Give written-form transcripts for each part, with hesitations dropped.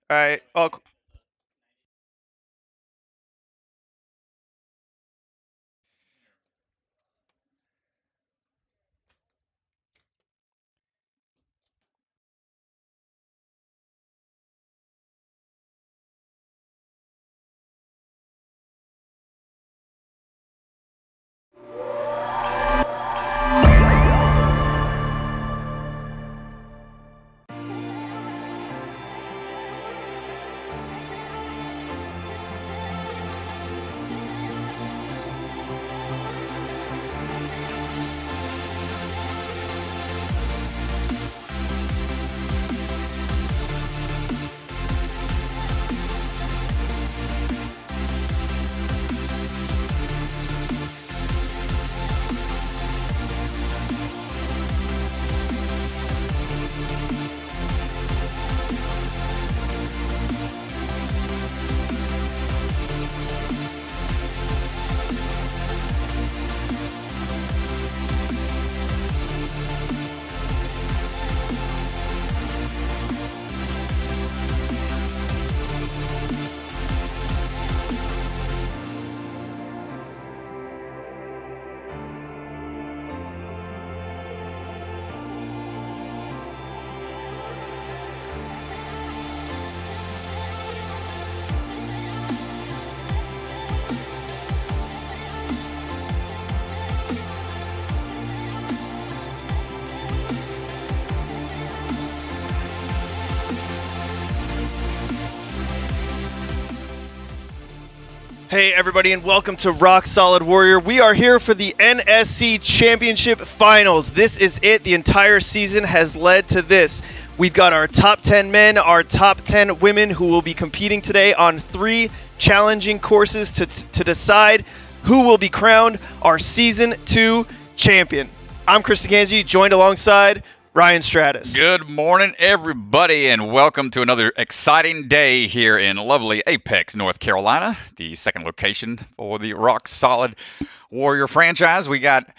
All right. Oh, hey, everybody, and welcome to Rock Solid Warrior. We are here for the NSC Championship Finals. This is it. The entire season has led to this. We've got our top 10 men, our top 10 women who will be competing today on 3 challenging courses to decide who will be crowned our Season 2 champion. I'm Chris Ganji, joined alongside Ryan Stratus. Good morning, everybody, and welcome to another exciting day here in lovely Apex, North Carolina, the second location for the Rock Solid Warrior franchise. We got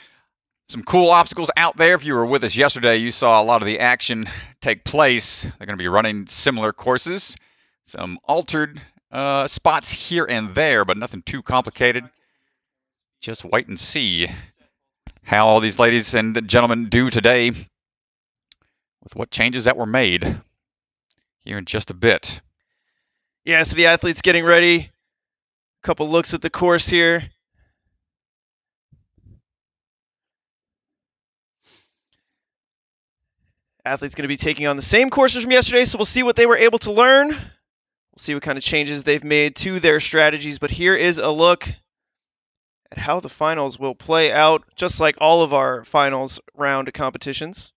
some cool obstacles out there. If you were with us yesterday, you saw a lot of the action take place. They're going to be running similar courses, some altered spots here and there, but nothing too complicated. Just wait and see how all these ladies and gentlemen do today with what changes that were made here in just a bit. Yeah, so the athletes getting ready. A couple looks at the course here. Athletes going to be taking on the same courses from yesterday, so we'll see what they were able to learn. We'll see what kind of changes they've made to their strategies, but here is a look at how the finals will play out, just like all of our finals round competitions.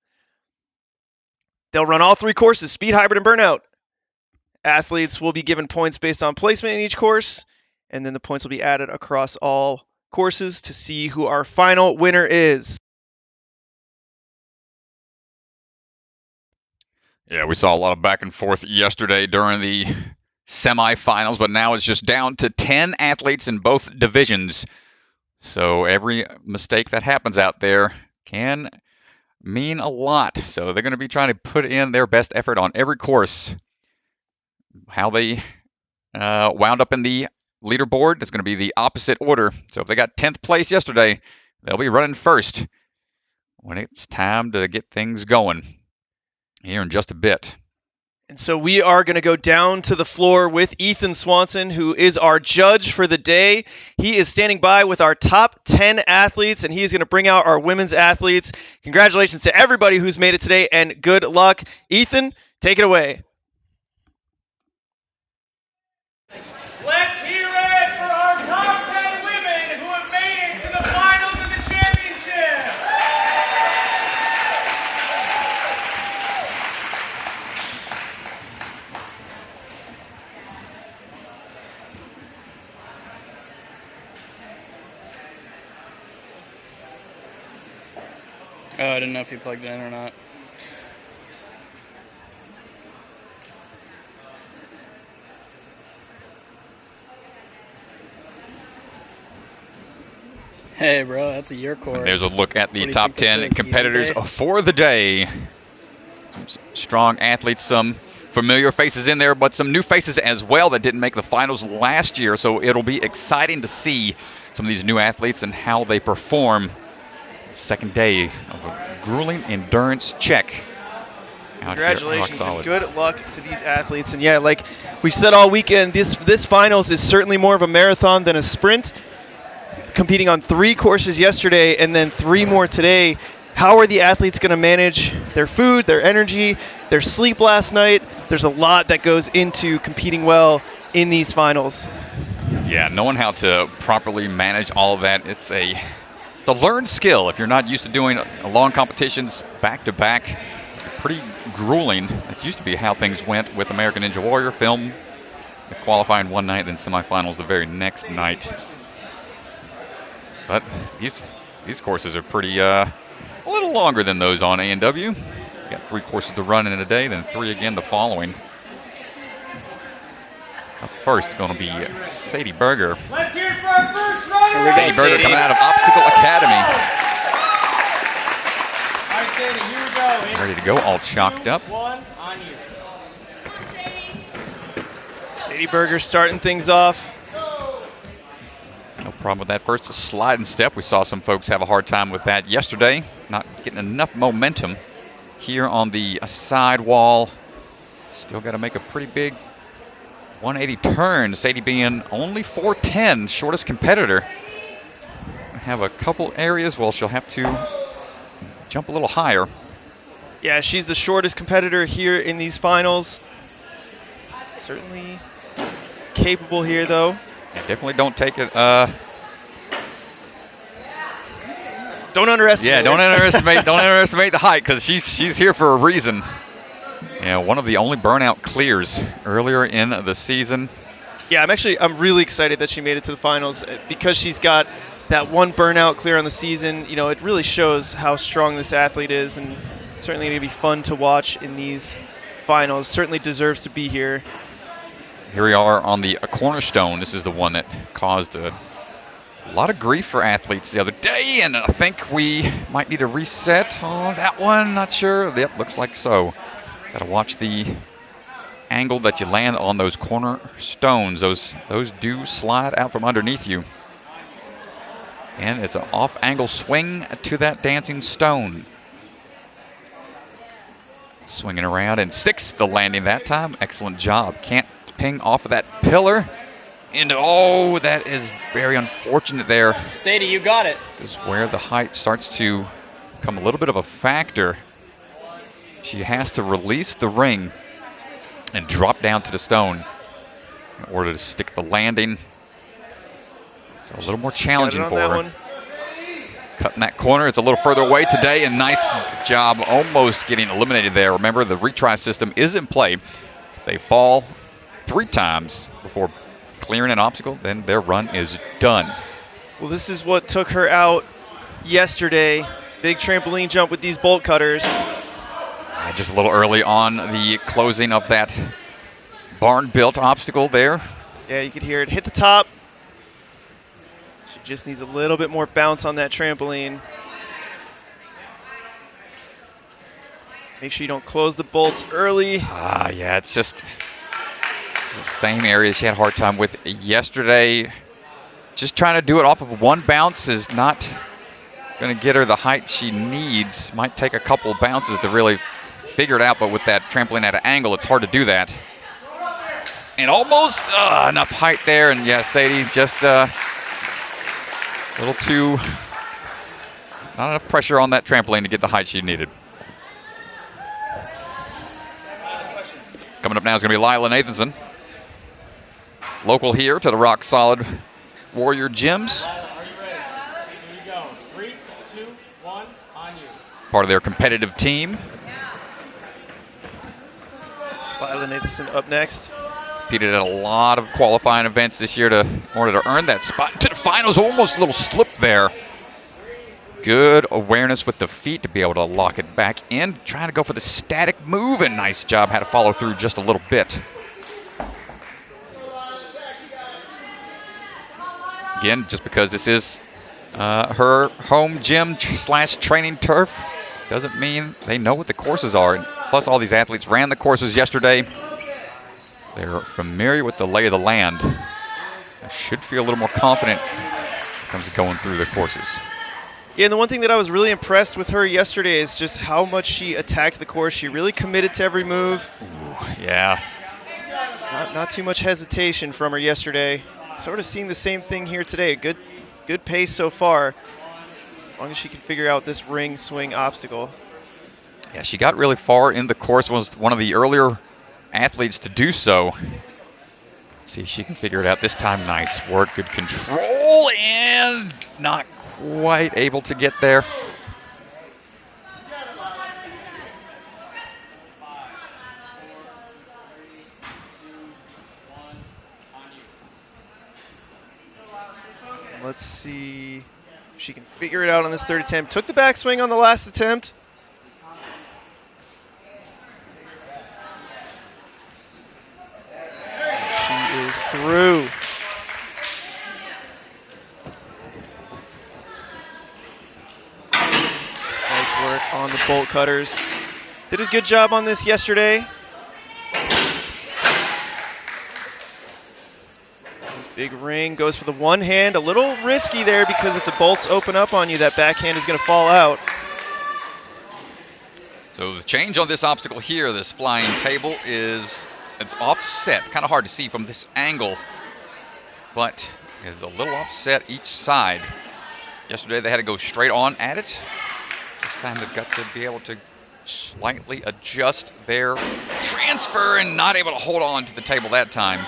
They'll run all 3 courses, speed, hybrid, and burnout. Athletes will be given points based on placement in each course, and then the points will be added across all courses to see who our final winner is. Yeah, we saw a lot of back and forth yesterday during the semifinals, but now it's just down to 10 athletes in both divisions. So every mistake that happens out there can mean a lot. So they're going to be trying to put in their best effort on every course. How they wound up in the leaderboard is going to be the opposite order. So if they got 10th place yesterday, they'll be running first when it's time to get things going here in just a bit. And so we are going to go down to the floor with Ethan Swanson, who is our judge for the day. He is standing by with our top 10 athletes, and he is going to bring out our women's athletes. Congratulations to everybody who's made it today, and good luck. Ethan, take it away. Let's hear it for our top 10 women who have made it to the finals of the championship. Oh, I didn't know if he plugged it in or not. Hey, bro, that's a year core. And there's a look at What the do you top think this 10 is? Easy competitors day? for the day. Some strong athletes, some familiar faces in there, but some new faces as well that didn't make the finals last year. So it'll be exciting to see some of these new athletes and how they perform the second day of a grueling endurance check. Congratulations and good luck to these athletes. And yeah, like we've said all weekend, this finals is certainly more of a marathon than a sprint. Competing on 3 courses yesterday and then 3 more today. How are the athletes going to manage their food, their energy, their sleep last night? There's a lot that goes into competing well in these finals. Yeah, knowing how to properly manage all of that, it's a learned skill. If you're not used to doing long competitions back to back, pretty grueling. It used to be how things went with American Ninja Warrior. Film the qualifying one night, then semifinals the very next night. But these courses are pretty a little longer than those on A&W. Got 3 courses to run in a day, then 3 again the following. Up first, going to be Sadie Berger. Let's hear it for our first runner. Sadie Berger coming out of Obstacle Academy. All right, Sadie, here we go. Ready to go, all chalked up. 1 on you. Sadie Berger starting things off. No problem with that. First, a sliding step. We saw some folks have a hard time with that yesterday. Not getting enough momentum here on the side wall. Still got to make a pretty big 180 turn. Sadie being only 4'10", shortest competitor. Have a couple areas, well, she'll have to jump a little higher. Yeah, she's the shortest competitor here in these finals. Certainly capable here, though. Yeah, definitely don't take it. Don't underestimate. Yeah, don't underestimate the height, because she's here for a reason. Yeah, one of the only burnout clears earlier in the season. Yeah, I'm really excited that she made it to the finals because she's got that one burnout clear on the season. You know, it really shows how strong this athlete is, and certainly going to be fun to watch in these finals. Certainly deserves to be here. Here we are on the cornerstone. This is the one that caused a lot of grief for athletes the other day, and I think we might need a reset on that one. Not sure. Yep, looks like so. Got to watch the angle that you land on those cornerstones. Those do slide out from underneath you. And it's an off-angle swing to that dancing stone. Swinging around and sticks the landing that time. Excellent job. Can't ping off of that pillar. And oh, that is very unfortunate there. Sadie, you got it. This is where the height starts to become a little bit of a factor. She has to release the ring and drop down to the stone in order to stick the landing. So a little more challenging for her. Cutting that corner. It's a little further away today, and nice job almost getting eliminated there. Remember, the retry system is in play. If they fall 3 times before clearing an obstacle, then their run is done. Well, this is what took her out yesterday. Big trampoline jump with these bolt cutters. Just a little early on the closing of that barn-built obstacle there. Yeah, you could hear it hit the top. She just needs a little bit more bounce on that trampoline. Make sure you don't close the bolts early. Yeah, it's just the same area she had a hard time with yesterday. Just trying to do it off of one bounce is not going to get her the height she needs. Might take a couple bounces to really figure it out, but with that trampoline at an angle, it's hard to do that. And almost enough height there, and yeah, Sadie just a little too, not enough pressure on that trampoline to get the height she needed. Coming up now is going to be Lila Nathanson. Local here to the Rock Solid Warrior Gyms. Are you ready? Here you go. 3, 2, 1, on you. Part of their competitive team. Lila Nathanson up next. Competed at a lot of qualifying events this year in order to earn that spot to the finals. Almost a little slip there. Good awareness with the feet to be able to lock it back in. Trying to go for the static move, and nice job. Had to follow through just a little bit. Again, just because this is her home gym / training turf, doesn't mean they know what the courses are. And plus, all these athletes ran the courses yesterday. They're familiar with the lay of the land. They should feel a little more confident when it comes to going through the courses. Yeah, and the one thing that I was really impressed with her yesterday is just how much she attacked the course. She really committed to every move. Ooh, yeah. Not too much hesitation from her yesterday. Sort of seeing the same thing here today. Good pace so far. As long as she can figure out this ring swing obstacle. Yeah, she got really far in the course, was one of the earlier athletes to do so. Let's see if she can figure it out this time. Nice work, good control, and not quite able to get there. Let's see if she can figure it out on this third attempt. Took the backswing on the last attempt. She is through. Nice work on the bolt cutters. Did a good job on this yesterday. Big ring, goes for the one hand. A little risky there because if the bolts open up on you, that backhand is going to fall out. So the change on this obstacle here, this flying table, is it's offset. Kind of hard to see from this angle, but it's a little offset each side. Yesterday they had to go straight on at it. This time they've got to be able to slightly adjust their transfer and not able to hold on to the table that time.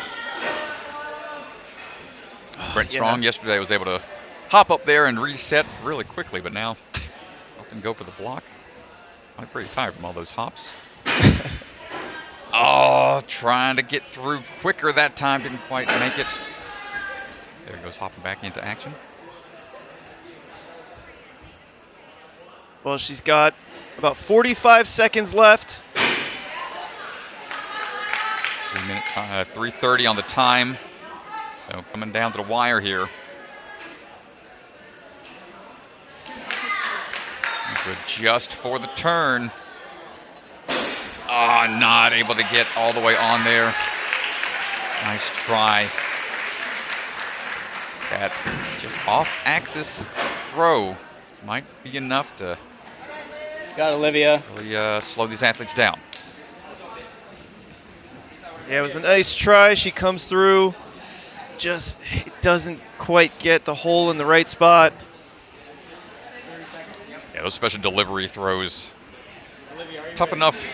Brent Strong yesterday was able to hop up there and reset really quickly, but now often go for the block. I'm pretty tired from all those hops. Oh, trying to get through quicker that time, didn't quite make it. There goes hopping back into action. Well, she's got about 45 seconds left. 3:30 on the time. So coming down to the wire here. Adjust for the turn. Oh, not able to get all the way on there. Nice try. That just off-axis throw might be enough to Got Olivia. really slow these athletes down. Yeah, it was a nice try. She comes through. Just doesn't quite get the hole in the right spot. Yeah, those special delivery throws, tough enough.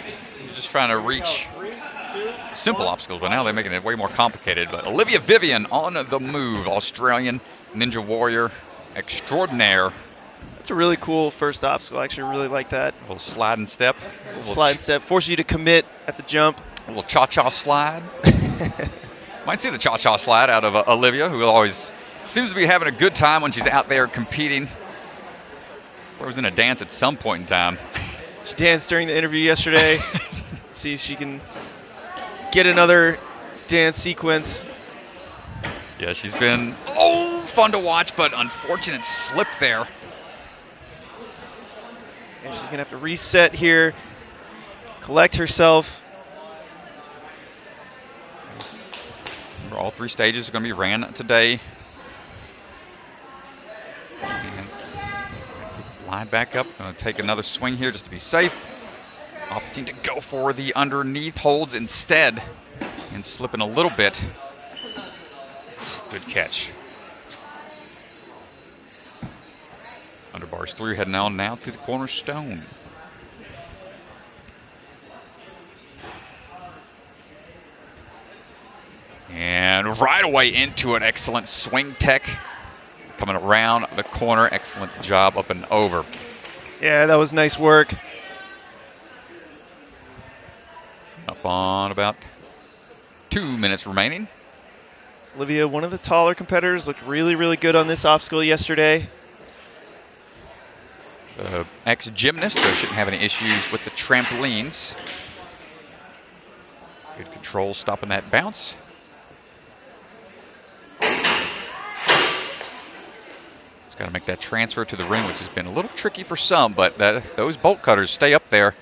You're just trying to reach simple obstacles, but now they're making it way more complicated. But Olivia Vivian on the move, Australian Ninja Warrior extraordinaire. That's a really cool first obstacle. I actually really like that. A little slide and step. Slide and step. Forces you to commit at the jump. A little cha-cha slide. Might see the cha-cha slide out of Olivia, who always seems to be having a good time when she's out there competing. Or was in a dance at some point in time. She danced during the interview yesterday. See if she can get another dance sequence. Yeah, she's been fun to watch, but unfortunate slip there. And she's going to have to reset here, collect herself. All three stages are going to be ran today. And line back up. Going to take another swing here just to be safe. Opting to go for the underneath holds instead and slipping a little bit. Good catch. Underbars through, heading on now to the cornerstone. And right away into an excellent swing tech. Coming around the corner. Excellent job up and over. Yeah, that was nice work. Up on about 2 minutes remaining. Olivia, one of the taller competitors, looked really, really good on this obstacle yesterday. Ex-gymnast, so shouldn't have any issues with the trampolines. Good control stopping that bounce. Got to make that transfer to the ring, which has been a little tricky for some, but those bolt cutters stay up there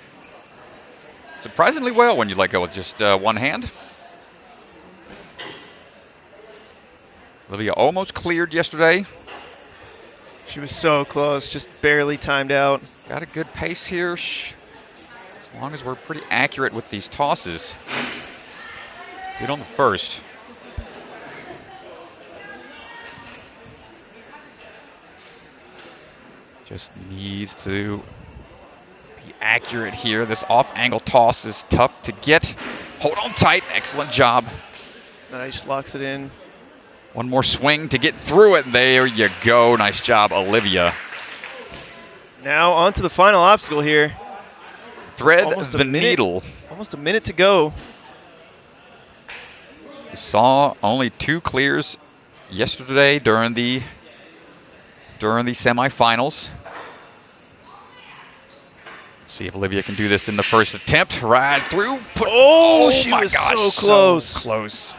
surprisingly well when you let go with just one hand. Olivia almost cleared yesterday. She was so close, just barely timed out. Got a good pace here. As long as we're pretty accurate with these tosses. Good on the first. Just needs to be accurate here. This off-angle toss is tough to get. Hold on tight. Excellent job. Nice, locks it in. One more swing to get through it. There you go. Nice job, Olivia. Now on to the final obstacle here. Thread the needle. Almost a minute to go. We saw only 2 clears yesterday during the semifinals. See if Olivia can do this in the first attempt. Right through. She was so close. So close.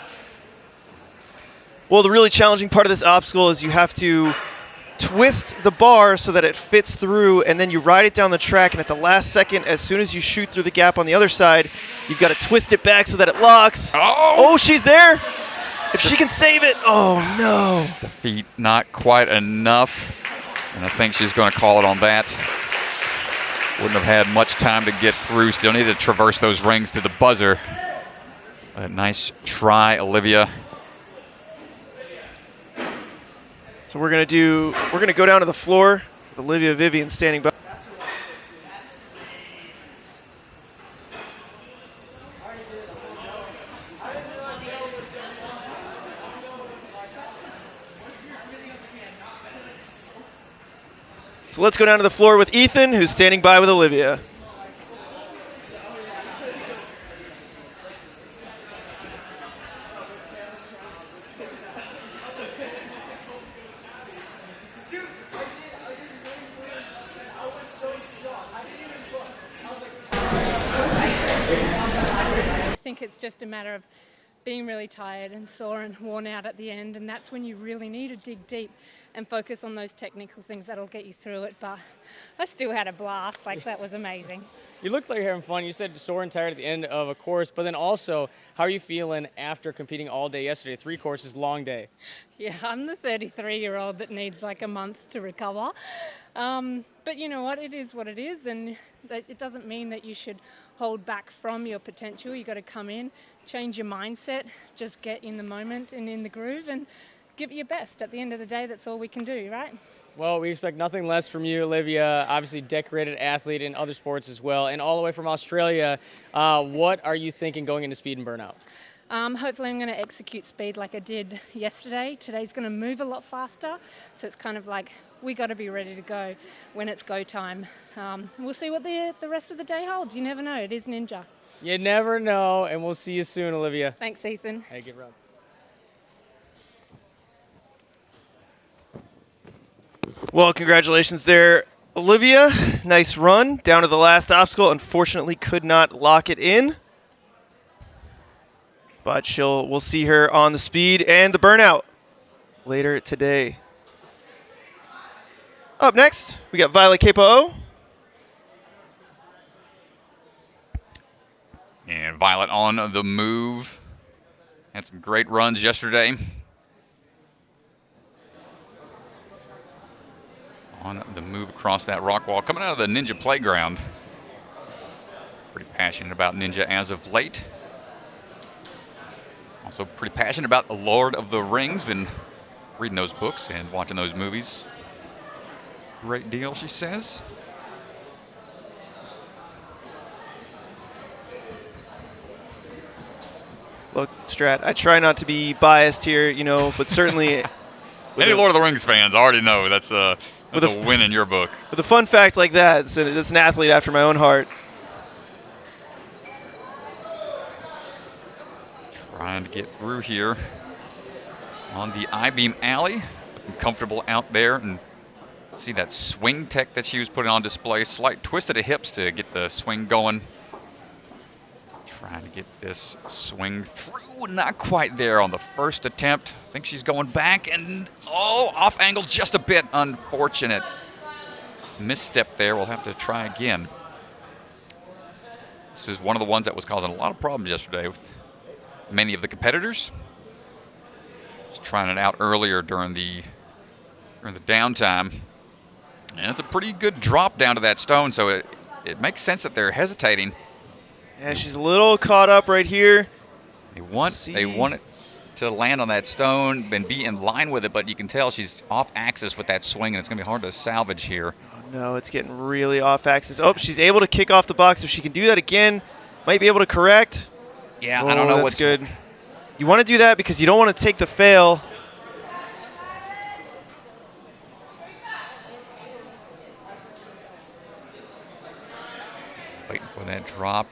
Well, the really challenging part of this obstacle is you have to twist the bar so that it fits through, and then you ride it down the track, and at the last second, as soon as you shoot through the gap on the other side, you've got to twist it back so that it locks. Oh, she's there. If she can save it. Oh, no. The feet not quite enough, and I think she's going to call it on that. Wouldn't have had much time to get through. Still need to traverse those rings to the buzzer. A nice try, Olivia. So we're gonna go down to the floor with Olivia Vivian standing by. So let's go down to the floor with Ethan, who's standing by with Olivia. I think it's just a matter of being really tired and sore and worn out at the end, and that's when you really need to dig deep and focus on those technical things that'll get you through it. But I still had a blast. That was amazing. You looked like you're having fun. You said sore and tired at the end of a course, but then also, how are you feeling after competing all day yesterday? 3 courses, long day. Yeah, I'm the 33-year-old that needs like a month to recover. But you know what? It is what it is, and it doesn't mean that you should hold back from your potential. You got to come in, change your mindset, just get in the moment and in the groove, and give it your best. At the end of the day, that's all we can do, right? Well, we expect nothing less from you, Olivia. Obviously, decorated athlete in other sports as well, and all the way from Australia. What are you thinking going into speed and burnout? Hopefully I'm going to execute speed like I did yesterday. Today's going to move a lot faster, so it's kind of like we got to be ready to go when it's go time. We'll see what the rest of the day holds. You never know. It is Ninja. You never know, and we'll see you soon, Olivia. Thanks, Ethan. Hey, give her up. Well, congratulations there, Olivia. Nice run down to the last obstacle. Unfortunately, could not lock it in. But we'll see her on the speed and the burnout later today. Up next, we got Violet Capo. And Violet on the move. Had some great runs yesterday. On the move across that rock wall. Coming out of the Ninja Playground. Pretty passionate about Ninja as of late. Also pretty passionate about The Lord of the Rings. Been reading those books and watching those movies. Great deal, she says. Look, Strat, I try not to be biased here, but certainly... Any Lord of the Rings fans already know that's a win in your book. With a fun fact like that, it's an athlete after my own heart. Trying to get through here on the I-beam alley. Looking comfortable out there, and see that swing tech that she was putting on display. Slight twist of the hips to get the swing going. Trying to get this swing through. Not quite there on the first attempt. I think she's going back and, oh, off angle just a bit. Unfortunate misstep there. We'll have to try again. This is one of the ones that was causing a lot of problems yesterday with many of the competitors. Just trying it out earlier during the downtime. And it's a pretty good drop down to that stone, so it makes sense that they're hesitating. Yeah, she's a little caught up right here. They want it to land on that stone and be in line with it, but you can tell she's off axis with that swing, and it's going to be hard to salvage here. Oh, no, it's getting really off axis. Oh, she's able to kick off the box. If she can do that again, might be able to correct. Yeah, I don't know what's good. You want to do that because you don't want to take the fail. Waiting for that drop.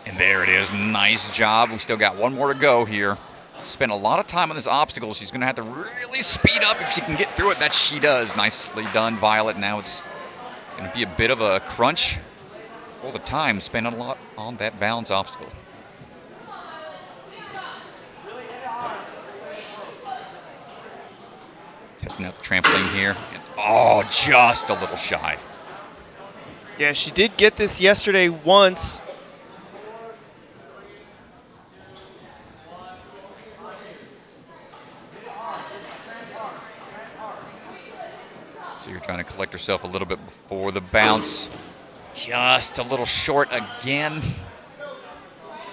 And there it is. Nice job. We still got one more to go here. Spent a lot of time on this obstacle. She's going to have to really speed up if she can get through it. That she does. Nicely done, Violet. Now it's going to be a bit of a crunch all the time. Spending a lot on that balance obstacle. Testing out the trampoline here. And, oh, just a little shy. Yeah, she did get this yesterday once. So you're trying to collect herself a little bit before the bounce. Just a little short again.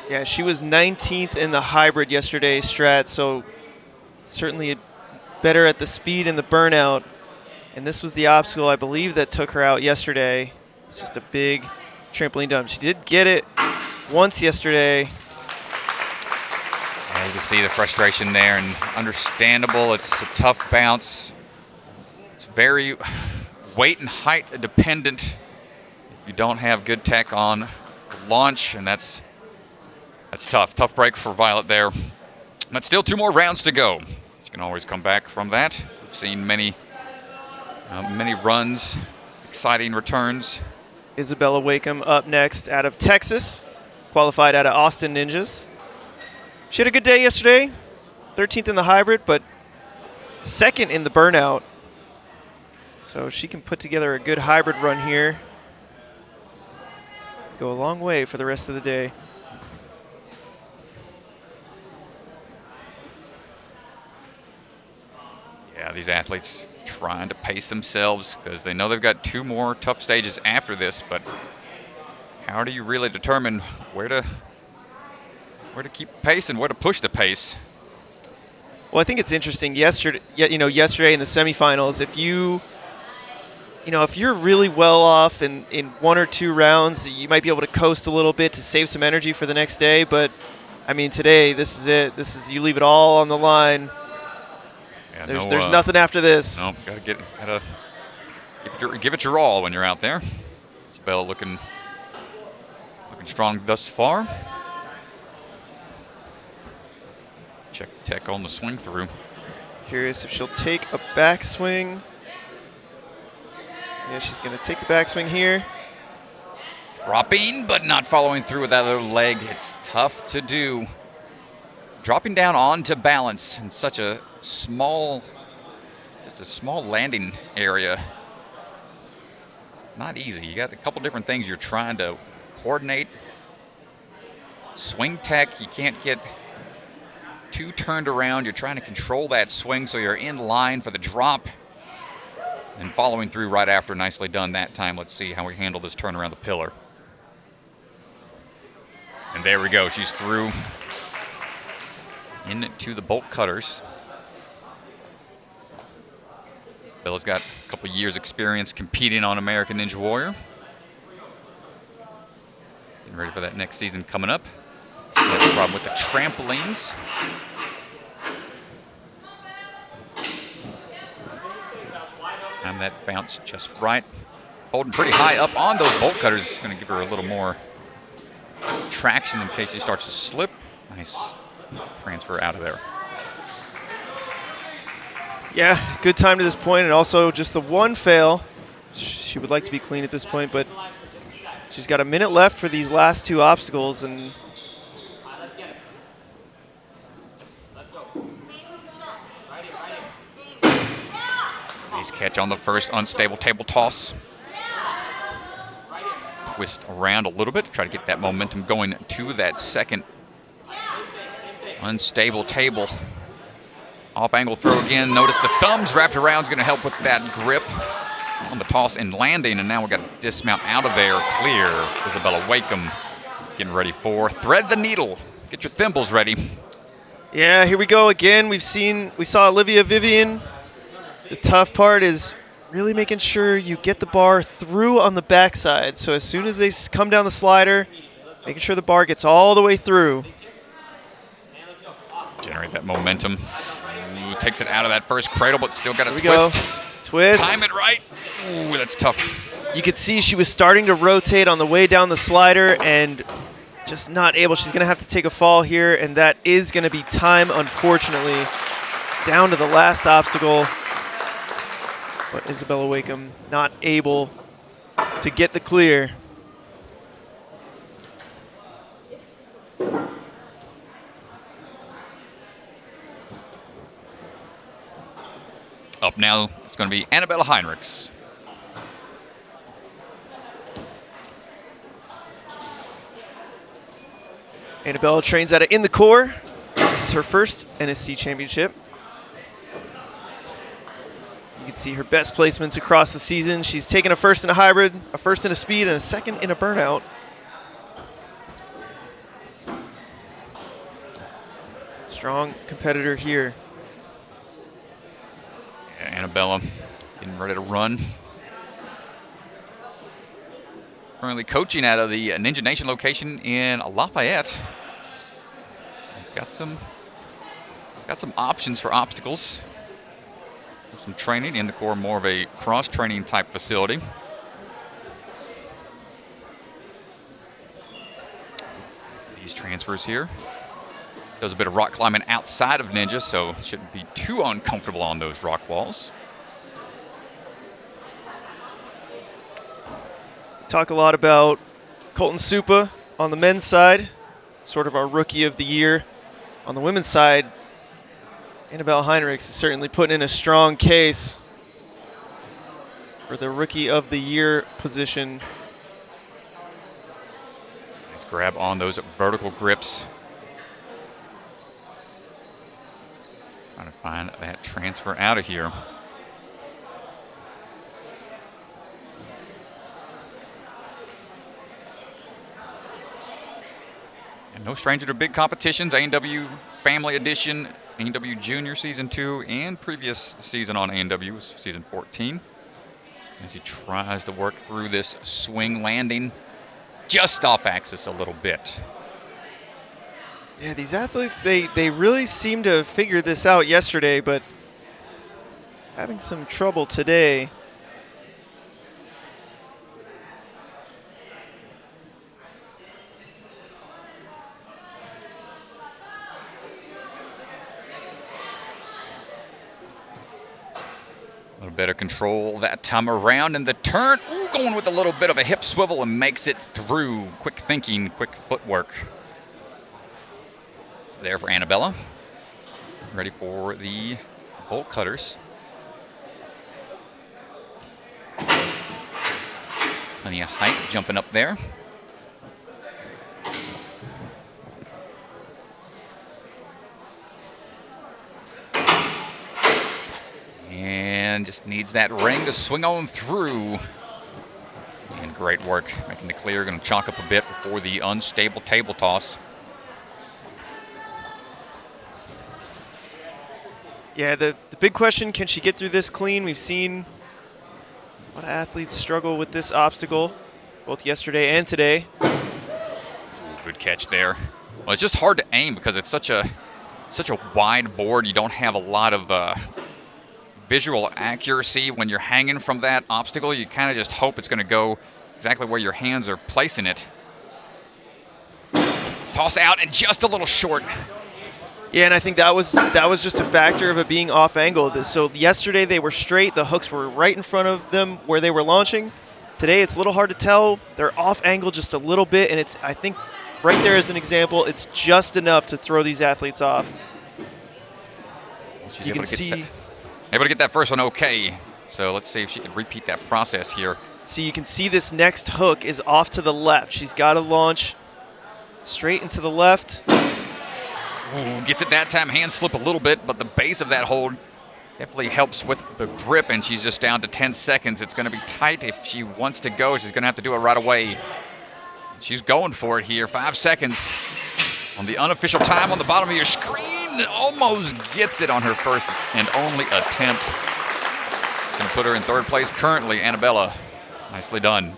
Yeah, she was 19th in the hybrid yesterday, Strat, so certainly better at the speed and the burnout. And this was the obstacle, I believe, that took her out yesterday. It's just a big trampoline dump. She did get it once yesterday. Yeah, you can see the frustration there, and understandable. It's a tough bounce. It's very weight and height dependent. If you don't have good tech on launch, and that's tough. Tough break for Violet there. But still 2 more rounds to go. She can always come back from that. We've seen many runs, exciting returns. Isabella Wakeham up next out of Texas, qualified out of Austin Ninjas. She had a good day yesterday, 13th in the hybrid, but 2nd in the burnout. So she can put together a good hybrid run here. Go a long way for the rest of the day. Yeah, these athletes trying to pace themselves because they know they've got 2 more tough stages after this, but how do you really determine where to keep pace and where to push the pace? Well, I think it's interesting. Yesterday in the semifinals, if you're really well off in 1 or 2 rounds, you might be able to coast a little bit to save some energy for the next day. But I mean, today, this is it. You leave it all on the line. Yeah, there's nothing after this. No, gotta give it your all when you're out there. Isabella looking strong thus far. Check tech on the swing through. Curious if she'll take a backswing. Yeah, she's going to take the backswing here. Dropping, but not following through with that other leg. It's tough to do. Dropping down onto balance in such a small landing area. It's not easy. You got a couple different things you're trying to coordinate. Swing tech, you can't get too turned around. You're trying to control that swing so you're in line for the drop. And following through right after. Nicely done that time. Let's see how we handle this turn around the pillar. And there we go. She's through into the bolt cutters. Bella's got a couple years experience competing on American Ninja Warrior. Getting ready for that next season coming up. She had a problem with the trampolines. And that bounce just right. Holding pretty high up on those bolt cutters. Going to give her a little more traction in case she starts to slip. Nice transfer out of there. Yeah, good time to this point, and also just the one fail. She would like to be clean at this point, but she's got a minute left for these last 2 obstacles, and Nice catch on the first unstable table toss. Twist around a little bit to try to get that momentum going to that second unstable table. Off angle throw again. Notice the thumbs wrapped around is going to help with that grip on the toss and landing. And now we've got to dismount out of there. Clear. Isabella Wakeham getting ready for thread the needle. Get your thimbles ready. Yeah, here we go again. We saw Olivia Vivian. The tough part is really making sure you get the bar through on the backside. So as soon as they come down the slider, making sure the bar gets all the way through. Generate that momentum. Ooh, takes it out of that first cradle, but still got a twist. Go. Twist. Time it right. Ooh, that's tough. You could see she was starting to rotate on the way down the slider and just not able. She's going to have to take a fall here, and that is going to be time, unfortunately. Down to the last obstacle. But Isabella Wakeham not able to get the clear. Up now, it's going to be Annabella Heinrichs. Annabella trains out of In the Core. This is her first NSC championship. You can see her best placements across the season. She's taken a first in a hybrid, a first in a speed, and a second in a burnout. Strong competitor here. Yeah, Annabella getting ready to run. Currently coaching out of the Ninja Nation location in Lafayette. Got some options for obstacles. Some training in the core, more of a cross-training type facility. These transfers here. Does a bit of rock climbing outside of Ninja, so shouldn't be too uncomfortable on those rock walls. Talk a lot about Colton Supa on the men's side, sort of our rookie of the year. On the women's side, Annabella Heinrichs is certainly putting in a strong case for the rookie of the year position. Nice grab on those vertical grips. Trying to find that transfer out of here. And no stranger to big competitions. A&W Family Edition, A&W Junior Season 2, and previous season on A&W was Season 14. As he tries to work through this swing landing just off axis a little bit. Yeah, these athletes, they really seem to have figured this out yesterday, but having some trouble today. A little better control that time around, and the turn, ooh, going with a little bit of a hip swivel and makes it through. Quick thinking, quick footwork. There for Annabella. Ready for the bolt cutters. Plenty of height jumping up there. And just needs that ring to swing on through. And great work making the clear. Going to chalk up a bit before the unstable table toss. Yeah, the big question, can she get through this clean? We've seen a lot of athletes struggle with this obstacle, both yesterday and today. Ooh, good catch there. Well, it's just hard to aim because it's such a wide board. You don't have a lot of visual accuracy when you're hanging from that obstacle. You kind of just hope it's going to go exactly where your hands are placing it. Toss out and just a little short. Yeah, and I think that was just a factor of it being off angle. So yesterday they were straight, the hooks were right in front of them where they were launching. Today it's a little hard to tell. They're off angle just a little bit, and I think right there as an example, it's just enough to throw these athletes off. She's able to get that first one okay. So let's see if she can repeat that process here. So you can see this next hook is off to the left. She's got to launch straight into the left. Ooh, gets it that time, hand slip a little bit, but the base of that hold definitely helps with the grip, and she's just down to 10 seconds. It's going to be tight if she wants to go. She's going to have to do it right away. She's going for it here. 5 seconds on the unofficial time on the bottom of your screen. Almost gets it on her first and only attempt. Going to put her in third place currently, Annabella. Nicely done.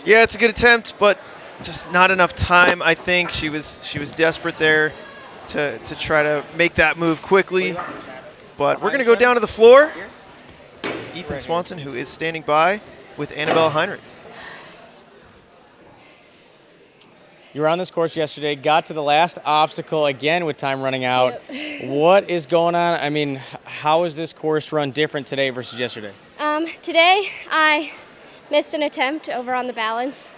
Yeah, it's a good attempt, but just not enough time. I think she was desperate there to try to make that move quickly. But we're going to go down to the floor. Ethan Swanson, who is standing by with Annabella Heinrichs. You were on this course yesterday, got to the last obstacle again with time running out. What is going on? I mean, how is this course run different today versus yesterday? Today I missed an attempt over on the balance,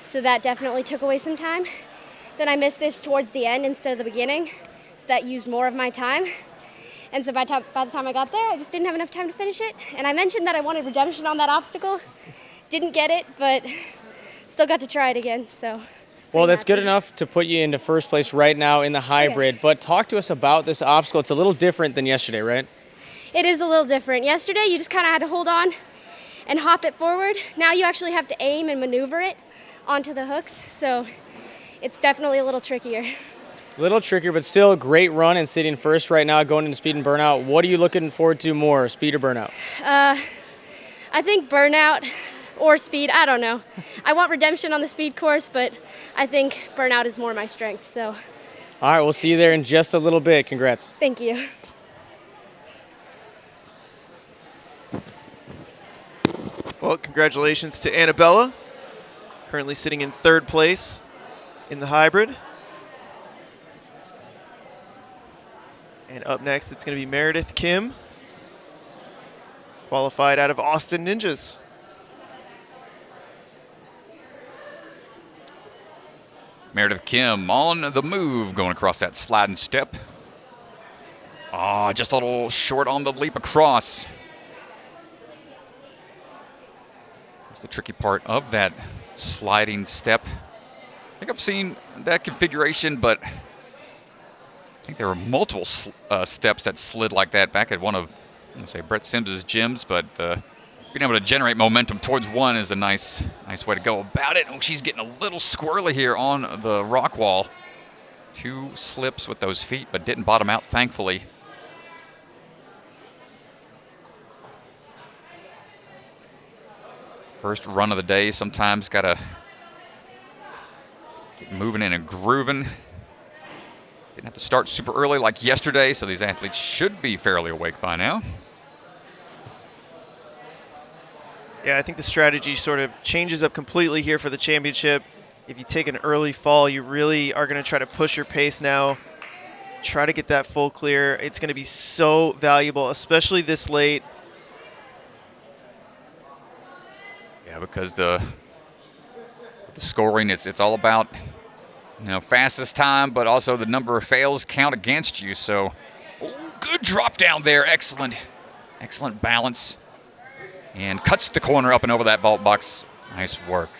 so that definitely took away some time. Then I missed this towards the end instead of the beginning, so that used more of my time. And so by the time I got there, I just didn't have enough time to finish it. And I mentioned that I wanted redemption on that obstacle. Didn't get it, but still got to try it again, so. Well, that's good enough to put you into first place right now in the hybrid, but talk to us about this obstacle. It's a little different than yesterday, right? It is a little different. Yesterday, you just kind of had to hold on and hop it forward. Now you actually have to aim and maneuver it onto the hooks, so it's definitely a little trickier. A little trickier, but still a great run and sitting first right now, going into speed and burnout. What are you looking forward to more, speed or burnout? I think burnout or speed, I don't know. I want redemption on the speed course, but I think burnout is more my strength, so. All right, we'll see you there in just a little bit. Congrats. Thank you. Well, congratulations to Annabella, currently sitting in third place in the hybrid. And up next, it's going to be Meredith Kim, qualified out of Austin Ninjas. Meredith Kim on the move, going across that sliding step. Just a little short on the leap across. That's the tricky part of that sliding step. I think I've seen that configuration, but I think there were multiple steps that slid like that back at one of, I'm going to say, Brett Sims's gyms, but being able to generate momentum towards one is a nice way to go about it. Oh, she's getting a little squirrely here on the rock wall. 2 slips with those feet, but didn't bottom out, thankfully. First run of the day, sometimes got to get moving in and grooving. Didn't have to start super early like yesterday, so these athletes should be fairly awake by now. Yeah, I think the strategy sort of changes up completely here for the championship. If you take an early fall, you really are going to try to push your pace now. Try to get that full clear. It's going to be so valuable, especially this late. Yeah, because the scoring, it's all about, fastest time, but also the number of fails count against you. So, good drop down there. Excellent balance. And cuts the corner up and over that vault box. Nice work.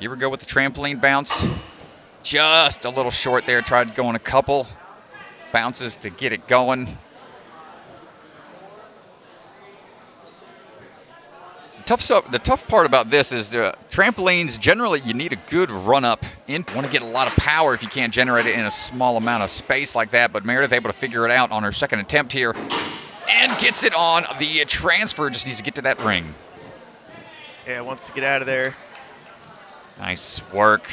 Here we go with the trampoline bounce. Just a little short there. Tried going a couple bounces to get it going. The tough part about this is the trampolines, generally you need a good run up in. Want to get a lot of power if you can't generate it in a small amount of space like that, but Meredith able to figure it out on her second attempt here and gets it on the transfer. Just needs to get to that ring. Yeah, wants to get out of there. Nice work.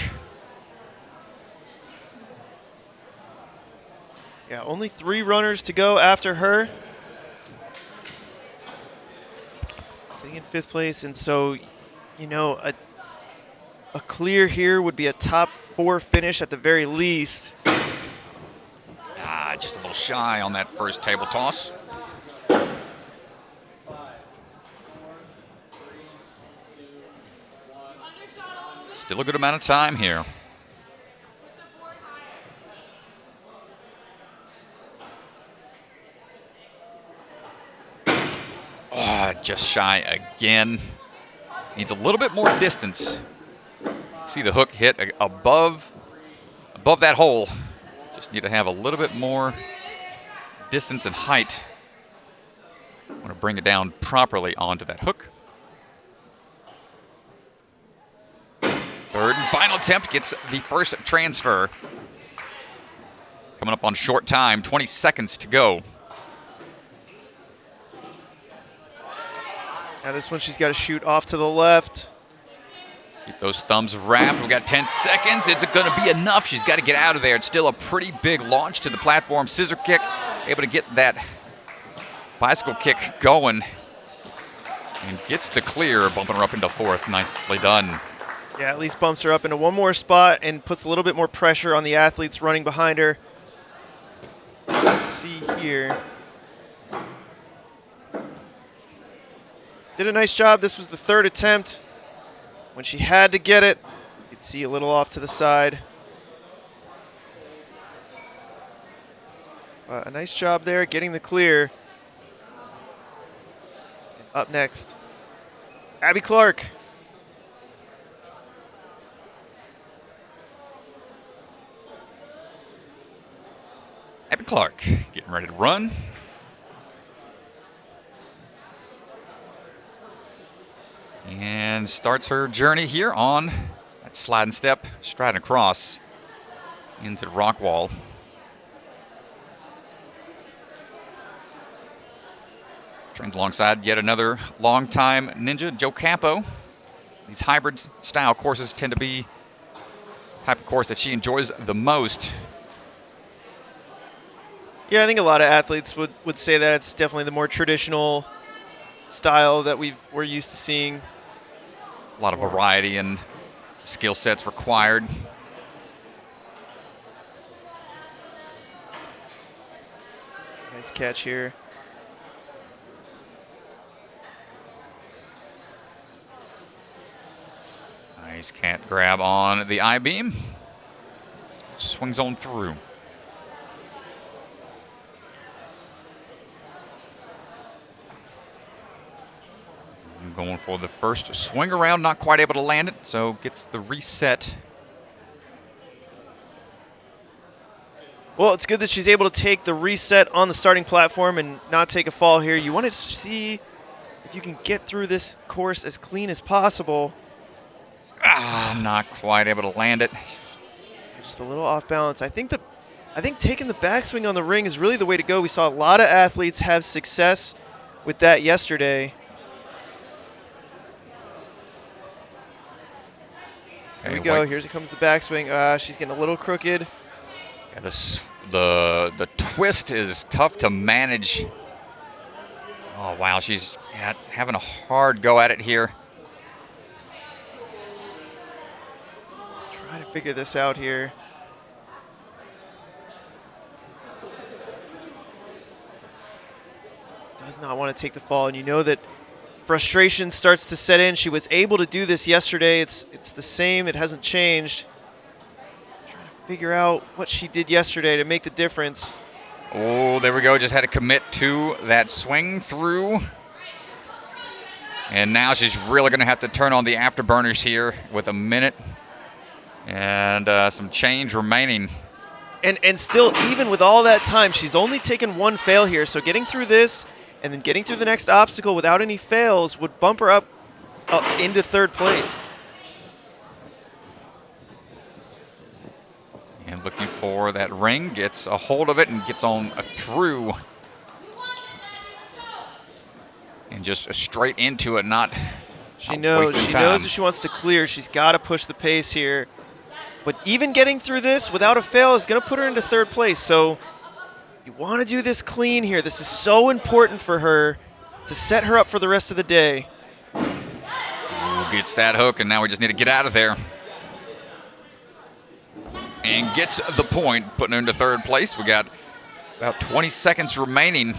Yeah, only 3 runners to go after her. Sitting in 5th place, and so, a clear here would be a top 4 finish at the very least. Just a little shy on that first table toss. Still a good amount of time here. Oh, just shy again. Needs a little bit more distance. See the hook hit above that hole. Just need to have a little bit more distance and height. I want to bring it down properly onto that hook. Third and final attempt gets the first transfer. Coming up on short time, 20 seconds to go. Now this one she's got to shoot off to the left. Keep those thumbs wrapped. We got 10 seconds. It's going to be enough. She's got to get out of there. It's still a pretty big launch to the platform. Scissor kick, able to get that bicycle kick going. And gets the clear, bumping her up into fourth. Nicely done. Yeah, at least bumps her up into one more spot and puts a little bit more pressure on the athletes running behind her. Let's see here. Did a nice job. This was the third attempt. When she had to get it, you could see a little off to the side. A nice job there getting the clear. And up next, Abby Clark. Abby Clark getting ready to run. And starts her journey here on that slide and step, striding across into the rock wall. Trains alongside yet another longtime ninja, Joe Campo. These hybrid style courses tend to be the type of course that she enjoys the most. Yeah, I think a lot of athletes would say that it's definitely the more traditional style that we're used to seeing. A lot of variety and skill sets required. Nice catch here. Nice cat grab on the I-beam. Swings on through. Going for the first swing around, not quite able to land it, so gets the reset. Well, it's good that she's able to take the reset on the starting platform and not take a fall here. You want to see if you can get through this course as clean as possible. Not quite able to land it. Just a little off balance. I think taking the backswing on the ring is really the way to go. We saw a lot of athletes have success with that yesterday. Here we go. Here comes the backswing. She's getting a little crooked. Yeah, the twist is tough to manage. Oh, wow. She's having a hard go at it here. Try to figure this out here. Does not want to take the fall, and you know that frustration starts to set in. She was able to do this yesterday. It's the same. It hasn't changed. Trying to figure out what she did yesterday to make the difference. Oh, there we go. Just had to commit to that swing through. And now she's really going to have to turn on the afterburners here with a minute and some change remaining. And still, even with all that time, she's only taken one fail here. So getting through this and then getting through the next obstacle without any fails would bump her up into third place. And looking for that ring, gets a hold of it and gets on through. And just straight into it, not She knows if she wants to clear, she's got to push the pace here. But even getting through this without a fail is going to put her into third place. So you want to do this clean here. This is so important for her to set her up for the rest of the day. Ooh, gets that hook, and now we just need to get out of there. And gets the point, putting her into third place. We got about 20 seconds remaining.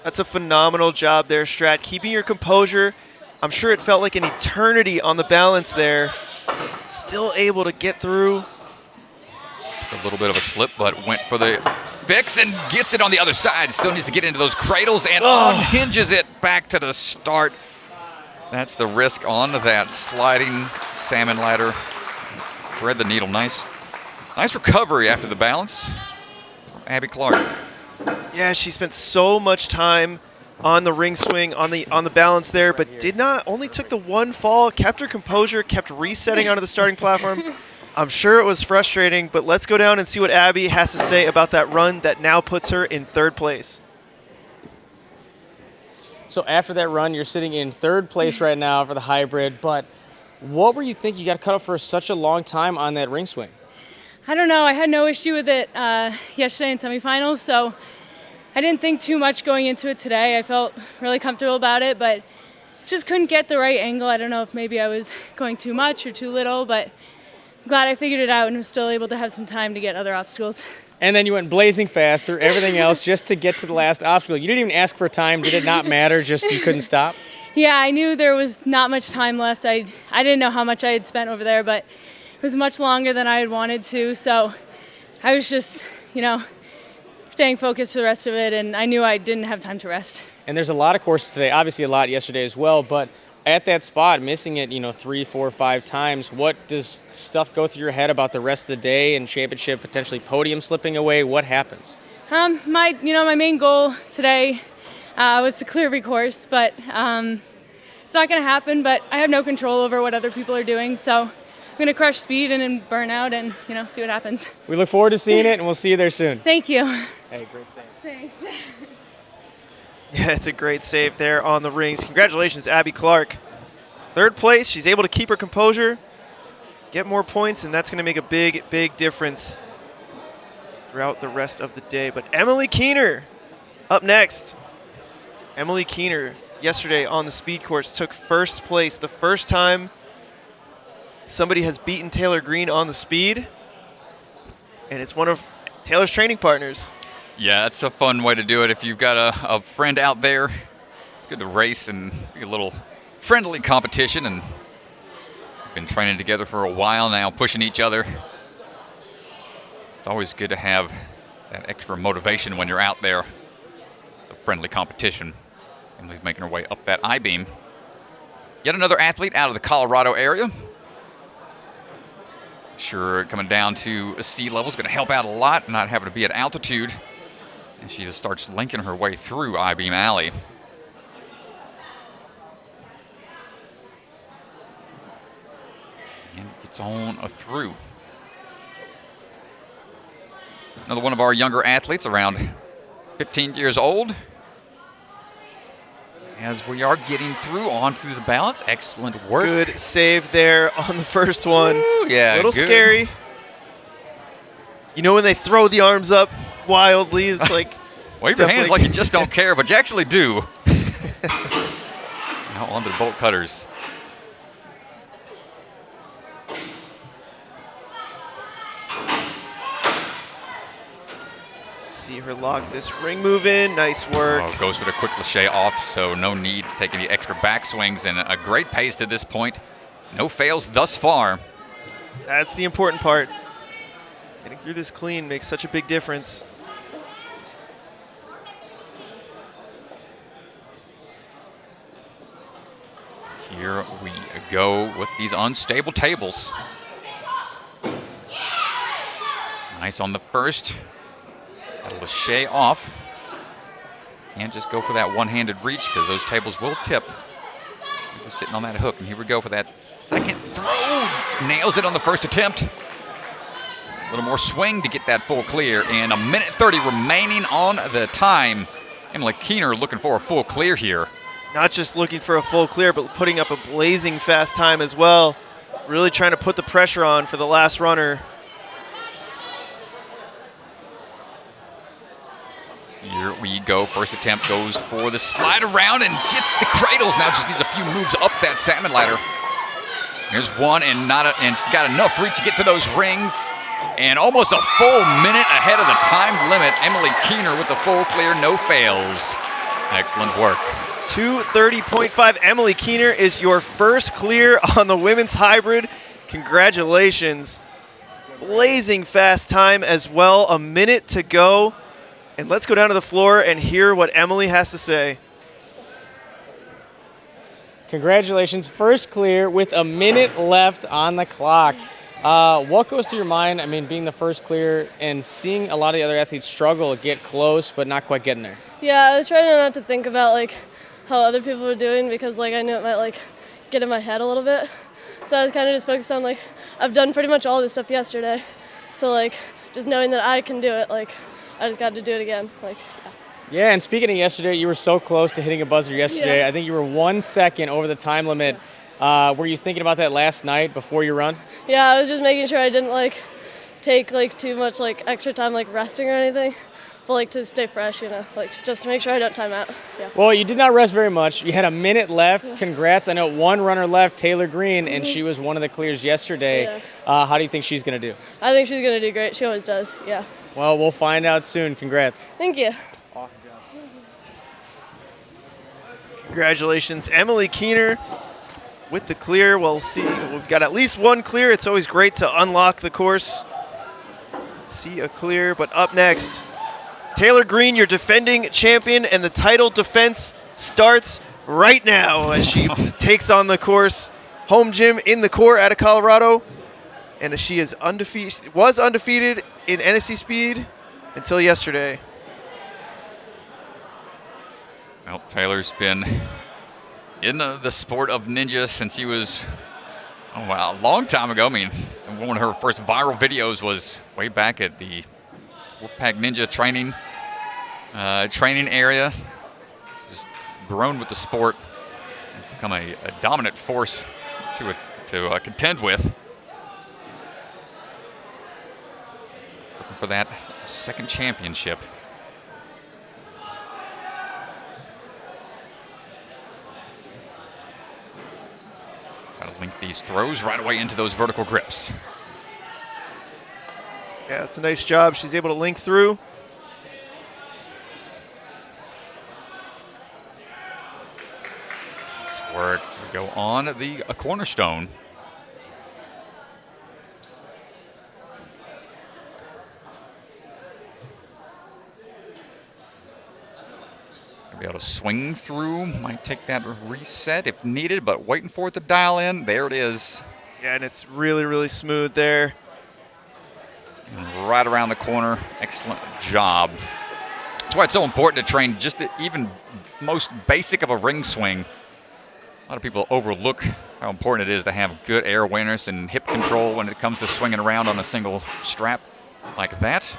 That's a phenomenal job there, Strat. Keeping your composure. I'm sure it felt like an eternity on the balance there. Still able to get through. A little bit of a slip, but went for the fix and gets it on the other side. Still needs to get into those cradles and unhinges it back to the start. That's the risk on that sliding salmon ladder. Thread the needle. Nice recovery after the balance from Abby Clark. Yeah, she spent so much time on the ring swing, on the balance there, but only took the one fall, kept her composure, kept resetting onto the starting platform. I'm sure it was frustrating, but let's go down and see what Abby has to say about that run that now puts her in 3rd place. So after that run, you're sitting in 3rd place right now for the hybrid, but what were you thinking? You got cut off for such a long time on that ring swing. I don't know. I had no issue with it yesterday in semifinals, so I didn't think too much going into it today. I felt really comfortable about it, but just couldn't get the right angle. I don't know if maybe I was going too much or too little, but I'm glad I figured it out and was still able to have some time to get other obstacles. And then you went blazing fast through everything else just to get to the last obstacle. You didn't even ask for time. Did it not matter? Just you couldn't stop? Yeah, I knew there was not much time left. I didn't know how much I had spent over there, but it was much longer than I had wanted to. So I was just, staying focused for the rest of it, and I knew I didn't have time to rest. And there's a lot of courses today, obviously a lot yesterday as well, but at that spot, missing it, 3, 4, 5 times, what does stuff go through your head about the rest of the day and championship, potentially podium slipping away? What happens? My main goal today was to clear every course, but it's not going to happen. But I have no control over what other people are doing, so I'm going to crush speed and then burn out and see what happens. We look forward to seeing it, and we'll see you there soon. Thank you. Hey, great save. Thanks. Yeah, it's a great save there on the rings. Congratulations, Abby Clark. 3rd place. She's able to keep her composure, get more points, and that's going to make a big, big difference throughout the rest of the day. But Emily Keener up next. Emily Keener yesterday on the speed course took 1st place. The first time somebody has beaten Taylor Green on the speed, and it's one of Taylor's training partners. Yeah, it's a fun way to do it. If you've got a friend out there, it's good to race and be a little friendly competition. And we've been training together for a while now, pushing each other. It's always good to have that extra motivation when you're out there. It's a friendly competition. Emily's making her way up that I-beam. Yet another athlete out of the Colorado area. Sure, coming down to sea level is going to help out a lot, not having to be at altitude. And she just starts linking her way through I-beam alley. And gets on through. Another one of our younger athletes, around 15 years old. As we are getting through on through the balance. Excellent work. Good save there on the first one. Ooh, yeah, a little good. scary. When they throw the arms up wildly, it's like... Wave your hands like you just don't care, but you actually do. Now onto the bolt cutters. See her lock this ring move in. Nice work. Oh, goes for the quick lache off, so no need to take any extra backswings, and a great pace to this point. No fails thus far. That's the important part. Getting through this clean makes such a big difference. Here we go with these unstable tables. Nice on the first. Got a lache off. Can't just go for that one-handed reach because those tables will tip. Just sitting on that hook, and here we go for that second throw. Nails it on the first attempt. A little more swing to get that full clear, and 1:30 remaining on the time. Emily Keener looking for a full clear here. Not just looking for a full clear, but putting up a blazing fast time as well. Really trying to put the pressure on for the last runner. Here we go. First attempt goes for the slide around and gets the cradles. Now just needs a few moves up that salmon ladder. Here's one, and she's got enough reach to get to those rings. And almost a full minute ahead of the time limit. Emily Keener with the full clear, no fails. Excellent work. 2:30.5. Emily Keener is your first clear on the women's hybrid. Congratulations. Blazing fast time as well. A minute to go. And let's go down to the floor and hear what Emily has to say. Congratulations, first clear with a minute left on the clock. What goes through your mind, I mean, being the first clear and seeing a lot of the other athletes struggle, get close, but not quite getting there? Yeah, I was trying not to think about, like, how other people were doing because, like, I knew it might, like, get in my head a little bit. So I was kind of just focused on, like, I've done pretty much all this stuff yesterday. So, like, just knowing that I can do it, like, I just got to do it again. Like, yeah. Yeah, and speaking of yesterday, you were so close to hitting a buzzer yesterday. Yeah. I think you were 1 second over the time limit. Were you thinking about that last night before your run? Yeah, I was just making sure I didn't, like, take, like, too much, like, extra time, like, resting or anything. But, like, to stay fresh, you know, like, just to make sure I don't time out. Yeah. Well, you did not rest very much. You had a minute left. Congrats. I know one runner left, Taylor Green, and she was one of the clears yesterday. Yeah. How do you think she's going to do? I think she's going to do great. She always does, yeah. Well, we'll find out soon. Congrats. Thank you. Awesome job. Congratulations, Emily Keener with the clear. We'll see. We've got at least one clear. It's always great to unlock the course. See a clear, but up next, Taylor Green, your defending champion, and the title defense starts right now as she takes on the course. Home gym in the core out of Colorado, and as she is was undefeated in NSC speed until yesterday. Well, Taylor's been in the sport of ninja since he was, a long time ago. I mean, one of her first viral videos was way back at the Wolfpack Ninja training area. Just grown with the sport. It's become a dominant force to contend with. Looking for that second championship. Try to link these throws right away into those vertical grips. Yeah, it's a nice job. She's able to link through. Nice work. We go on the cornerstone. Be able to swing through. Might take that reset if needed, but waiting for it to dial in. There it is. Yeah, and it's really, really smooth there. And right around the corner. Excellent job. That's why it's so important to train just the even most basic of a ring swing. A lot of people overlook how important it is to have good air awareness and hip control when it comes to swinging around on a single strap like that.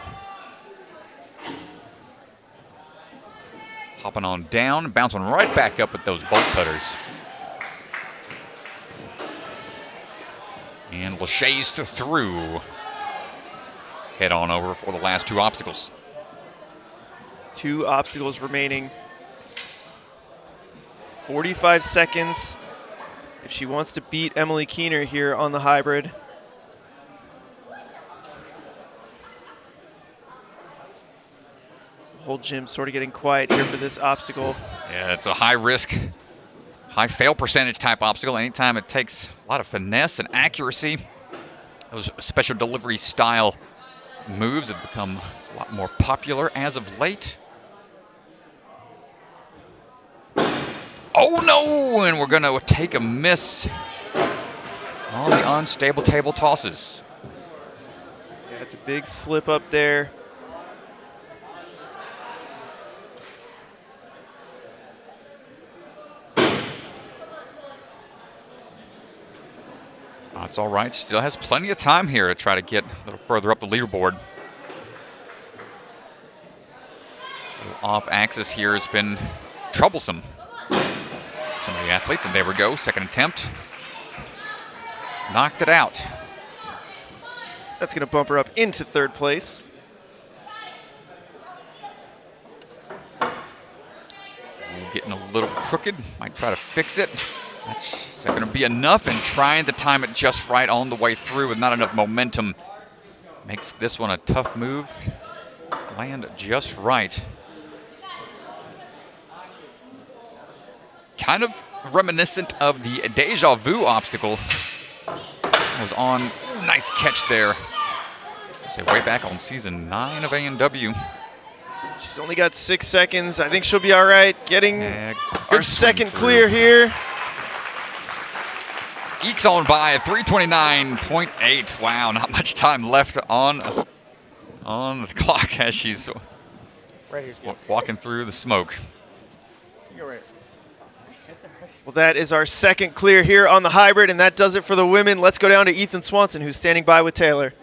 Hopping on down, bouncing right back up with those bolt cutters. And Lachey's through. Head on over for the last two obstacles. 2 obstacles remaining. 45 seconds if she wants to beat Emily Keener here on the hybrid. The whole gym sort of getting quiet here for this obstacle. Yeah, it's a high risk, high fail percentage type obstacle. Anytime it takes a lot of finesse and accuracy, those special delivery style moves have become a lot more popular as of late. Oh no, and we're gonna take a miss on the unstable table tosses. Yeah, it's a big slip up there. That's all right. Still has plenty of time here to try to get a little further up the leaderboard. Off axis here has been troublesome. Some of the athletes, and there we go. Second attempt. Knocked it out. That's going to bump her up into 3rd place. Getting a little crooked. Might try to fix it. That's going to be enough, and trying to time it just right on the way through with not enough momentum. Makes this one a tough move. Land just right. Kind of reminiscent of the Deja Vu obstacle was on. Nice catch there. Say way back on season 9 of A&W. She's only got 6 seconds. I think she'll be all right. Getting Good our second swing clear here. Ekes on by 329.8. Wow, not much time left on the clock as she's walking through the smoke. Well, that is our second clear here on the hybrid, and that does it for the women. Let's go down to Ethan Swanson, who's standing by with Taylor.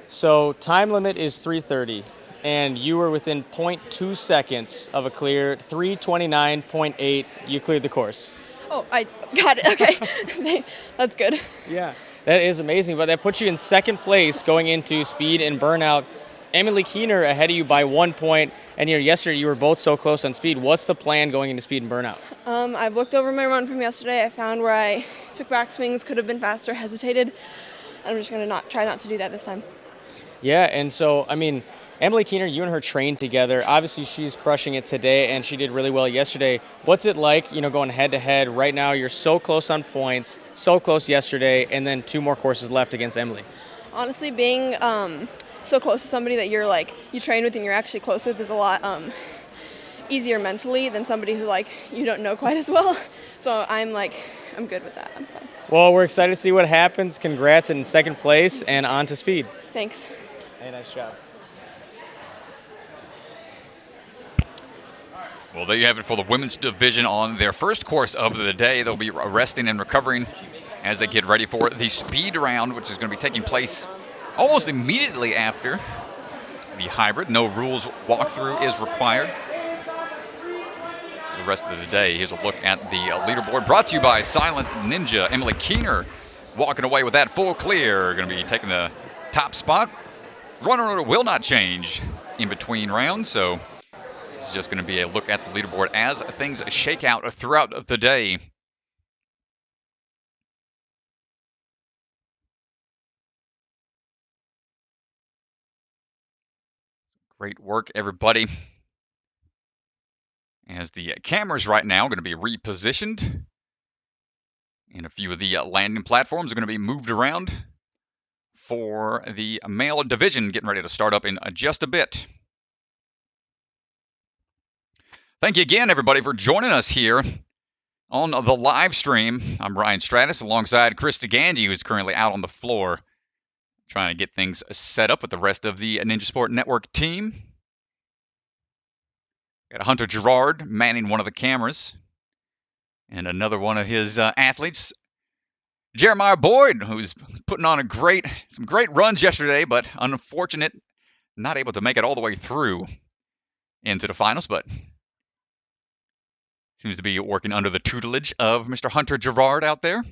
So time limit is 3:30, and you were within 0.2 seconds of a clear. 3:29.8, you cleared the course. Oh, I got it. Okay. That's good. Yeah, that is amazing, but that puts you in second place going into speed and burnout. Emily Keener ahead of you by 1 point, and yesterday you were both so close on speed. What's the plan going into speed and burnout? I've looked over my run from yesterday. I found where I took back swings, could have been faster, hesitated. I'm just going to try not to do that this time. Yeah, and so, I mean, Emily Keener, you and her trained together. Obviously, she's crushing it today, and she did really well yesterday. What's it like, going head-to-head? Right now, you're so close on points, so close yesterday, and then 2 more courses left against Emily. Honestly, being so close to somebody that you train with and you're actually close with is a lot easier mentally than somebody who you don't know quite as well. So I'm good with that. I'm fine. Well, we're excited to see what happens. Congrats in second place and on to speed. Thanks. Hey, nice job. Well, there you have it for the women's division on their first course of the day. They'll be resting and recovering as they get ready for the speed round, which is going to be taking place almost immediately after the hybrid. No rules walkthrough is required. The rest of the day, here's a look at the leaderboard brought to you by Silent Ninja. Emily Keener walking away with that full clear. Going to be taking the top spot. Runner order will not change in between rounds, so this is just going to be a look at the leaderboard as things shake out throughout the day. Great work, everybody. As the cameras right now are going to be repositioned, and a few of the landing platforms are going to be moved around for the male division, getting ready to start up in just a bit. Thank you again, everybody, for joining us here on the live stream. I'm Ryan Stratus alongside Chris DeGandy, who's currently out on the floor trying to get things set up with the rest of the Ninja Sport Network team. Got Hunter Gerard manning one of the cameras, and another one of his athletes, Jeremiah Boyd, who's putting on some great runs yesterday, but unfortunate, not able to make it all the way through into the finals, but seems to be working under the tutelage of Mr. Hunter Gerard out there.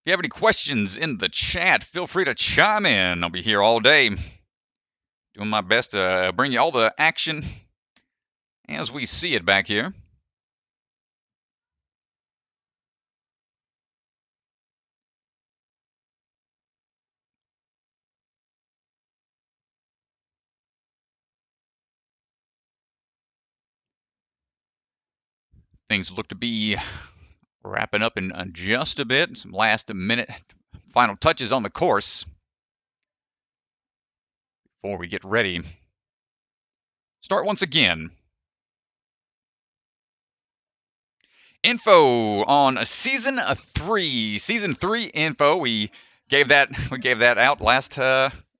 If you have any questions in the chat, feel free to chime in. I'll be here all day doing my best to bring you all the action as we see it back here. Things look to be wrapping up in just a bit. Some last-minute final touches on the course before we get ready. Start once again. Info on season 3. Season 3 info. We gave that out last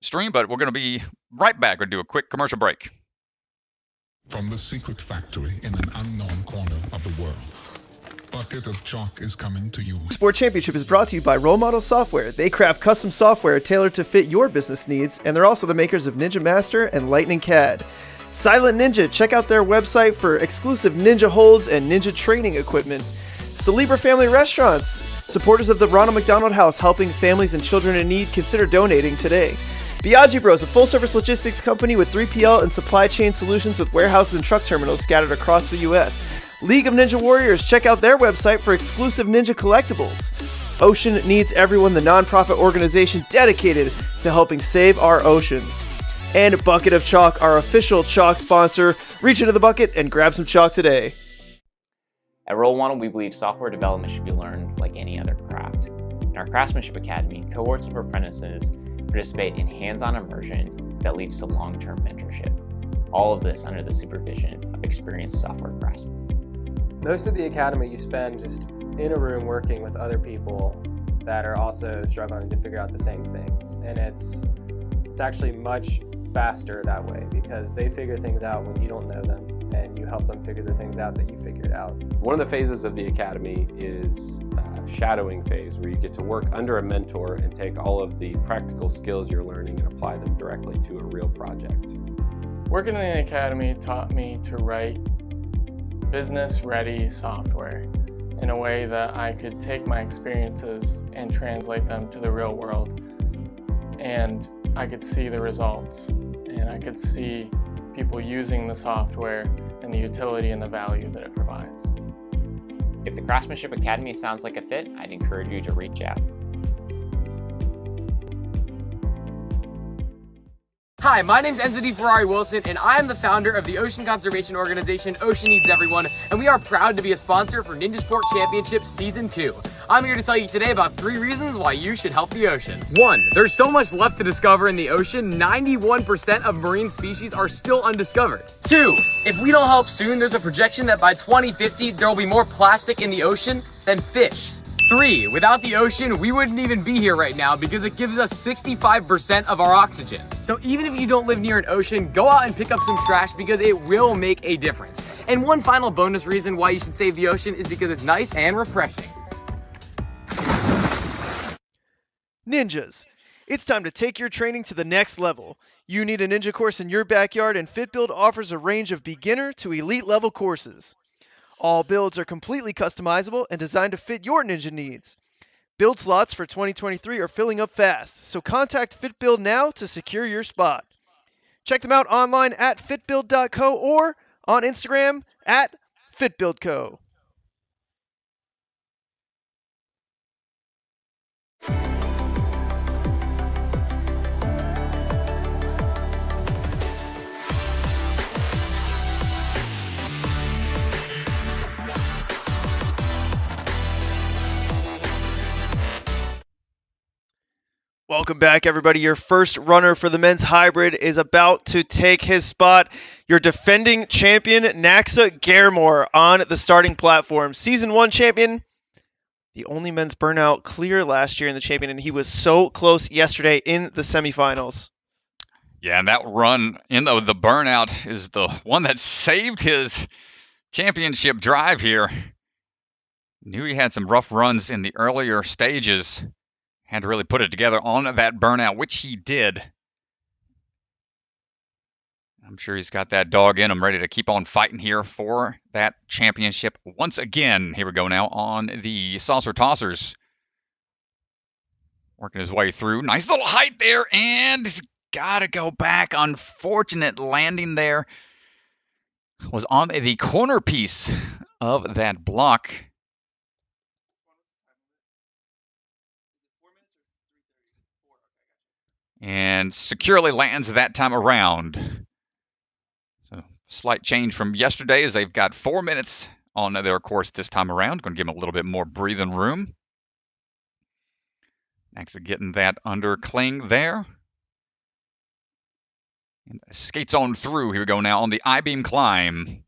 stream, but we're going to be right back. We're going to do a quick commercial break. From the secret factory in an unknown corner of the world, Bucket of Chalk is coming to you. Sport Championship is brought to you by Role Model Software. They craft custom software tailored to fit your business needs, and they're also the makers of Ninja Master and Lightning CAD. Silent Ninja, check out their website for exclusive ninja holds and ninja training equipment. Celebra Family Restaurants, supporters of the Ronald McDonald House, helping families and children in need. Consider donating today. Biagi Bros, a full-service logistics company with 3PL and supply chain solutions with warehouses and truck terminals scattered across the U.S. League of Ninja Warriors, check out their website for exclusive ninja collectibles. Ocean Needs Everyone, the nonprofit organization dedicated to helping save our oceans. and Bucket of Chalk, our official chalk sponsor. Reach into the bucket and grab some chalk today. At Roll One, we believe software development should be learned like any other craft. In our Craftsmanship Academy, cohorts of apprentices participate in hands-on immersion that leads to long-term mentorship. All of this under the supervision of experienced software craftsmen. Most of the academy you spend just in a room working with other people that are also struggling to figure out the same things. And it's actually much faster that way because they figure things out when you don't know them and you help them figure the things out that you figured out. One of the phases of the academy is shadowing phase, where you get to work under a mentor and take all of the practical skills you're learning and apply them directly to a real project. Working in the academy taught me to write business-ready software in a way that I could take my experiences and translate them to the real world. And I could see the results, and I could see people using the software and the utility and the value that it provides. If the Craftsmanship Academy sounds like a fit, I'd encourage you to reach out. Hi, my name's Enzo Di Ferrari Wilson, and I am the founder of the ocean conservation organization Ocean Needs Everyone, and we are proud to be a sponsor for Ninja Sport Championship Season 2. I'm here to tell you today about 3 reasons why you should help the ocean. 1, there's so much left to discover in the ocean. 91% of marine species are still undiscovered. 2, if we don't help soon, there's a projection that by 2050, there will be more plastic in the ocean than fish. 3, without the ocean, we wouldn't even be here right now because it gives us 65% of our oxygen. So even if you don't live near an ocean, go out and pick up some trash because it will make a difference. And one final bonus reason why you should save the ocean is because it's nice and refreshing. Ninjas, it's time to take your training to the next level. You need a ninja course in your backyard, and FitBuild offers a range of beginner to elite level courses. All builds are completely customizable and designed to fit your ninja needs. Build slots for 2023 are filling up fast, so contact FitBuild now to secure your spot. Check them out online at fitbuild.co or on Instagram at fitbuildco. Welcome back, everybody. Your first runner for the men's hybrid is about to take his spot. Your defending champion, Naxa Garemore, on the starting platform. Season 1 champion, the only men's burnout clear last year in the champion, and he was so close yesterday in the semifinals. Yeah, and that run in the burnout is the one that saved his championship drive here. Knew he had some rough runs in the earlier stages. Had to really put it together on that burnout, which he did. I'm sure he's got that dog in him, ready to keep on fighting here for that championship once again. Here we go now on the saucer tossers. Working his way through. Nice little height there, and he's got to go back. Unfortunate landing there. Was on the corner piece of that block. And securely lands that time around. So slight change from yesterday as they've got 4 minutes on their course this time around. Going to give them a little bit more breathing room. Next, getting that under cling there. And skates on through. Here we go now on the I-beam climb.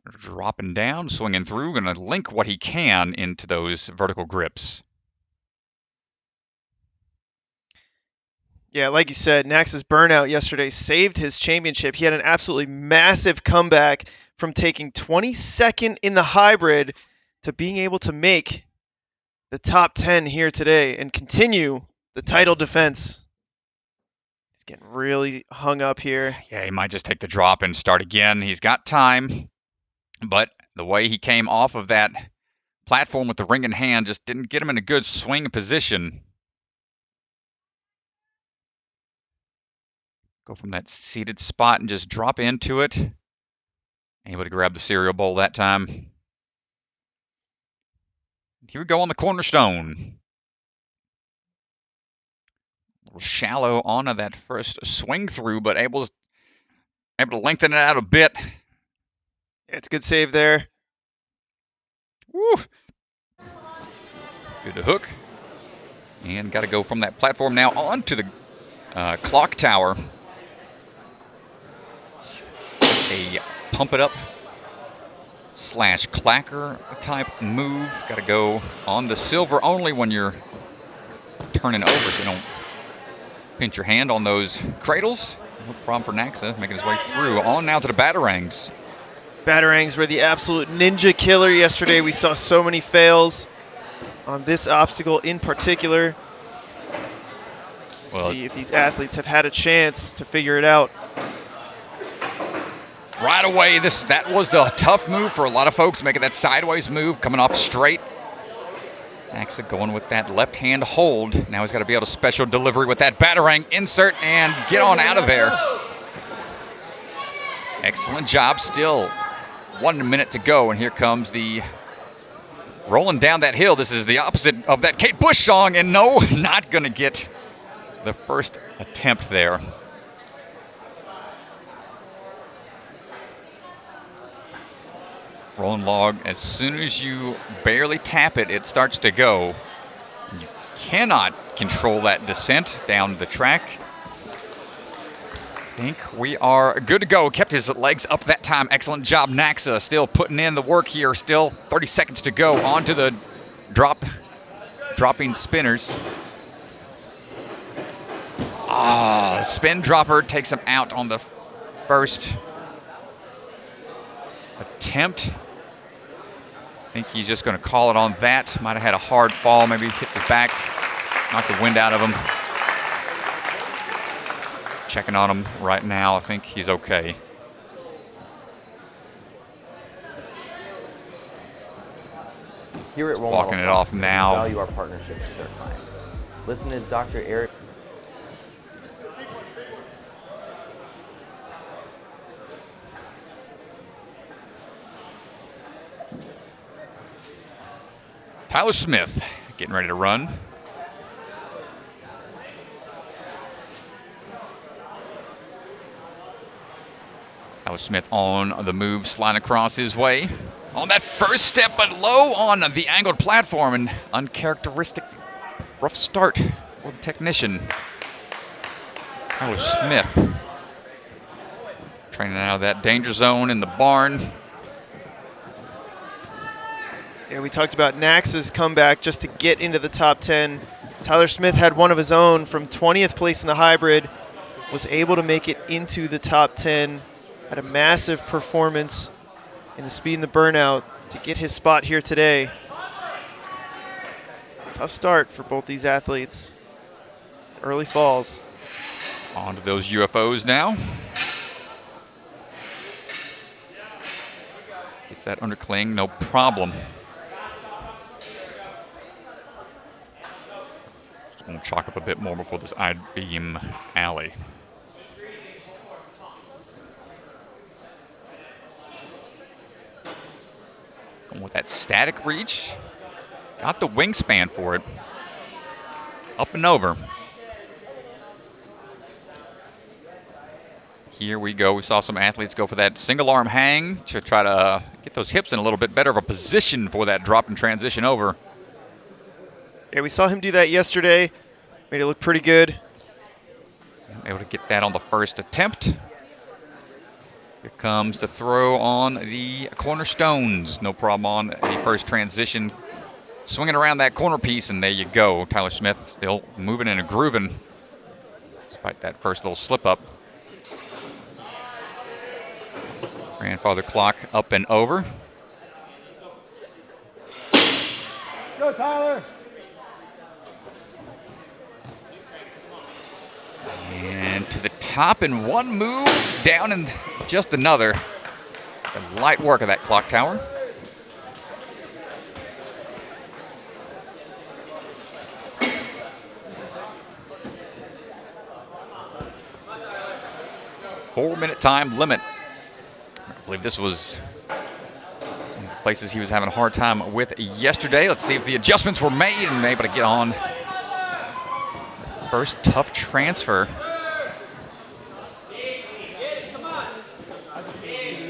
Dropping down, swinging through. Going to link what he can into those vertical grips. Yeah, like you said, Nax's burnout yesterday saved his championship. He had an absolutely massive comeback from taking 22nd in the hybrid to being able to make the top 10 here today and continue the title defense. He's getting really hung up here. Yeah, he might just take the drop and start again. He's got time, but the way he came off of that platform with the ring in hand just didn't get him in a good swing position. Go from that seated spot and just drop into it. Able to grab the cereal bowl that time. Here we go on the cornerstone. little shallow onto that first swing through, but able to lengthen it out a bit. It's a good save there. Woo. Good to hook. And got to go from that platform now onto the clock tower. It's a pump it up / clacker type move. Got to go on the silver only when you're turning over, so you don't pinch your hand on those cradles. No problem for Naxa making his way through. On now to the batarangs. Batarangs were the absolute ninja killer yesterday. We saw so many fails on this obstacle in particular. Well, see if these athletes have had a chance to figure it out. Right away, that was the tough move for a lot of folks, making that sideways move, coming off straight. Naxa going with that left hand hold. Now he's got to be able to special delivery with that batarang insert and get on out of there. Excellent job. Still 1 minute to go, and here comes the rolling down that hill. This is the opposite of that Kate Bush song, and no, not going to get the first attempt there. Rolling log, as soon as you barely tap it, it starts to go. You cannot control that descent down the track. I think we are good to go. Kept his legs up that time. Excellent job, Naxa. Still putting in the work here. Still 30 seconds to go. Onto the dropping spinners. The spin dropper takes him out on the first attempt. I think he's just going to call it on that. Might have had a hard fall, maybe hit the back, knocked the wind out of him. Checking on him right now. I think he's okay. Here at Role Walking it off now. We value our partnerships with our clients. Listen as Dr. Eric. Tyler Smith getting ready to run. Tyler Smith on the move, sliding across his way. On that first step, but low on the angled platform, and uncharacteristic rough start for the technician. Tyler Smith training out of that danger zone in the barn. Yeah, we talked about Naxa's comeback just to get into the top 10. Tyler Smith had one of his own from 20th place in the hybrid, was able to make it into the top 10, had a massive performance in the speed and the burnout to get his spot here today. Tough start for both these athletes. Early falls. On to those UFOs now. Gets that undercling, no problem. Just going to chalk up a bit more before this I-beam alley. Going with that static reach. Got the wingspan for it. Up and over. Here we go. We saw some athletes go for that single arm hang to try to get those hips in a little bit better of a position for that drop and transition over. Yeah, we saw him do that yesterday. Made it look pretty good. Able to get that on the first attempt. Here comes the throw on the cornerstones. No problem on the first transition. Swinging around that corner piece, and there you go. Tyler Smith still moving and grooving despite that first little slip up. Grandfather clock up and over. Go, Tyler. And to the top in one move, down in just another. The light work of that clock tower. Four-minute time limit. I believe this was one of the places he was having a hard time with yesterday. Let's see if the adjustments were made and able to get on First tough transfer.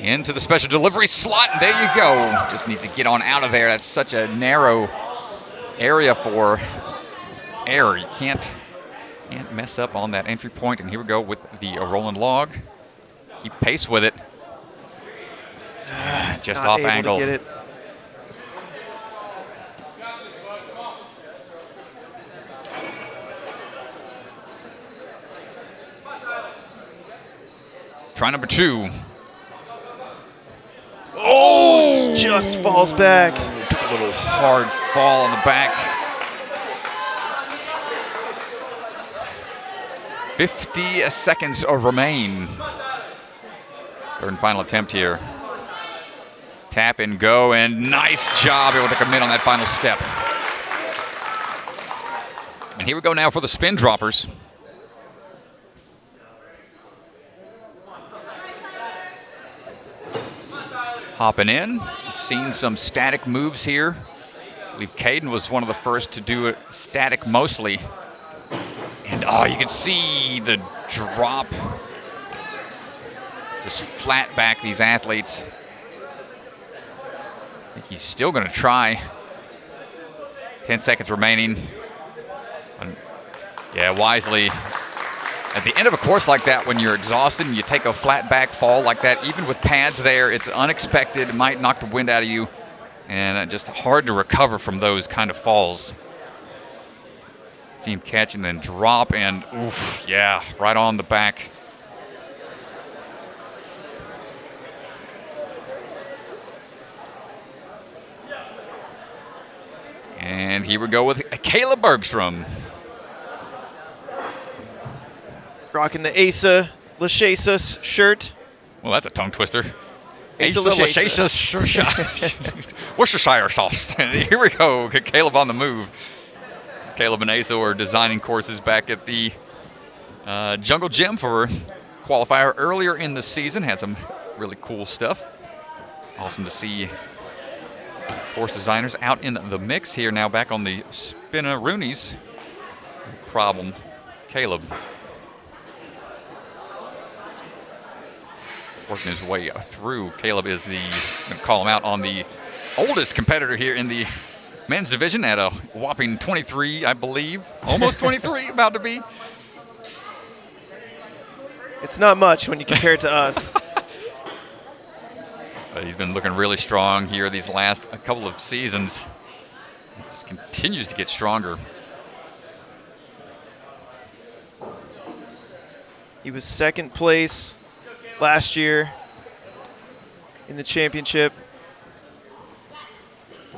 Into the special delivery slot, and there you go. Just needs to get on out of there. That's such a narrow area for error. You can't mess up on that entry point. And here we go with the rolling log. Keep pace with it. Just off angle. To get it. Try number 2. Oh, just falls back. Took a little hard fall on the back. 50 seconds remain. Third and final attempt here. Tap and go, and nice job able to commit on that final step. And here we go now for the spin droppers. Hopping in. We've seen some static moves here. I believe Caden was one of the first to do it static mostly. And oh, you can see the drop. Just flat back these athletes. I think he's still going to try. 10 seconds remaining. Yeah, wisely. At the end of a course like that, when you're exhausted and you take a flat back fall like that, even with pads there, it's unexpected. It might knock the wind out of you. And just hard to recover from those kind of falls. See him catch and then drop, and oof, yeah, right on the back. And here we go with Caleb Bergstrom. Rocking the Asa Lachesa shirt. Well, that's a tongue twister. Asa Lachesa Worcestershire sauce. And here we go, Caleb on the move. Caleb and Asa were designing courses back at the Jungle Gym for qualifier earlier in the season. Had some really cool stuff. Awesome to see course designers out in the mix here now, back on the Spinaroonies. No problem, Caleb. Working his way through. Caleb is the, I'm going to call him out, on the oldest competitor here in the men's division at a whopping 23, I believe. Almost 23, about to be. It's not much when you compare it to us. But he's been looking really strong here these last couple of seasons. Just continues to get stronger. He was second place last year in the championship.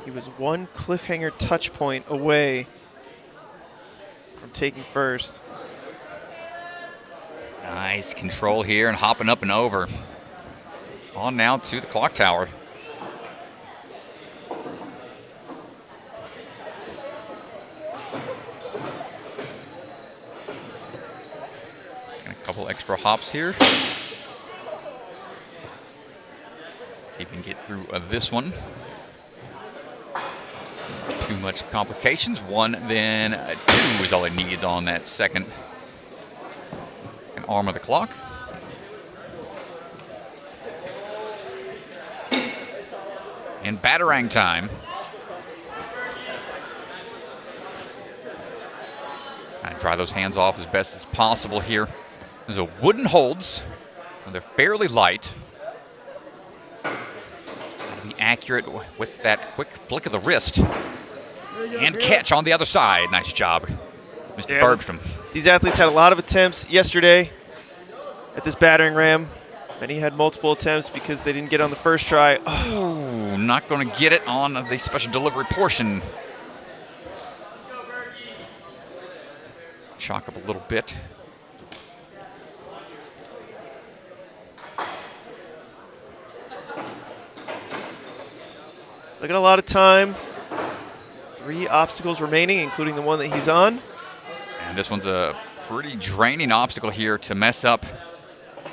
He was one cliffhanger touch point away from taking first. Nice control here and hopping up and over. On now to the clock tower. And a couple extra hops here. See if we can get through this one. Too much complications. 1, then 2 is all it needs on that second arm of the clock. And batarang time. Kind of dry those hands off as best as possible here. Those are wooden holds. They're fairly light. Be accurate with that quick flick of the wrist. And catch on the other side. Nice job, Mr. Bergstrom. These athletes had a lot of attempts yesterday at this battering ram. And he had multiple attempts because they didn't get on the first try. Oh, not going to get it on the special delivery portion. Shock up a little bit. Still got a lot of time. 3 obstacles remaining, including the one that he's on. And this one's a pretty draining obstacle here to mess up.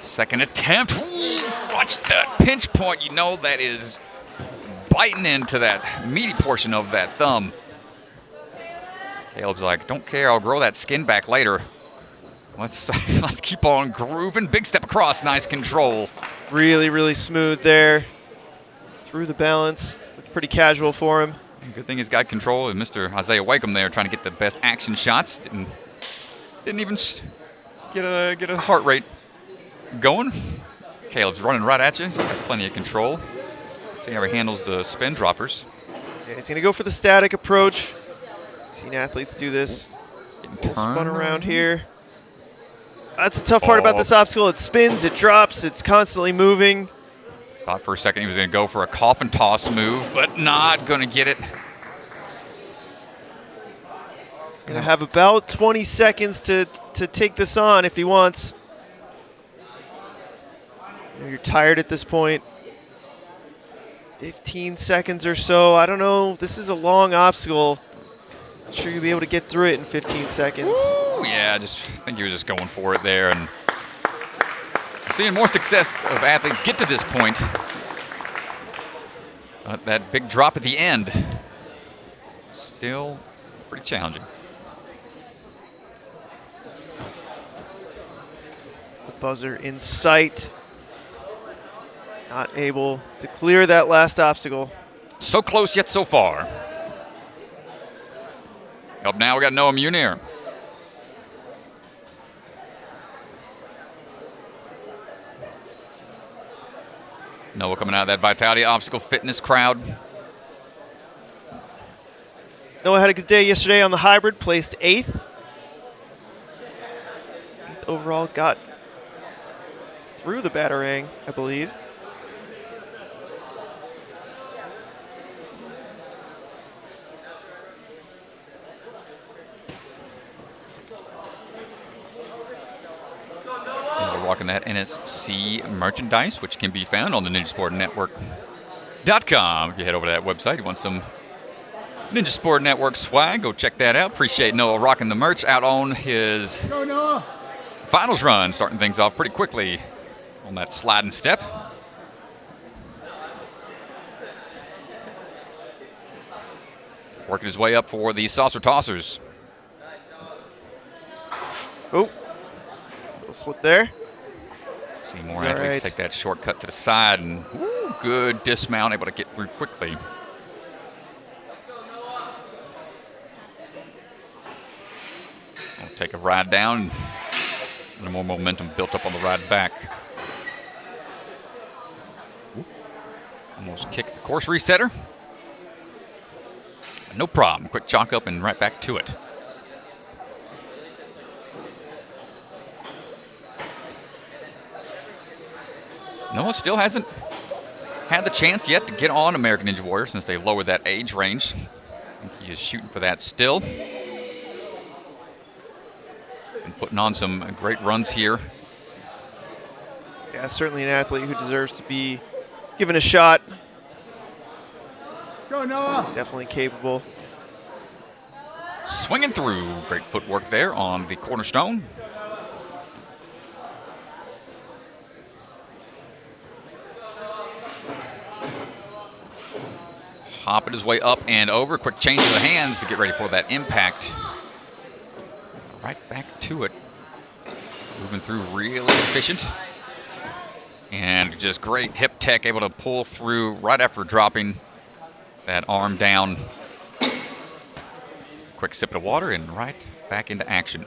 Second attempt. Ooh, watch that pinch point. You know that is biting into that meaty portion of that thumb. Caleb's like, don't care, I'll grow that skin back later. Let's keep on grooving. Big step across, nice control. Really, really smooth there. Through the balance. Looked pretty casual for him. Good thing he's got control. And Mr. Isaiah Wakeham there trying to get the best action shots. Didn't even get a heart rate going. Caleb's running right at you. He's got plenty of control. Let's see how he handles the spin droppers. Yeah, he's going to go for the static approach. I've seen athletes do this. Spun around here. That's the tough part about this obstacle. It spins, it drops, it's constantly moving. Thought for a second he was going to go for a coffin toss move, but not going to get it. He's going to have about 20 seconds to take this on if he wants. You're tired at this point. 15 seconds or so. I don't know. This is a long obstacle. Not sure you'll be able to get through it in 15 seconds. Ooh, yeah, I think he was just going for it there. And we're seeing more success of athletes get to this point. But that big drop at the end, still pretty challenging. The buzzer in sight. Not able to clear that last obstacle. So close yet so far. Up now, we got Noah Munir. Noah coming out of that Vitality Obstacle Fitness crowd. Noah had a good day yesterday on the hybrid, placed 8th. Overall, got through the Batarang, I believe. Rocking that NSC merchandise, which can be found on the NinjaSportNetwork.com. If you head over to that website, you want some Ninja Sport Network swag, go check that out. Appreciate Noah rocking the merch out on his finals run, starting things off pretty quickly on that sliding step. Working his way up for the saucer tossers. Oh, little slip there. See more athletes take that shortcut to the side, and good dismount, able to get through quickly. I'll take a ride down, and more momentum built up on the ride back. Almost kicked the course resetter. No problem. Quick chalk up and right back to it. Noah still hasn't had the chance yet to get on American Ninja Warrior since they lowered that age range. I think he is shooting for that still. And putting on some great runs here. Yeah, certainly an athlete who deserves to be given a shot. Go, Noah. Definitely capable. Swinging through. Great footwork there on the cornerstone. Hopping his way up and over. Quick change of the hands to get ready for that impact. Right back to it. Moving through really efficient. And just great hip tech, able to pull through right after dropping that arm down. Quick sip of water and right back into action.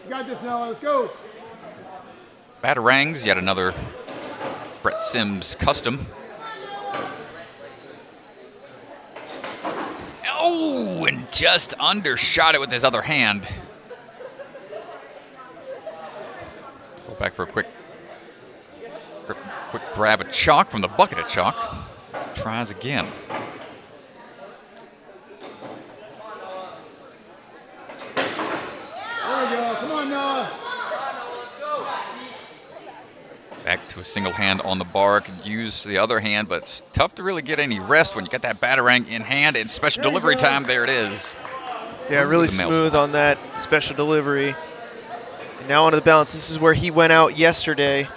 You got this, Noah. Let's go. Batarangs, yet another Brett Sims custom. Oh, and just undershot it with his other hand. Go back for a quick grab of chalk from the bucket of chalk. Tries again. There we go. Come on, Noah. Back to a single hand on the bar. Could use the other hand, but it's tough to really get any rest when you got that Batarang in hand and special delivery time. There it is. Yeah, really smooth on that special delivery. And now onto the balance. This is where he went out yesterday.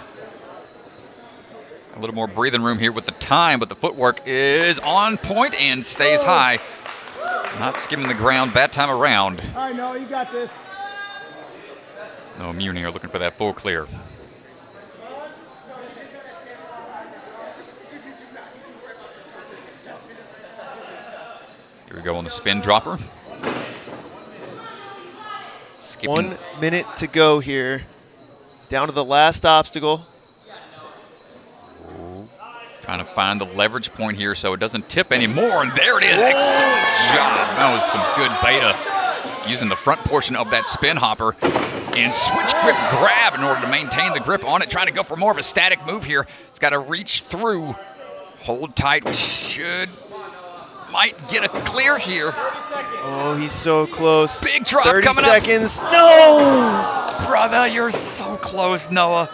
A little more breathing room here with the time, but the footwork is on point and stays high. Not skimming the ground that time around. All right, Noah, you got this. No Immune here looking for that full clear. Here we go on the spin dropper. Skipping. 1 minute to go here. Down to the last obstacle. Trying to find the leverage point here so it doesn't tip anymore. And there it is. Excellent job. That was some good beta. Using the front portion of that spin hopper. And switch grip grab in order to maintain the grip on it. Trying to go for more of a static move here. It's got to reach through. Hold tight. We might get a clear here. Oh, he's so close. Big drop 30 coming seconds. up. No! Brother, you're so close, Noah.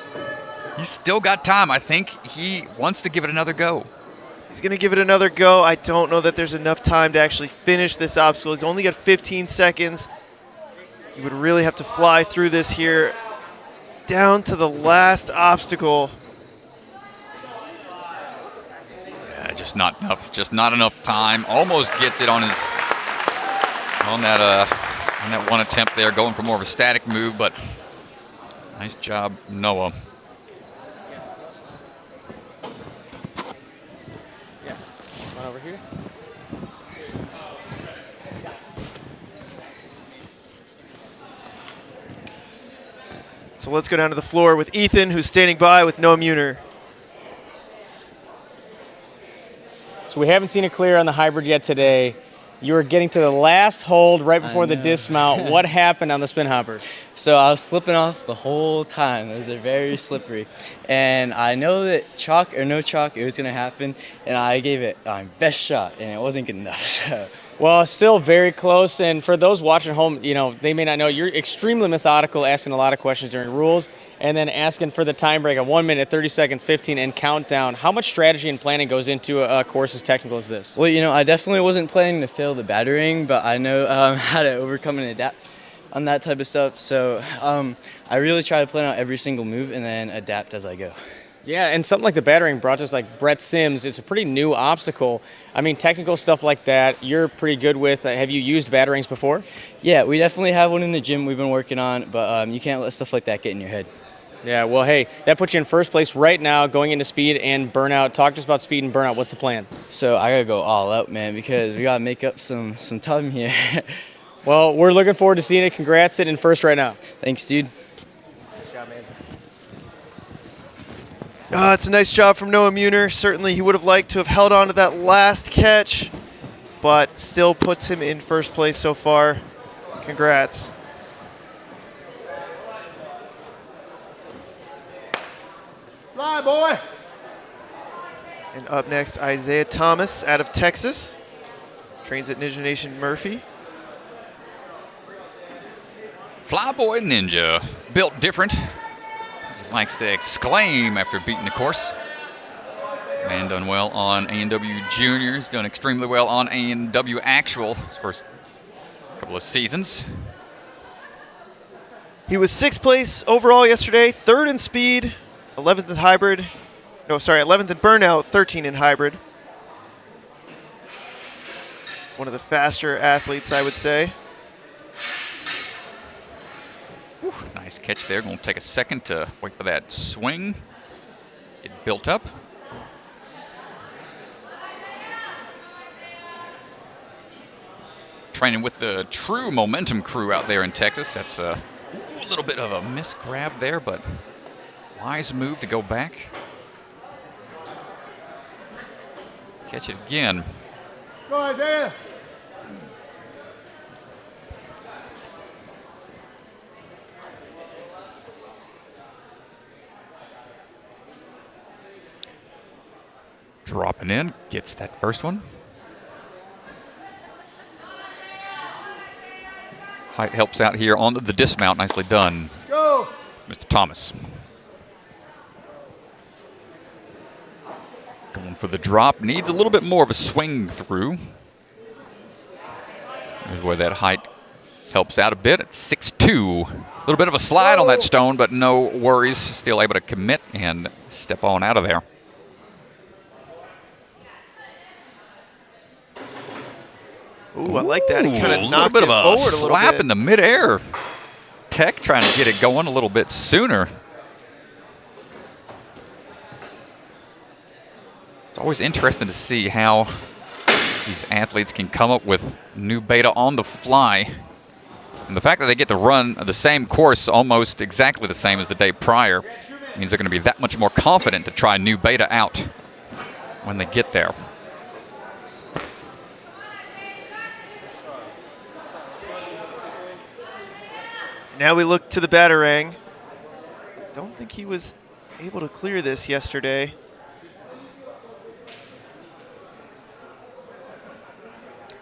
He's still got time. I think he wants to give it another go. He's going to give it another go. I don't know that there's enough time to actually finish this obstacle. He's only got 15 seconds. He would really have to fly through this here. Down to the last obstacle. Yeah, just not enough. Just not enough time. Almost gets it on his on that one attempt there, going for more of a static move, but nice job, Noah. Over here. So let's go down to the floor with Ethan, who's standing by with Noah Muner. So we haven't seen a clear on the hybrid yet today. You were getting to the last hold right before the dismount. What happened on the spin hopper? So I was slipping off the whole time. Those are very slippery. And I know that chalk or no chalk, it was going to happen. And I gave it my best shot, and it wasn't good enough. So. Well, still very close. And for those watching at home, you know, they may not know, you're extremely methodical, asking a lot of questions during rules, and then asking for the time break of 1 minute, 30 seconds, 15, and countdown. How much strategy and planning goes into a course as technical as this? Well, you know, I definitely wasn't planning to fail the battering, but I know how to overcome and adapt on that type of stuff. So I really try to plan out every single move and then adapt as I go. Yeah, and something like the battering brought to us like Brett Sims, it's a pretty new obstacle. I mean, technical stuff like that, you're pretty good with. Have you used batterings before? Yeah, we definitely have one in the gym we've been working on, but you can't let stuff like that get in your head. Yeah, well, hey, that puts you in first place right now going into speed and burnout. Talk to us about speed and burnout. What's the plan? So I got to go all out, man, because we got to make up some time here. Well, we're looking forward to seeing it. Congrats, sitting in first right now. Thanks, dude. It's a nice job from Noah Muner. Certainly he would have liked to have held on to that last catch, but still puts him in first place so far. Congrats. Fly, boy. And up next, Isaiah Thomas out of Texas. Trains at Ninja Nation Murphy. Flyboy Ninja, built different. He likes to exclaim after beating the course. Man done well on A&W Juniors, done extremely well on A&W Actual his first couple of seasons. He was 6th place overall yesterday, 3rd in speed, 11th in hybrid. No, sorry, 11th in burnout, 13 in hybrid. One of the faster athletes, I would say. Whew, nice catch there. Going to take a second to wait for that swing. Get built up. Training with the true momentum crew out there in Texas. That's a little bit of a miss grab there, but wise move to go back. Catch it again. Go, Isaiah. Dropping in, gets that first one. Height helps out here on the dismount. Nicely done, Go. Mr. Thomas. Going for the drop. Needs a little bit more of a swing through. There's where that height helps out a bit at 6'2". A little bit of a slide on that stone, but no worries. Still able to commit and step on out of there. Ooh, I like that. He kind a of little knocked bit it of a forward a little slap bit. in the midair. Tech trying to get it going a little bit sooner. It's always interesting to see how these athletes can come up with new beta on the fly. And the fact that they get to run the same course almost exactly the same as the day prior means they're going to be that much more confident to try new beta out when they get there. Now we look to the Batarang. Don't think he was able to clear this yesterday.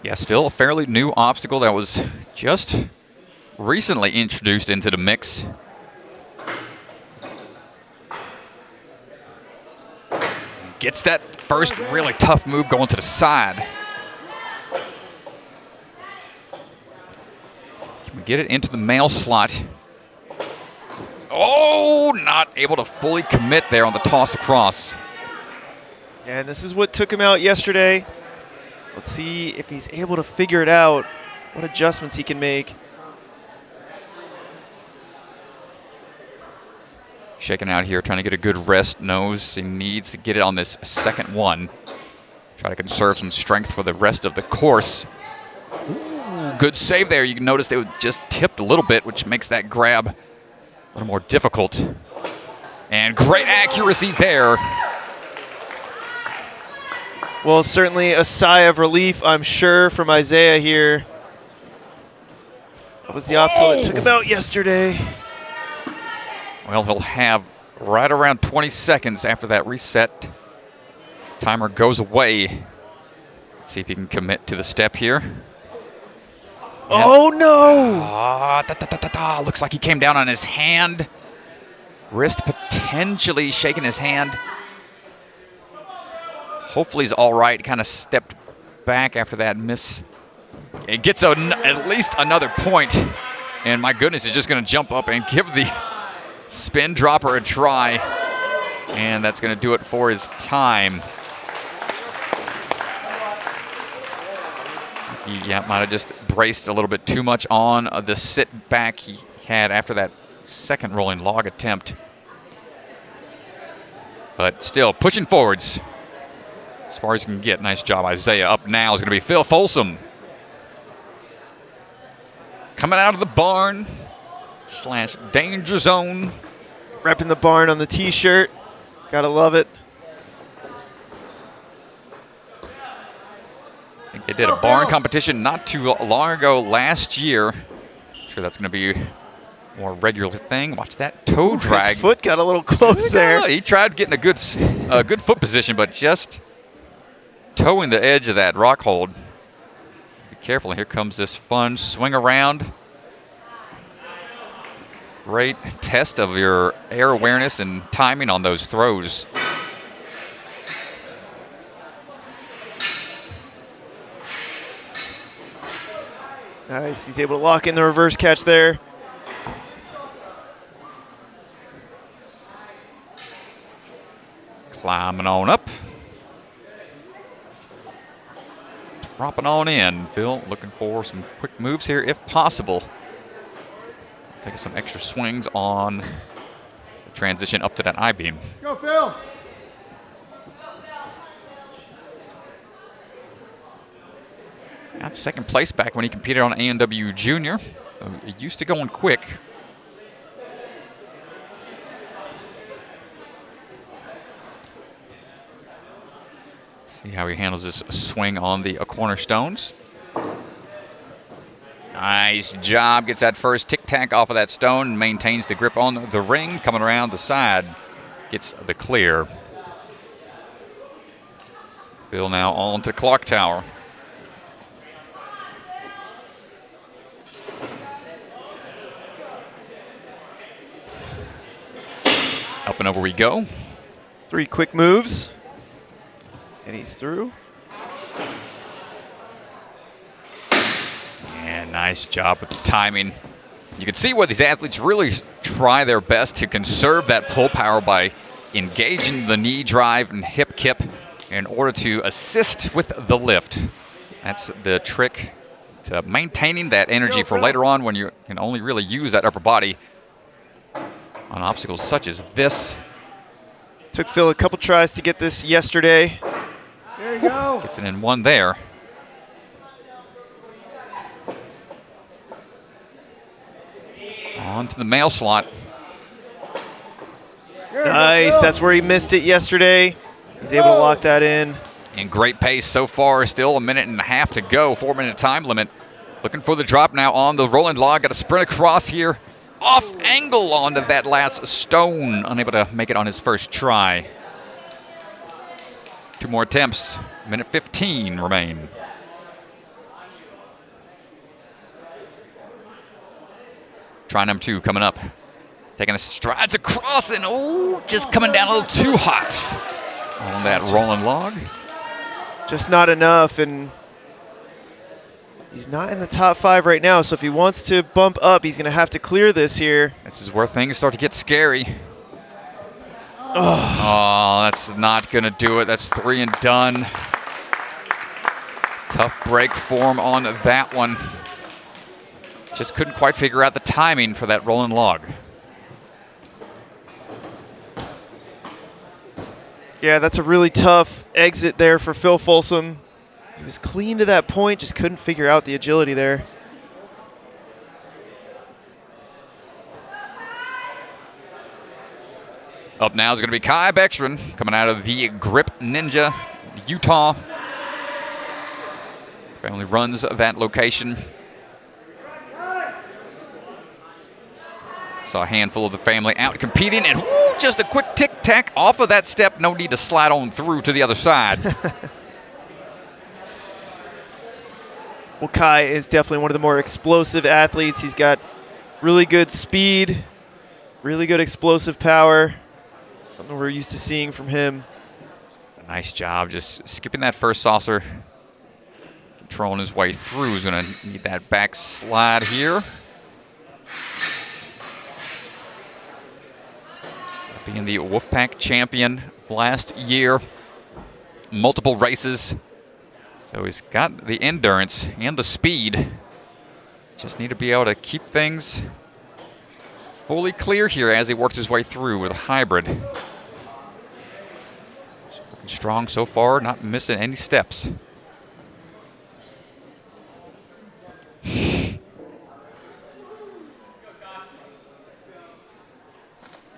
Yeah, still a fairly new obstacle that was just recently introduced into the mix. Gets that first really tough move going to the side. Can we get it into the male slot? Oh, not able to fully commit there on the toss across. And this is what took him out yesterday. Let's see if he's able to figure it out, what adjustments he can make. Shaking out here, trying to get a good rest. Knows he needs to get it on this second one. Try to conserve some strength for the rest of the course. Ooh, good save there. You can notice they just tipped a little bit, which makes that grab a little more difficult. And great accuracy there. Well, certainly a sigh of relief, I'm sure, from Isaiah here. That was the obstacle that took him out yesterday. Well, he'll have right around 20 seconds after that reset. Timer goes away. Let's see if he can commit to the step here. Oh, no! Looks like he came down on his hand. Wrist potentially shaking his hand. Hopefully he's all right. Kind of stepped back after that miss. It gets at least another point. And my goodness, he's just going to jump up and give the spin dropper a try. And that's going to do it for his time. He might have just braced a little bit too much on the sit back he had after that second rolling log attempt. But still pushing forwards as far as you can get. Nice job, Isaiah. Up now is going to be Phil Folsom. Coming out of the barn / danger zone. Repping the barn on the t-shirt. Gotta love it. I think they did a barn competition not too long ago last year. I'm sure that's going to be a more regular thing. Watch that toe drag. His foot got a little close there. He tried getting a good foot position, but just toeing the edge of that rock hold. Be careful. Here comes this fun swing around. Great test of your air awareness and timing on those throws. Nice. He's able to lock in the reverse catch there. Climbing on up. Dropping on in. Phil looking for some quick moves here if possible. Taking some extra swings on the transition up to that I-beam. Go, Phil. Got second place back when he competed on A&W Junior. It used to going quick. See how he handles this swing on the cornerstones. Nice job. Gets that first tic-tac off of that stone and maintains the grip on the ring. Coming around the side. Gets the clear. Bill now on to clock tower. Up and over we go. 3 quick moves. And he's through. And nice job with the timing. You can see where these athletes really try their best to conserve that pull power by engaging the knee drive and hip kip in order to assist with the lift. That's the trick to maintaining that energy for later on when you can only really use that upper body on obstacles such as this. Took Phil a couple tries to get this yesterday. There you go. Gets it in one there. On to the male slot. Nice, that's where he missed it yesterday. He's able to lock that in. And great pace so far, still 1.5 minutes to go, 4-minute time limit. Looking for the drop now on the rolling log, got to sprint across here. Off angle onto that last stone, unable to make it on his first try. 2 more attempts, minute 15 remain. Try number 2 coming up. Taking the strides across and just coming down a little too hot on that rolling log. Just not enough, and he's not in the top 5 right now, so if he wants to bump up, he's going to have to clear this here. This is where things start to get scary. Oh, that's not going to do it. That's 3 and done. Tough break form on that one. Just couldn't quite figure out the timing for that rolling log. Yeah, that's a really tough exit there for Phil Folsom. He was clean to that point, just couldn't figure out the agility there. Up now is going to be Kai Beckstrom coming out of the Grip Ninja, Utah. Family runs that location. Saw a handful of the family out competing, and just a quick tic-tac off of that step. No need to slide on through to the other side. Well, Kai is definitely one of the more explosive athletes. He's got really good speed, really good explosive power. Something we're used to seeing from him. A nice job just skipping that first saucer. Controlling his way through. He's going to need that back slide here. Being the Wolfpack champion last year. Multiple races. So he's got the endurance and the speed. Just need to be able to keep things fully clear here as he works his way through with a hybrid. Looking strong so far, not missing any steps.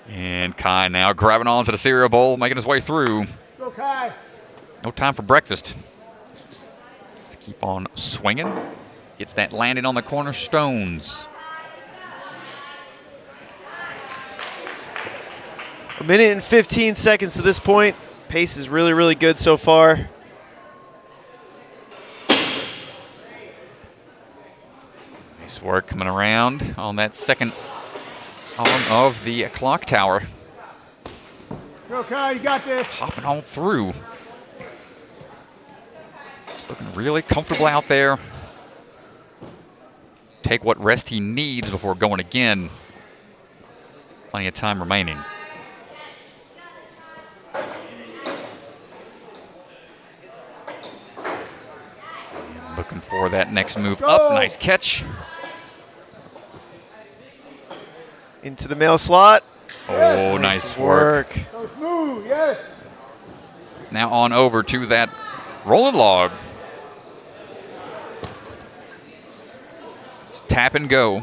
And Kai now grabbing onto the cereal bowl, making his way through. Go, Kai. No time for breakfast. Just keep on swinging. Gets that landing on the cornerstones. A minute and 15 seconds to this point. Pace is really, really good so far. Nice work coming around on that second arm of the clock tower. Go, Kai, you got this. Hopping on through. Looking really comfortable out there. Take what rest he needs before going again. Plenty of time remaining. Looking for that next move up. Nice catch. Into the male slot. Oh, nice work. So smooth, yes. Now on over to that rolling log. Just tap and go.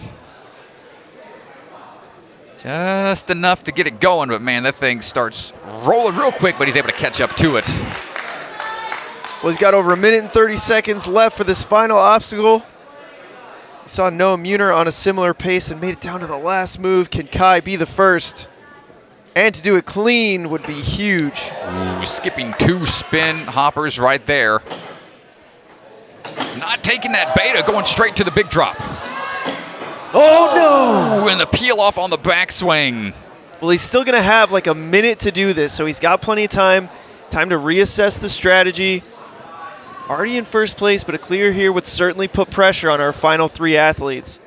Just enough to get it going, but man, that thing starts rolling real quick, but he's able to catch up to it. Well, he's got over a minute and 30 seconds left for this final obstacle. We saw Noah Muner on a similar pace and made it down to the last move. Can Kai be the first? And to do it clean would be huge. Ooh, skipping 2 spin hoppers right there. Not taking that beta, going straight to the big drop. Oh, no! And the peel off on the backswing. Well, he's still going to have like a minute to do this, so he's got plenty of time. Time to reassess the strategy. Already in first place, but a clear here would certainly put pressure on our final 3 athletes.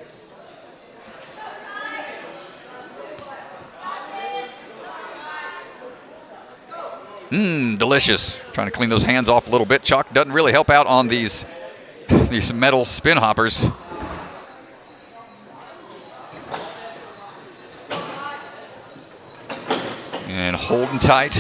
Delicious. Trying to clean those hands off a little bit. Chalk doesn't really help out on these these metal spin hoppers. And holding tight.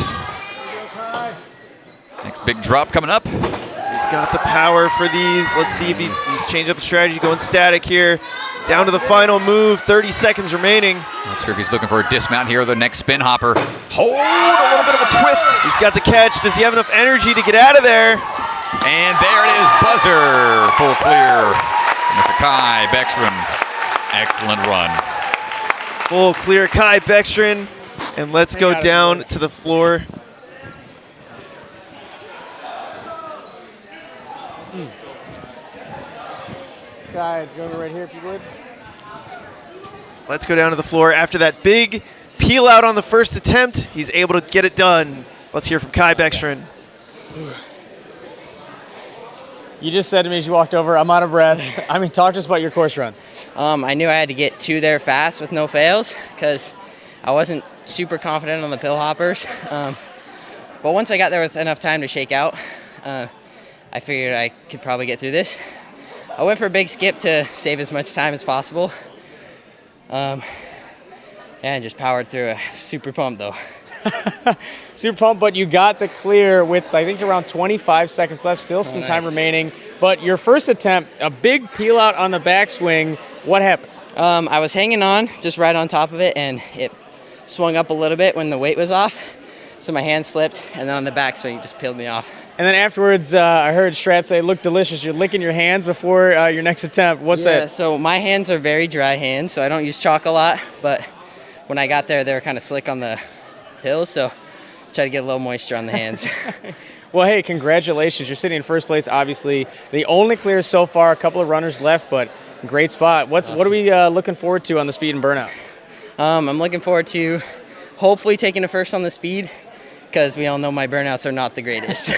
Next big drop coming up. He's got the power for these. Let's see if he's changed up the strategy, going static here. Down to the final move, 30 seconds remaining. Not sure if he's looking for a dismount here or the next spin hopper. Hold, a little bit of a twist. He's got the catch. Does he have enough energy to get out of there? And there it is, buzzer, full clear. Mr. Kai Beckstrom, excellent run. Full clear, Kai Beckstrom. And let's go down to the floor. Kai, join me right here if you would. Let's go down to the floor. After that big peel out on the first attempt, he's able to get it done. Let's hear from Kai Beckstrom. You just said to me as you walked over, I'm out of breath. I mean, talk to us about your course run. I knew I had to get 2 there fast with no fails because I wasn't super confident on the pill hoppers. But once I got there with enough time to shake out, I figured I could probably get through this. I went for a big skip to save as much time as possible. And just powered through it. Super pumped though. Super pumped, but you got the clear with, I think, around 25 seconds left, still some time remaining. But your first attempt, a big peel out on the backswing. What happened? I was hanging on, just right on top of it, and it swung up a little bit when the weight was off. So my hand slipped, and then on the backswing, it just peeled me off. And then afterwards, I heard Strat say, look delicious. You're licking your hands before your next attempt. What's that? So my hands are very dry hands, so I don't use chalk a lot. But when I got there, they were kind of slick on the pills, so try to get a little moisture on the hands. Well, hey, congratulations. You're sitting in first place, obviously. The only clear so far, a couple of runners left, but great spot. Awesome. What are we looking forward to on the speed and burnout? I'm looking forward to hopefully taking a first on the speed, because we all know my burnouts are not the greatest.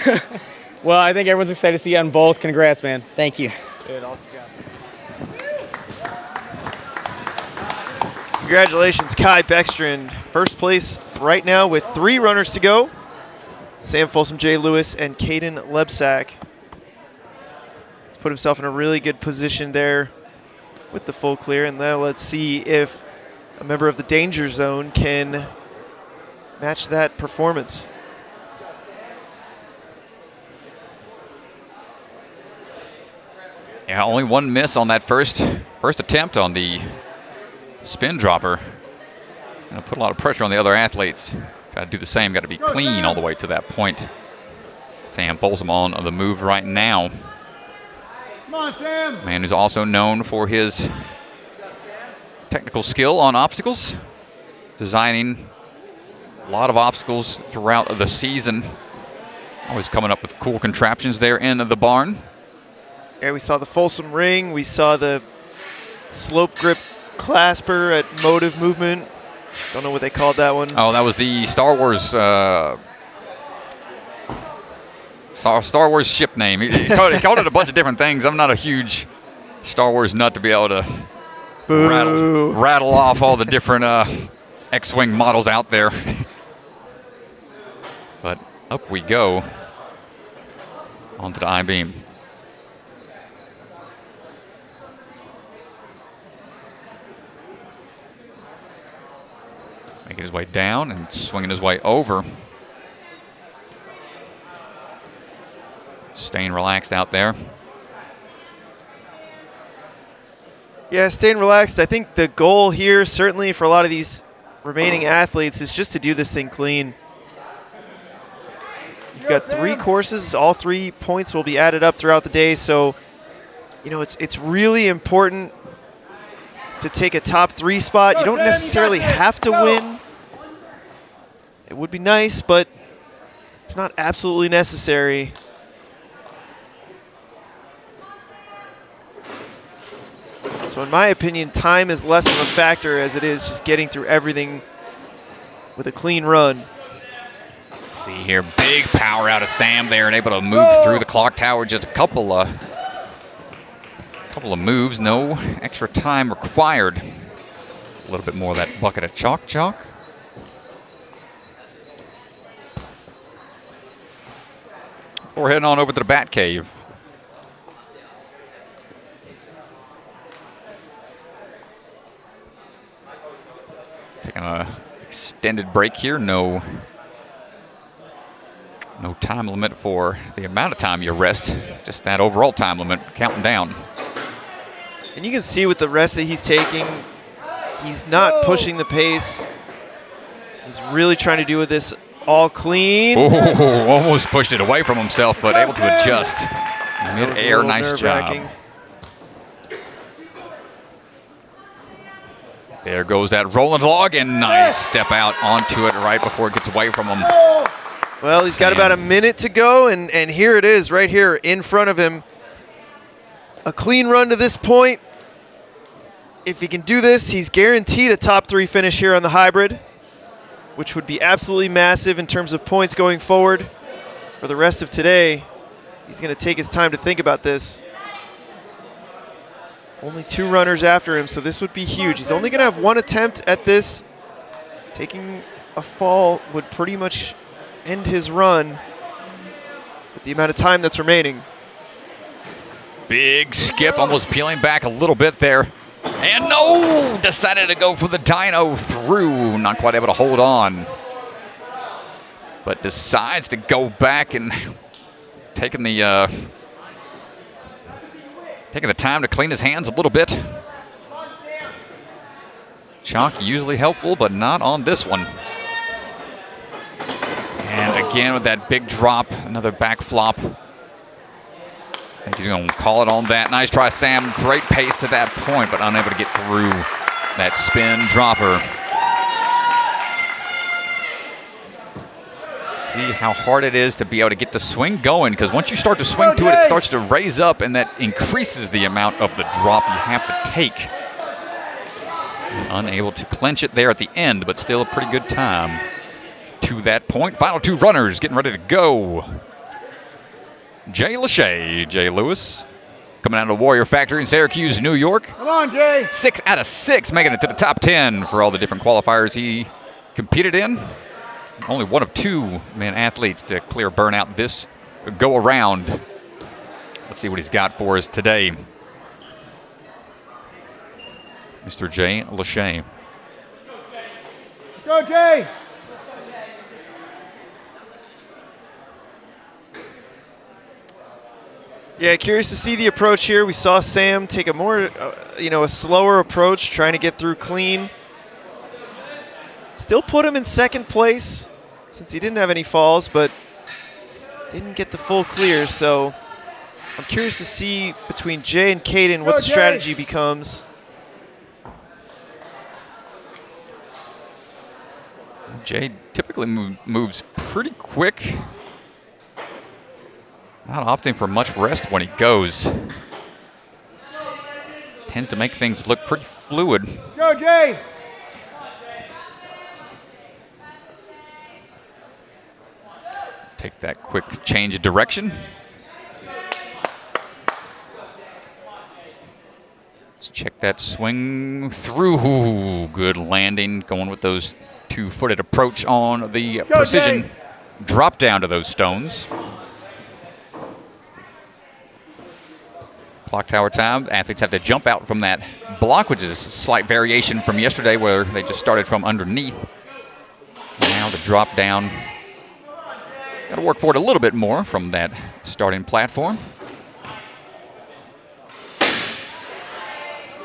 Well, I think everyone's excited to see you on both. Congrats, man. Thank you. Good, awesome job. Congratulations, Kai Beckstrom. First place right now with 3 runners to go. Sam Folsom, Jay Lewis, and Caden Lebsack. He's put himself in a really good position there with the full clear. And now let's see if a member of the danger zone can match that performance. Yeah, only 1 miss on that first attempt on the spin dropper. Gonna put a lot of pressure on the other athletes. Got to do the same. Got to be clean all the way to that point. Sam Folsom on the move right now. Come on, Sam. Man who's also known for his technical skill on obstacles, designing a lot of obstacles throughout the season. Always coming up with cool contraptions there in the barn. Yeah, we saw the Folsom ring. We saw the slope grip clasper at Motive Movement. Don't know what they called that one. Oh, that was the Star Wars Star Wars ship name. He called it a bunch of different things. I'm not a huge Star Wars nut to be able to rattle off all the different X-Wing models out there. But up we go onto the I-beam. Making his way down and swinging his way over. Staying relaxed out there. Yeah, staying relaxed. I think the goal here, certainly for a lot of these remaining athletes, is just to do this thing clean. You've got 3 courses. All 3 points will be added up throughout the day. So, you know, it's really important to take a top 3 spot. You don't necessarily have to win. It would be nice, but it's not absolutely necessary. So in my opinion, time is less of a factor as it is just getting through everything with a clean run. Let's see here, big power out of Sam there and able to move through the clock tower. Just a couple of moves, no extra time required. A little bit more of that bucket of chalk. We're heading on over to the Bat Cave. Taking a extended break here. No time limit for the amount of time you rest. Just that overall time limit counting down. And you can see with the rest that he's taking, he's not pushing the pace. He's really trying to do with this all clean. Oh, almost pushed it away from himself, but able to adjust. Mid-air, nice job. There goes that rolling log, and nice step out onto it right before it gets away from him. Well, he's got about a minute to go, and here it is right here in front of him. A clean run to this point. If he can do this, he's guaranteed a top 3 finish here on the hybrid, which would be absolutely massive in terms of points going forward. For the rest of today, he's going to take his time to think about this. Only 2 runners after him, so this would be huge. He's only going to have 1 attempt at this. Taking a fall would pretty much end his run with the amount of time that's remaining. Big skip, almost peeling back a little bit there. And no! Decided to go for the dyno through. Not quite able to hold on. But decides to go back and taking the time to clean his hands a little bit. Chalk usually helpful, but not on this one. And again with that big drop, another back flop. I think he's going to call it on that. Nice try, Sam. Great pace to that point, but unable to get through that spin dropper. See how hard it is to be able to get the swing going, because once you start to swing to it, it starts to raise up, and that increases the amount of the drop you have to take. And unable to clench it there at the end, but still a pretty good time to that point. Final 2 runners getting ready to go. Jay Lachey, Jay Lewis, coming out of the Warrior Factory in Syracuse, New York. Come on, Jay. 6 out of 6, making it to the top 10 for all the different qualifiers he competed in. Only one of 2 men athletes to clear burnout this go around. Let's see what he's got for us today. Mr. Jay Lachey. Go, Jay. Yeah, curious to see the approach here. We saw Sam take a more, a slower approach, trying to get through clean. Still put him in 2nd place since he didn't have any falls, but didn't get the full clear. So I'm curious to see between Jay and Caden what the strategy becomes. Jay typically moves pretty quick. Not opting for much rest when he goes. Tends to make things look pretty fluid. Go, Jay. Take that quick change of direction. Let's check that swing through. Ooh, good landing. Going with those 2-footed approach on the precision Jay. drop down to those stones. Clock tower time. Athletes have to jump out from that block, which is a slight variation from yesterday where they just started from underneath. Now to drop down. Got to work for it a little bit more from that starting platform.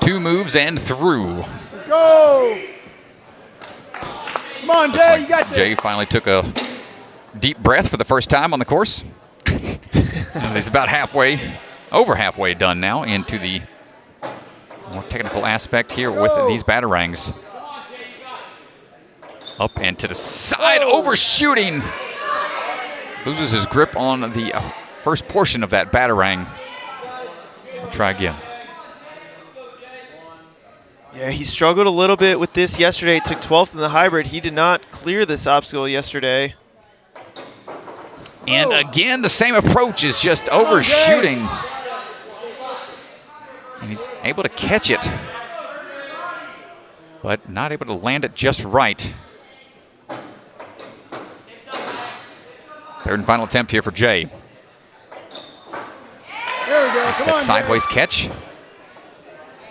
2 moves and through. Go. Come on, Jay, you got this. Jay finally took a deep breath for the first time on the course. He's about over halfway done now into the more technical aspect here with these batarangs. Up and to the side, overshooting. Loses his grip on the first portion of that batarang. We'll try again. Yeah, he struggled a little bit with this yesterday. Took 12th in the hybrid. He did not clear this obstacle yesterday. And again, the same approach is just overshooting. And he's able to catch it, but not able to land it just right. Third and final attempt here for Jay. There we go. Makes that sideways catch.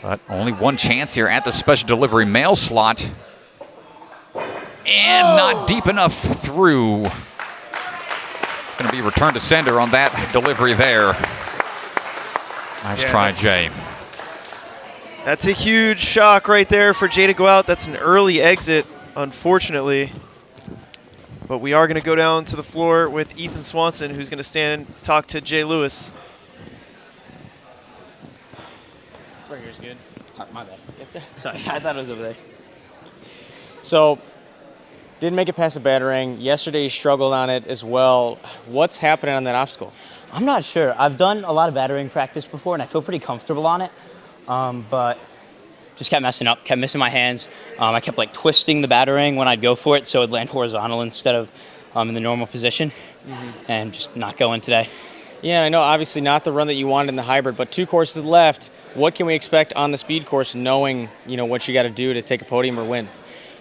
But only one chance here at the special delivery mail slot. And not deep enough through. Going to be returned to sender on that delivery there. Nice try, Jay. That's a huge shock right there for Jay to go out. That's an early exit, unfortunately. But we are going to go down to the floor with Ethan Swanson, who's going to stand and talk to Jay Lewis. Right here's good. My bad. Sorry, I thought it was over there. So, didn't make it past the battering. Yesterday, you struggled on it as well. What's happening on that obstacle? I'm not sure. I've done a lot of battering practice before, and I feel pretty comfortable on it. But just kept messing up, kept missing my hands. I kept like twisting the battering when I'd go for it, so it'd land horizontal instead of in the normal position, and just not going today. Yeah, I know obviously not the run that you wanted in the hybrid, but 2 courses left. What can we expect on the speed course, knowing what you got to do to take a podium or win?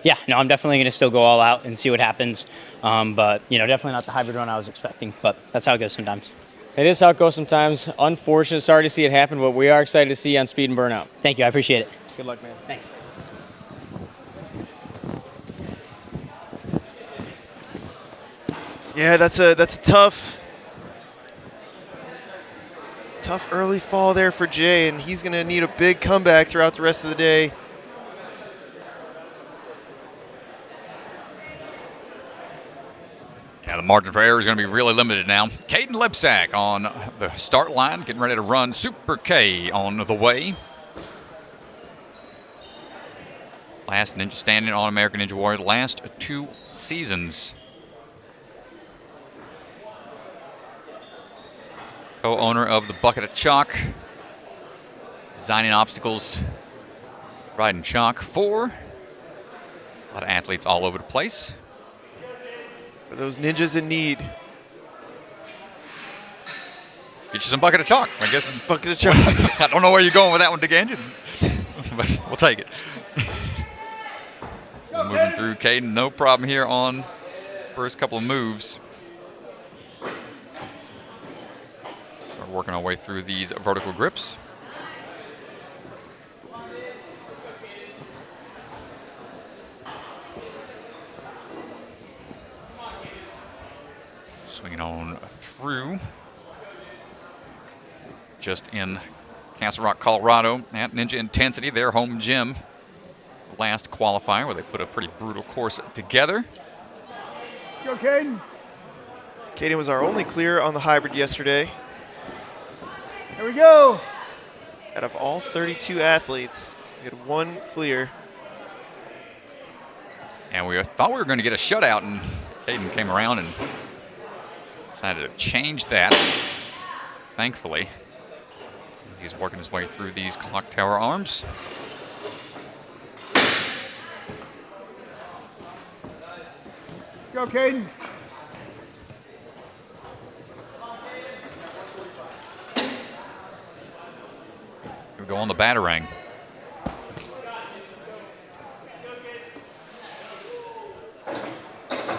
Yeah, no, I'm definitely going to still go all out and see what happens. But definitely not the hybrid run I was expecting. But that's how it goes sometimes. It is how it goes sometimes. Unfortunate, sorry to see it happen, but we are excited to see you on speed and burnout. Thank you, I appreciate it. Good luck, man. Thanks. Yeah, that's a tough early fall there for Jay, and he's going to need a big comeback throughout the rest of the day. Yeah, the margin for error is going to be really limited now. Caden Lipsack on the start line, getting ready to run Super K on the way. Last Ninja standing on American Ninja Warrior the last 2 seasons. Co-owner of the Bucket of Chalk. Designing obstacles, riding chalk for a lot of athletes all over the place. For those ninjas in need. Get you some Bucket of Chalk, I guess. Bucket of Chalk. I don't know where you're going with that one, Diganjan, but we'll take it. Moving through Caden, no problem here on first couple of moves. Start working our way through these vertical grips. Swinging on through. Just in Castle Rock, Colorado at Ninja Intensity, their home gym. Last qualifier where they put a pretty brutal course together. Go, Caden. Caden was our only clear on the hybrid yesterday. Here we go. Out of all 32 athletes, we had 1 clear. And we thought we were going to get a shutout, and Caden came around and decided to change that, thankfully, as he's working his way through these clock tower arms. Go, Caden. Here we go on the batarang.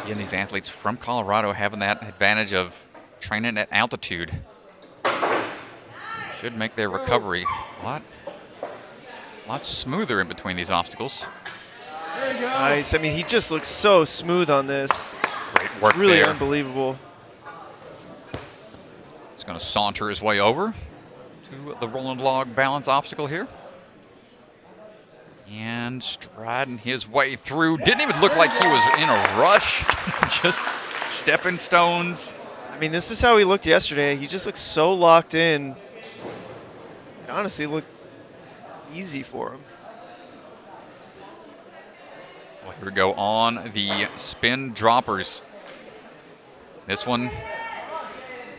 Again, these athletes from Colorado having that advantage of training at altitude should make their recovery a lot smoother in between these obstacles. Nice. I mean, he just looks so smooth on this. Great work it's really there. Unbelievable. He's going to saunter his way over to the rolling log balance obstacle here. And striding his way through. Didn't even look like he was in a rush. Just stepping stones. I mean, this is how he looked yesterday. He just looked so locked in. It honestly looked easy for him. Well, here we go on the spin droppers. This one,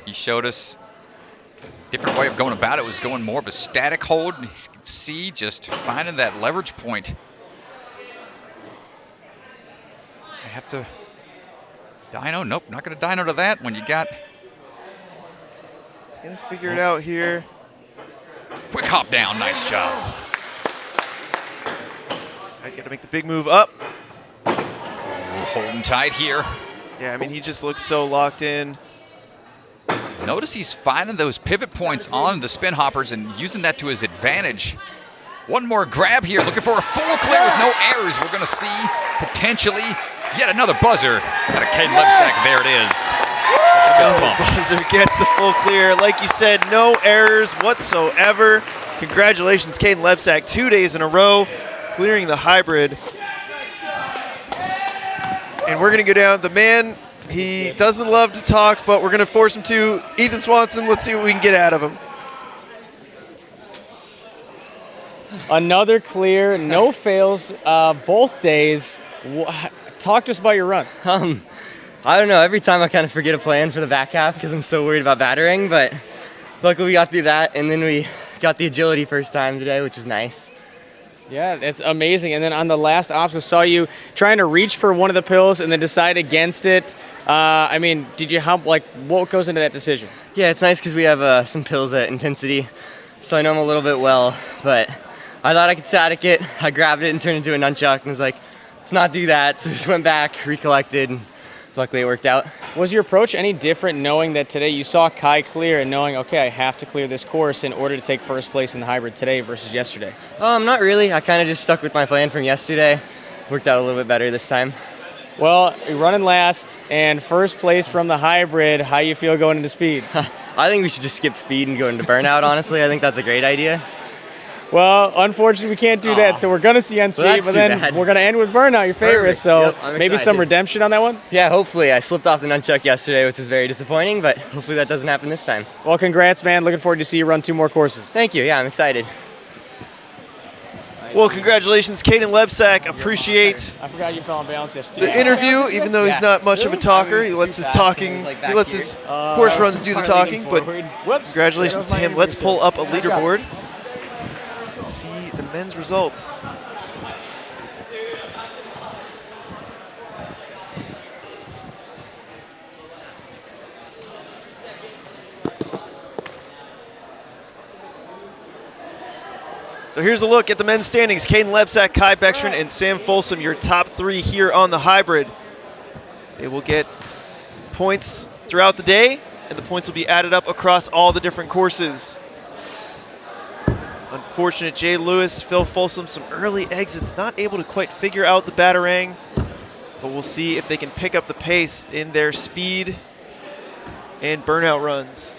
he showed us a different way of going about it. It was going more of a static hold. You can see just finding that leverage point. I have to dyno. Nope, not going to dyno to that when you got. He's going to figure it out here. Quick hop down. Nice job. He's got to make the big move up. Holding tight here. Yeah, I mean, he just looks so locked in. Notice he's finding those pivot points on the spin hoppers and using that to his advantage. One more grab here, looking for a full clear with no errors. We're going to see potentially Yet another buzzer out of Caden Lebsack. There it is. Another buzzer gets the full clear. Like you said, no errors whatsoever. Congratulations, Caden Lebsack, 2 days in a row, clearing the hybrid. And we're going to go down. The man, he doesn't love to talk, but we're going to force him to. Ethan Swanson, let's see what we can get out of him. Another clear, no fails, both days. Talk to us about your run. I don't know. Every time I kind of forget a plan for the back half because I'm so worried about battering, but luckily we got through that, and then we got the agility first time today, which was nice. Yeah, it's amazing. And then on the last obstacle, saw you trying to reach for one of the pills and then decide against it. I mean, did you help? Like, what goes into that decision? Yeah, it's nice because we have some pills at intensity, so I know I'm a little bit well, but I thought I could static it. I grabbed it and turned it into a nunchuck and was like, let's not do that. So just went back, recollected, and luckily it worked out. Was your approach any different knowing that today you saw Kai clear and knowing, okay, I have to clear this course in order to take first place in the hybrid today versus yesterday? Not really. I kind of just stuck with my plan from yesterday. Worked out a little bit better this time. Well, you're running last and first place from the hybrid. How you feel going into speed? I think we should just skip speed and go into burnout, honestly. I think that's a great idea. Well, unfortunately, we can't do that, so we're going to see on speed, but then we're going to end with burnout, your favorite. Perfect. So Yep, maybe some redemption on that one? Yeah, hopefully. I slipped off the nunchuck yesterday, which was very disappointing, but hopefully that doesn't happen this time. Well, congrats, man. Looking forward to see you run 2 more courses. Thank you. Yeah, I'm excited. Well, congratulations, Caden Lebsack. Appreciate I forgot you fell on balance yesterday. the interview, even though he's not much of a talker. He lets his talking, he lets his course runs do the talking, but congratulations to him. Let's pull up a leaderboard. Let's see the men's results. So here's a look at the men's standings. Caden Lebsack, Kai Beckstrom, and Sam Folsom, your top 3 here on the hybrid. They will get points throughout the day, and the points will be added up across all the different courses. Unfortunate Jay Lewis, Phil Folsom, some early exits, not able to quite figure out the batarang, but we'll see if they can pick up the pace in their speed and burnout runs.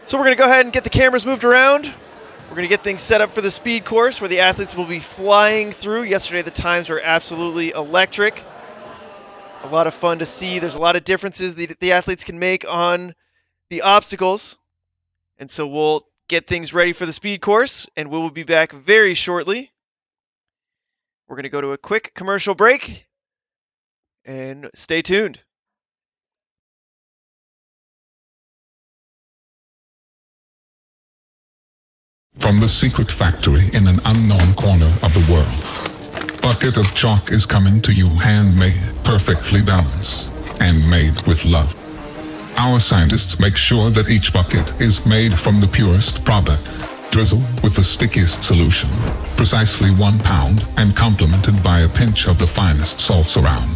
So we're going to go ahead and get the cameras moved around. We're going to get things set up for the speed course where the athletes will be flying through. Yesterday the times were absolutely electric. A lot of fun to see. There's a lot of differences the athletes can make on the obstacles. And so we'll get things ready for the speed course, and we will be back very shortly. We're going to go to a quick commercial break, and stay tuned. From the secret factory in an unknown corner of the world, Bucket of Chalk is coming to you handmade, perfectly balanced, and made with love. Our scientists make sure that each bucket is made from the purest product, drizzled with the stickiest solution, precisely 1 pound, and complemented by a pinch of the finest salts around.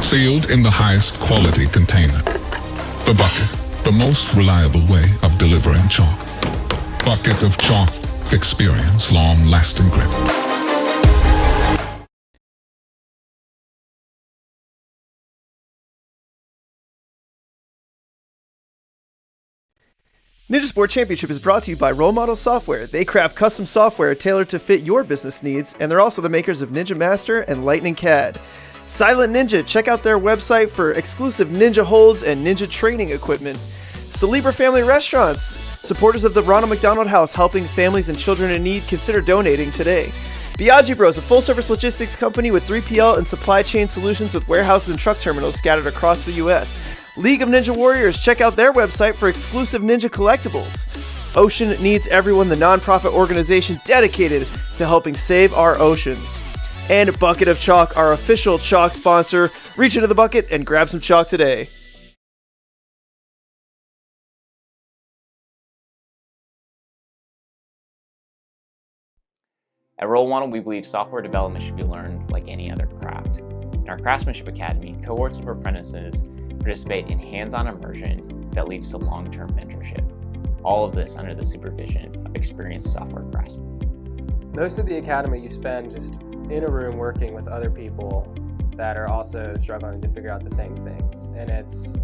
Sealed in the highest quality container. The bucket, the most reliable way of delivering chalk. Bucket of Chalk. Experience long-lasting grip. Ninja Sport Championship is brought to you by Role Model Software. They craft custom software tailored to fit your business needs, and they're also the makers of Ninja Master and Lightning CAD. Silent Ninja, check out their website for exclusive ninja holds and ninja training equipment. Celebra Family Restaurants, supporters of the Ronald McDonald House, helping families and children in need. Consider donating today. Biaggi Bros, a full-service logistics company with 3PL and supply chain solutions with warehouses and truck terminals scattered across the U.S. League of Ninja Warriors, check out their website for exclusive ninja collectibles. Ocean Needs Everyone, the nonprofit organization dedicated to helping save our oceans. And Bucket of Chalk, our official chalk sponsor. Reach into the bucket and grab some chalk today. At Roll One, we believe software development should be learned like any other craft. In our Craftsmanship Academy, cohorts of apprentices participate in hands-on immersion that leads to long-term mentorship. All of this under the supervision of experienced software craftsmen. Most of the academy you spend just in a room working with other people that are also struggling to figure out the same things. And it's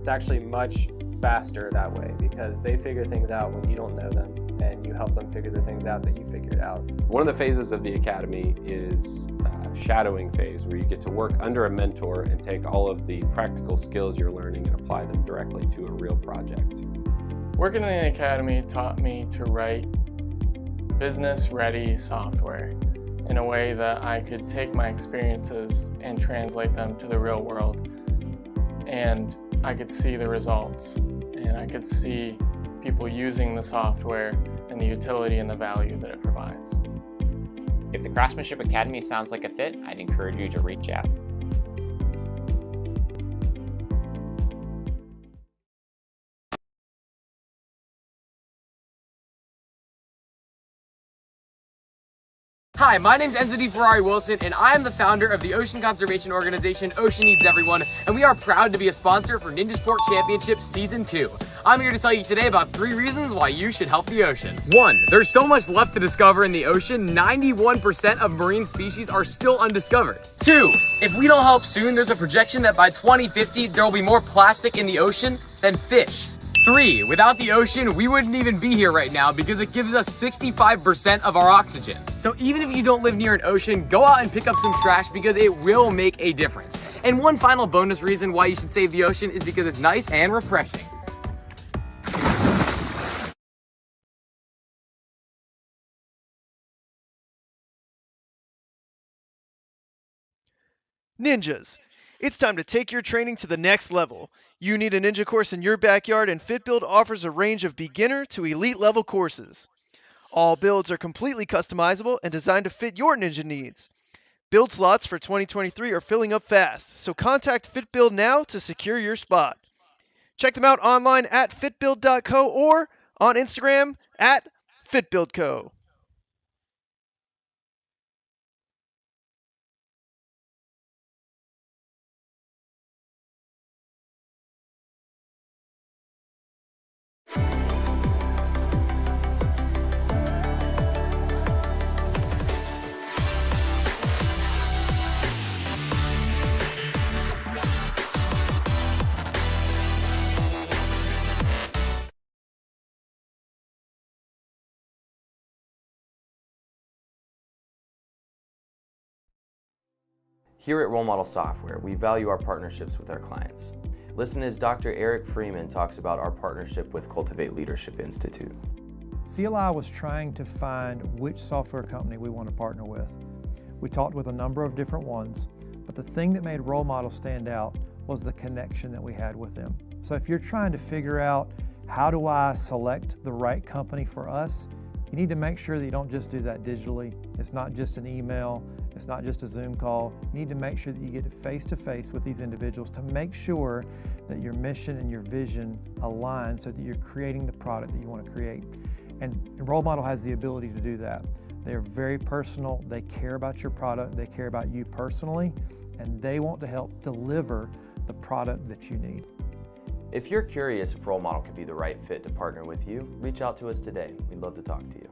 actually much faster that way because they figure things out when you don't know them and you help them figure the things out that you figured out. One of the phases of the academy is shadowing phase, where you get to work under a mentor and take all of the practical skills you're learning and apply them directly to a real project. Working in the academy taught me to write business-ready software in a way that I could take my experiences and translate them to the real world. And I could see the results, and I could see people using the software and the utility and the value that it provides. If the Craftsmanship Academy sounds like a fit, I'd encourage you to reach out. Hi, my name's Enzo Ferrari Wilson, and I am the founder of the ocean conservation organization Ocean Needs Everyone, and we are proud to be a sponsor for Ninja Sport Championship Season 2. I'm here to tell you today about 3 reasons why you should help the ocean. 1, there's so much left to discover in the ocean. 91% of marine species are still undiscovered. 2, if we don't help soon, there's a projection that by 2050, there will be more plastic in the ocean than fish. 3, without the ocean, we wouldn't even be here right now because it gives us 65% of our oxygen. So even if you don't live near an ocean, go out and pick up some trash because it will make a difference. And one final bonus reason why you should save the ocean is because it's nice and refreshing. Ninjas, it's time to take your training to the next level. You need a ninja course in your backyard, and FitBuild offers a range of beginner to elite level courses. All builds are completely customizable and designed to fit your ninja needs. Build slots for 2023 are filling up fast, so contact FitBuild now to secure your spot. Check them out online at fitbuild.co or on Instagram at fitbuildco. Here at Role Model Software, we value our partnerships with our clients. Listen as Dr. Eric Freeman talks about our partnership with Cultivate Leadership Institute. CLI was trying to find which software company we want to partner with. We talked with a number of different ones, but the thing that made Role Model stand out was the connection that we had with them. So if you're trying to figure out how do I select the right company for us, you need to make sure that you don't just do that digitally. It's not just an email, it's not just a Zoom call. You need to make sure that you get face-to-face with these individuals to make sure that your mission and your vision align so that you're creating the product that you want to create. And Role Model has the ability to do that. They're very personal, they care about your product, they care about you personally, and they want to help deliver the product that you need. If you're curious if Role Model could be the right fit to partner with you, reach out to us today. We'd love to talk to you.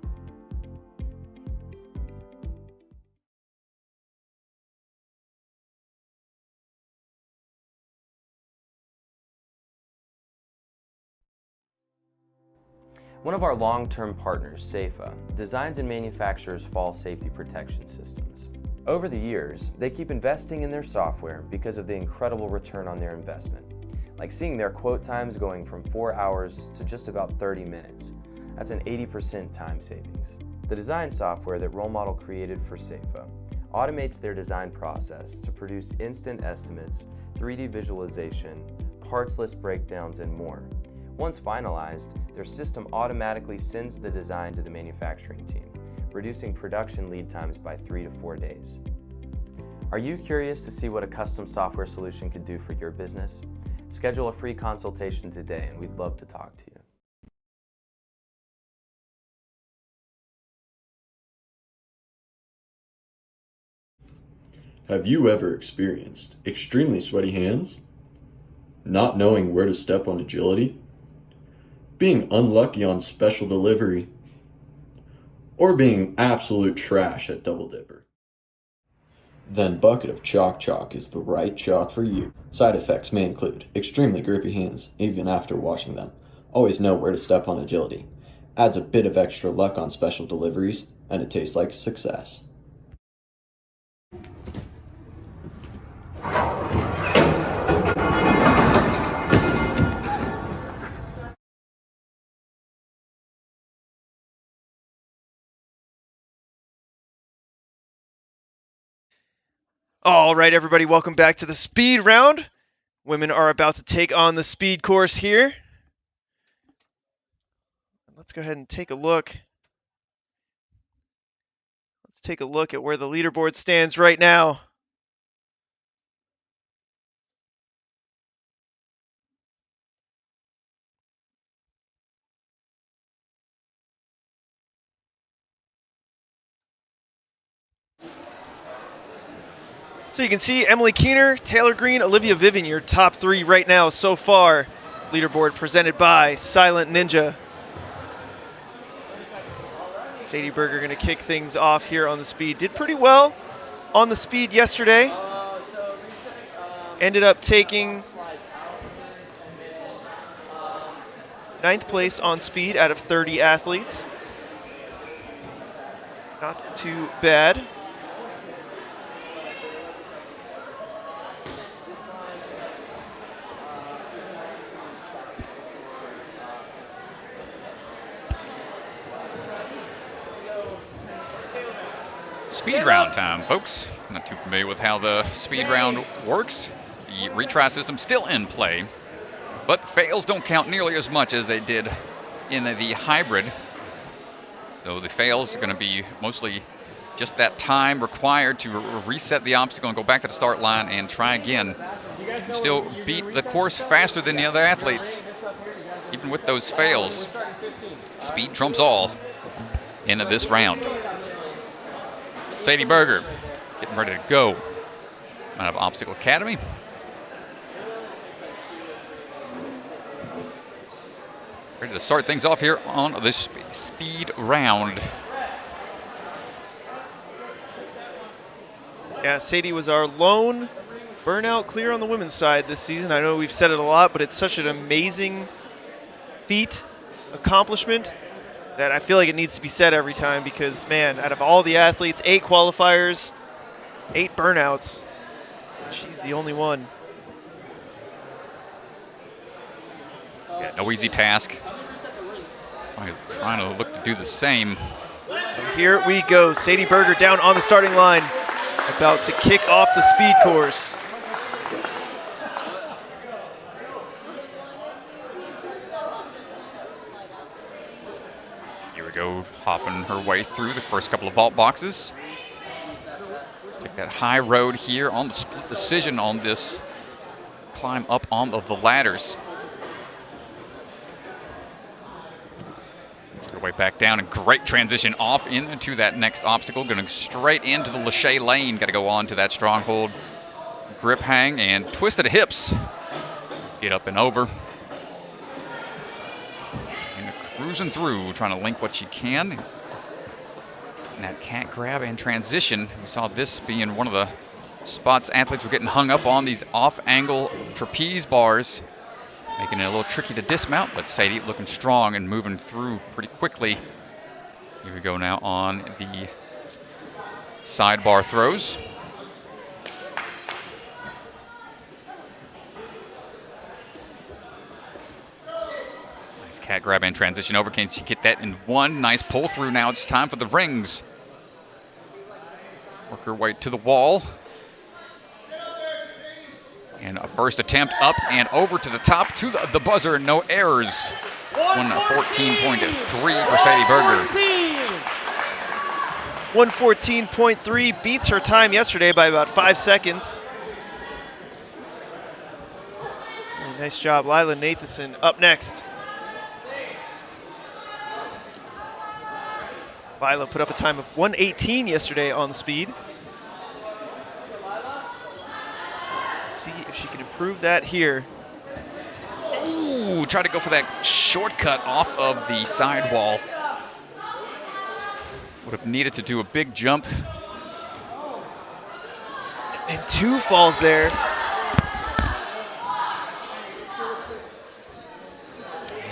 One of our long-term partners, SAFA, designs and manufactures fall safety protection systems. Over the years, they keep investing in their software because of the incredible return on their investment, like seeing their quote times going from 4 hours to just about 30 minutes. That's an 80% time savings. The design software that Role Model created for SAFA automates their design process to produce instant estimates, 3D visualization, parts list breakdowns, and more. Once finalized, their system automatically sends the design to the manufacturing team, reducing production lead times by 3 to 4 days. Are you curious to see what a custom software solution could do for your business? Schedule a free consultation today, and we'd love to talk to you. Have you ever experienced extremely sweaty hands? Not knowing where to step on agility? Being unlucky on special delivery? Or being absolute trash at Double Dipper? then Bucket of Chalk is the right chalk for you. Side effects may include extremely grippy hands, even after washing them. Always know where to step on agility. Adds a bit of extra luck on special deliveries, and it tastes like success. All right, everybody, welcome back to the speed round. Women are about to take on the speed course here. Let's go ahead and take a look. Let's take a look at where the leaderboard stands right now. So you can see Emily Keener, Taylor Green, Olivia Vivian, your top three right now so far. Leaderboard presented by Silent Ninja. Sadie Berger going to kick things off here on the speed. Did pretty well on the speed yesterday. Ended up taking 9th place on speed out of 30 athletes. Not too bad. Speed round time, folks. Not too familiar with how the speed round works. The retry system still in play, but fails don't count nearly as much as they did in the hybrid. So the fails are going to be mostly just that time required to reset the obstacle and go back to the start line and try again. And still beat the course faster than the other athletes, even with those fails. Speed trumps all into this round. Sadie Berger getting ready to go out of Obstacle Academy. Ready to start things off here on this speed round. Yeah, Sadie was our lone burnout clear on the women's side this season. I know we've said it a lot, but it's such an amazing feat, accomplishment, that I feel like it needs to be said every time because, man, out of all the athletes, 8 qualifiers, 8 burnouts, she's the only one. Yeah, no easy task. I'm trying to look to do the same. So here we go. Sadie Berger down on the starting line, about to kick off the speed course. Go hopping her way through the first couple of vault boxes. Take that high road here on the split decision on this climb up on the ladders. Her way back down, and great transition off into that next obstacle. Going straight into the Lachey lane. Got to go on to that stronghold grip hang and twist at the hips. Get up and over. Cruising through, trying to link what she can. And that cat grab and transition, we saw this being one of the spots athletes were getting hung up on, these off-angle trapeze bars, making it a little tricky to dismount, but Sadie looking strong and moving through pretty quickly. Here we go now on the sidebar throws. Cat grab and transition over. Can she get that in one? Nice pull through. Now it's time for the rings. Work her way to the wall. And a first attempt up and over to the top to the buzzer. No errors. 114.3 for Sadie Berger. 114.3 beats her time yesterday by about 5 seconds. Really nice job. Lila Nathanson up next. Lila put up a time of 1:18 yesterday on the speed. See if she can improve that here. Ooh, try to go for that shortcut off of the sidewall. Would have needed to do a big jump. 2 falls there.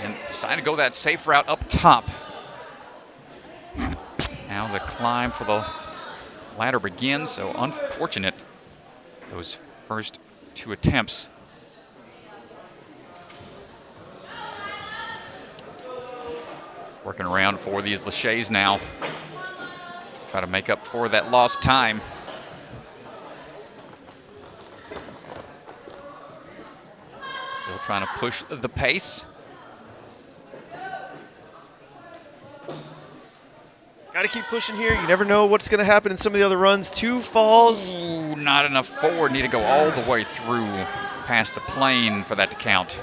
And decided to go that safe route up top. Now the climb for the ladder begins, so unfortunate, those first 2 attempts. Working around for these laches now. Try to make up for that lost time. Still trying to push the pace. Got to keep pushing here. You never know what's going to happen in some of the other runs. 2 falls. Ooh, not enough forward. Need to go all the way through past the plane for that to count.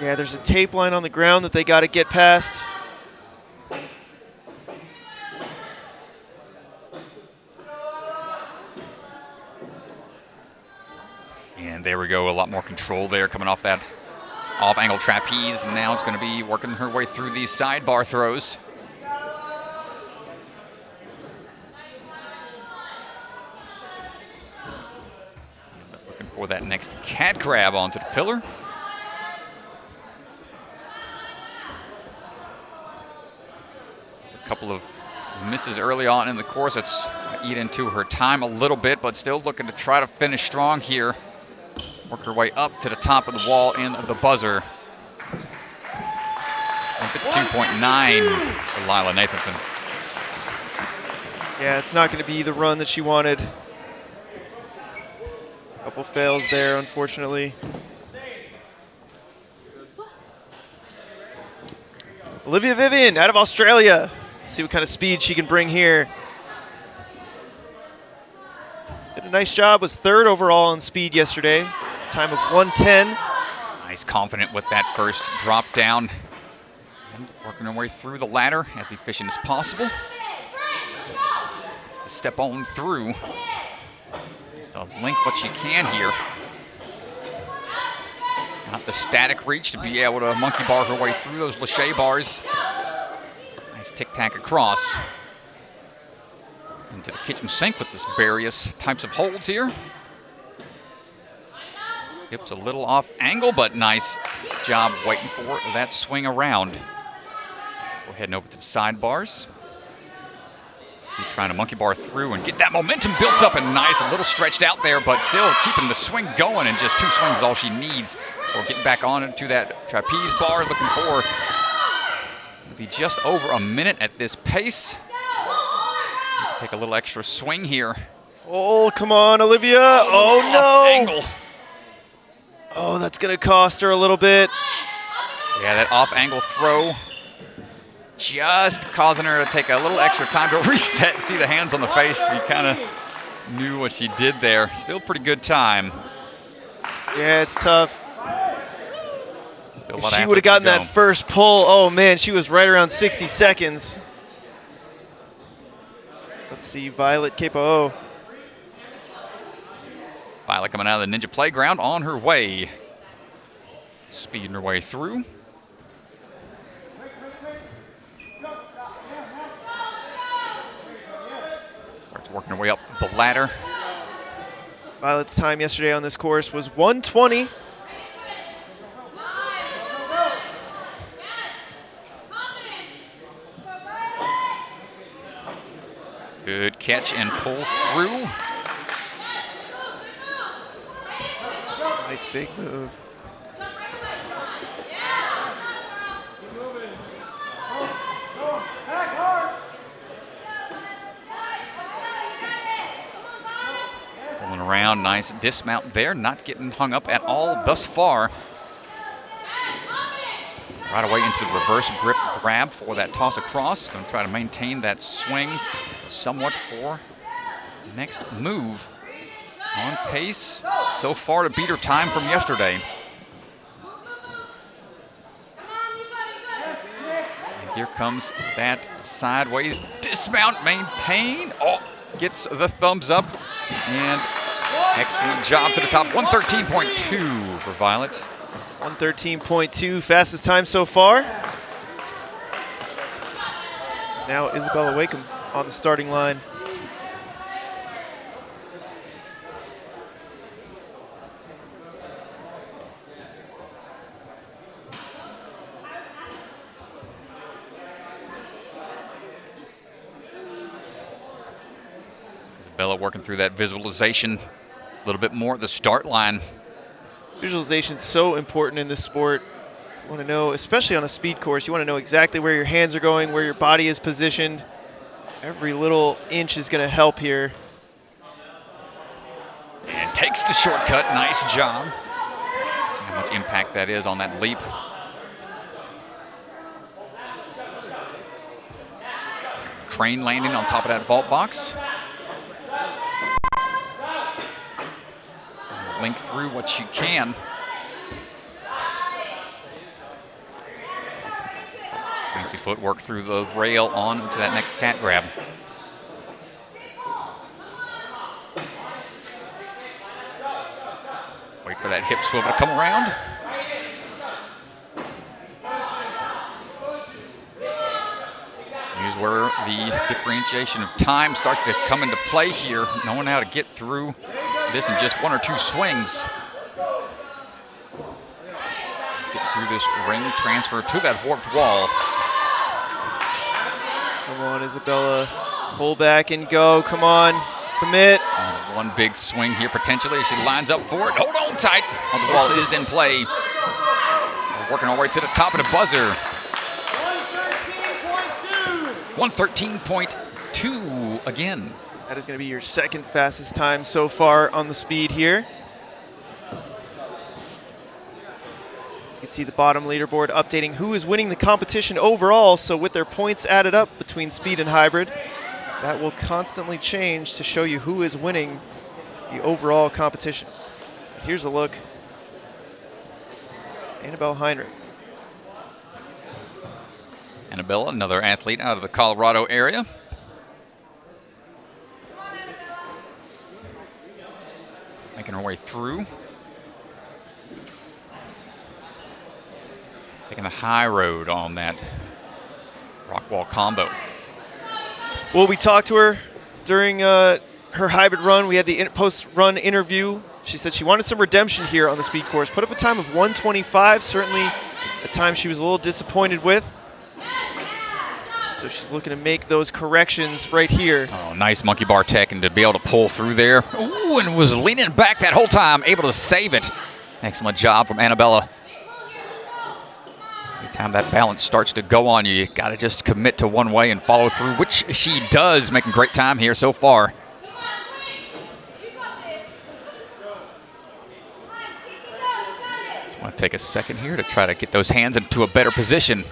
Yeah, there's a tape line on the ground that they got to get past. And there we go, a lot more control there coming off that off-angle trapeze. And now it's going to be working her way through these sidebar throws. Looking for that next cat grab onto the pillar. A couple of misses early on in the course. It's eat into her time a little bit, but still looking to try to finish strong here. Work her way up to the top of the wall and the buzzer. 52.9 for Lila Nathanson. Yeah, it's not going to be the run that she wanted. Couple fails there, unfortunately. Olivia Vivian out of Australia. Let's see what kind of speed she can bring here. Did a nice job, was 3rd overall in speed yesterday. Time of 1:10. Nice, confident with that first drop down. And working her way through the ladder as efficient as possible. It's the step on through. Just to link what she can here. Not the static reach to be able to monkey bar her way through those lache bars. Nice tic-tac across. Into the kitchen sink with this various types of holds here. Hips a little off angle, but nice job waiting for that swing around. We're heading over to the sidebars. See, trying to monkey bar through and get that momentum built up and nice, a little stretched out there, but still keeping the swing going, and just 2 swings is all she needs for getting back on into that trapeze bar. Looking for to be just over a minute at this pace. Let's take a little extra swing here. Oh, come on, Olivia. Oh, no. Angle. Oh, that's going to cost her a little bit. Yeah, that off-angle throw just causing her to take a little extra time to reset. See the hands on the face. You kind of knew what she did there. Still pretty good time. Yeah, it's tough. Still a If lot of she would have efforts gotten to go. that first pull, oh man, she was right around 60 seconds. Let's see, Violet Capo. Violet coming out of the Ninja Playground on her way. Speeding her way through. Starts working her way up the ladder. Violet's time yesterday on this course was 1:20. Good catch and pull through. Nice big move. Pulling around, nice dismount there, not getting hung up at all thus far. Right away into the reverse grip grab for that toss across. Going to try to maintain that swing somewhat for the next move. On pace so far to beat her time from yesterday. And here comes that sideways dismount, maintain. Oh, gets the thumbs up. And excellent job to the top. 113.2 for Violet. 113.2, fastest time so far. Now Isabella Wakeham on the starting line. Bella working through that visualization a little bit more at the start line. Visualization is so important in this sport. You want to know, especially on a speed course, you want to know exactly where your hands are going, where your body is positioned. Every little inch is going to help here. And takes the shortcut. Nice job. See how much impact that is on that leap. Crane landing on top of that vault box. Link through what she can. Fancy footwork through the rail on to that next cat grab. Wait for that hip swivel to come around. Here's where the differentiation of time starts to come into play here, knowing how to get through this in just one or two swings. Get through this ring, transfer to that warped wall. Come on, Isabella. Pull back and go. Come on. Commit. One big swing here potentially as she lines up for it. Hold on tight. Oh, the ball is in play. We're working our way to the top of the buzzer. 113.2 again. That is going to be your second fastest time so far on the speed here. You can see the bottom leaderboard updating who is winning the competition overall. So with their points added up between speed and hybrid, that will constantly change to show you who is winning the overall competition. Here's a look. Annabelle Heinrichs. Annabella, another athlete out of the Colorado area. Making her way through. Taking the high road on that rock wall combo. Well, we talked to her during her hybrid run. We had the post-run interview. She said she wanted some redemption here on the speed course. Put up a time of 1:25, certainly a time she was a little disappointed with. So she's looking to make those corrections right here. Oh, nice monkey bar tech, and to be able to pull through there. Ooh, and was leaning back that whole time, able to save it. Excellent job from Annabella. Anytime that balance starts to go on you, you got to just commit to one way and follow through, which she does, making great time here so far. Just want to take a second here to try to get those hands into a better position.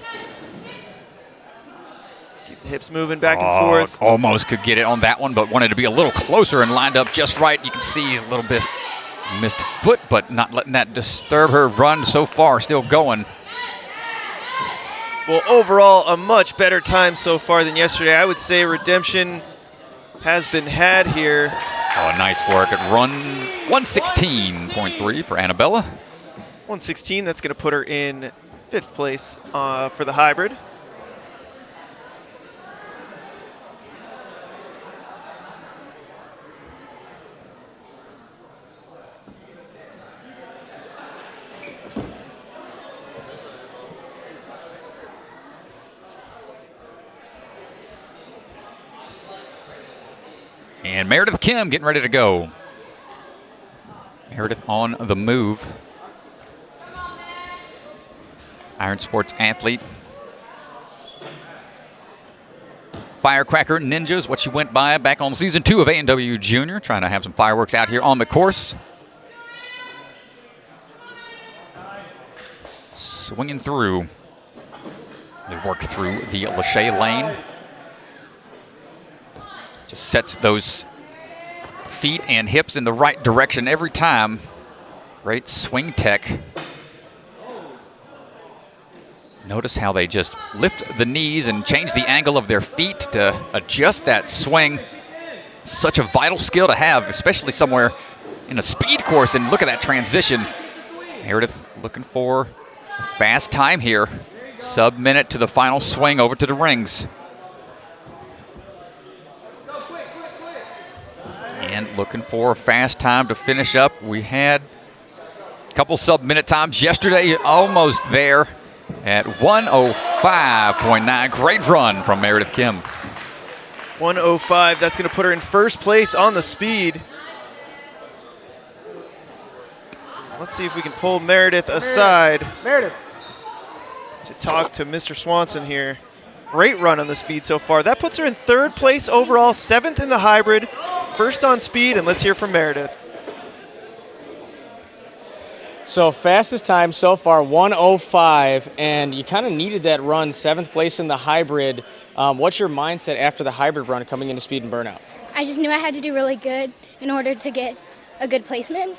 Keep the hips moving back and forth. Almost could get it on that one, but wanted to be a little closer and lined up just right. You can see a little bit missed foot, but not letting that disturb her run so far, still going. Well, overall, a much better time so far than yesterday. I would say redemption has been had here. Oh, nice work at run 116.3 for Annabella. 116, that's going to put her in 5th place for the hybrid. And Meredith Kim getting ready to go. Meredith on the move. Iron Sports athlete. Firecracker Ninjas, what she went by back on season 2 of A&W Junior. Trying to have some fireworks out here on the course. Swinging through. They work through the Lachey lane. Just sets those feet and hips in the right direction every time. Great swing tech. Notice how they just lift the knees and change the angle of their feet to adjust that swing. Such a vital skill to have, especially somewhere in a speed course. And look at that transition. Meredith looking for a fast time here. Sub-minute to the final swing over to the rings. And looking for a fast time to finish up. We had a couple sub-minute times yesterday, almost there at 1:05.9. Great run from Meredith Kim. 1:05. That's going to put her in first place on the speed. Let's see if we can pull Meredith aside to talk to Mr. Swanson here. Great run on the speed so far. That puts her in third place overall, 7th in the hybrid, first on speed, and let's hear from Meredith. So fastest time so far, 1:05, and you kind of needed that run, 7th place in the hybrid. What's your mindset after the hybrid run coming into speed and burnout? I just knew I had to do really good in order to get a good placement,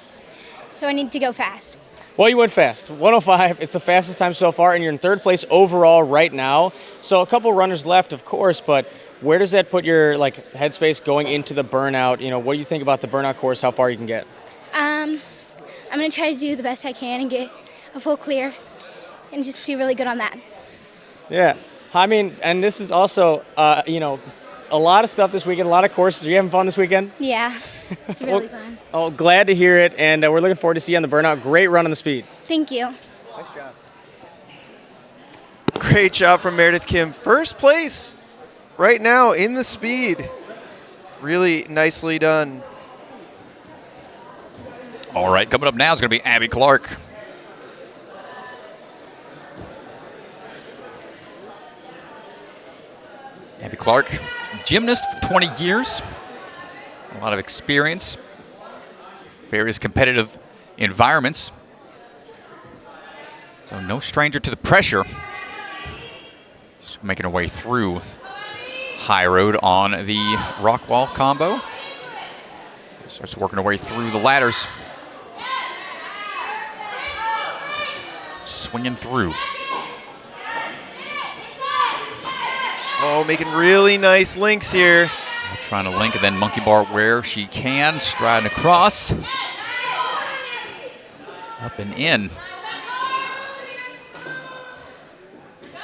so I need to go fast. Well, you went fast. 1:05, it's the fastest time so far, and you're in third place overall right now. So a couple runners left, of course, but where does that put your headspace going into the burnout? What do you think about the burnout course, how far you can get? I'm going to try to do the best I can and get a full clear and just do really good on that. Yeah. I mean, and this is also, a lot of stuff this weekend, a lot of courses. Are you having fun this weekend? Yeah, it's really fun. Oh, glad to hear it, and we're looking forward to see you on the burnout. Great run on the speed. Thank you. Nice job. Great job from Meredith Kim. First place right now in the speed. Really nicely done. All right, coming up now is going to be Abby Clark. Abby Clark, gymnast for 20 years, a lot of experience, various competitive environments. So no stranger to the pressure. Just making her way through high road on the rock wall combo. Starts working her way through the ladders. Swinging through. Oh, making really nice links here. Trying to link and then monkey bar where she can. Striding across. Up and in.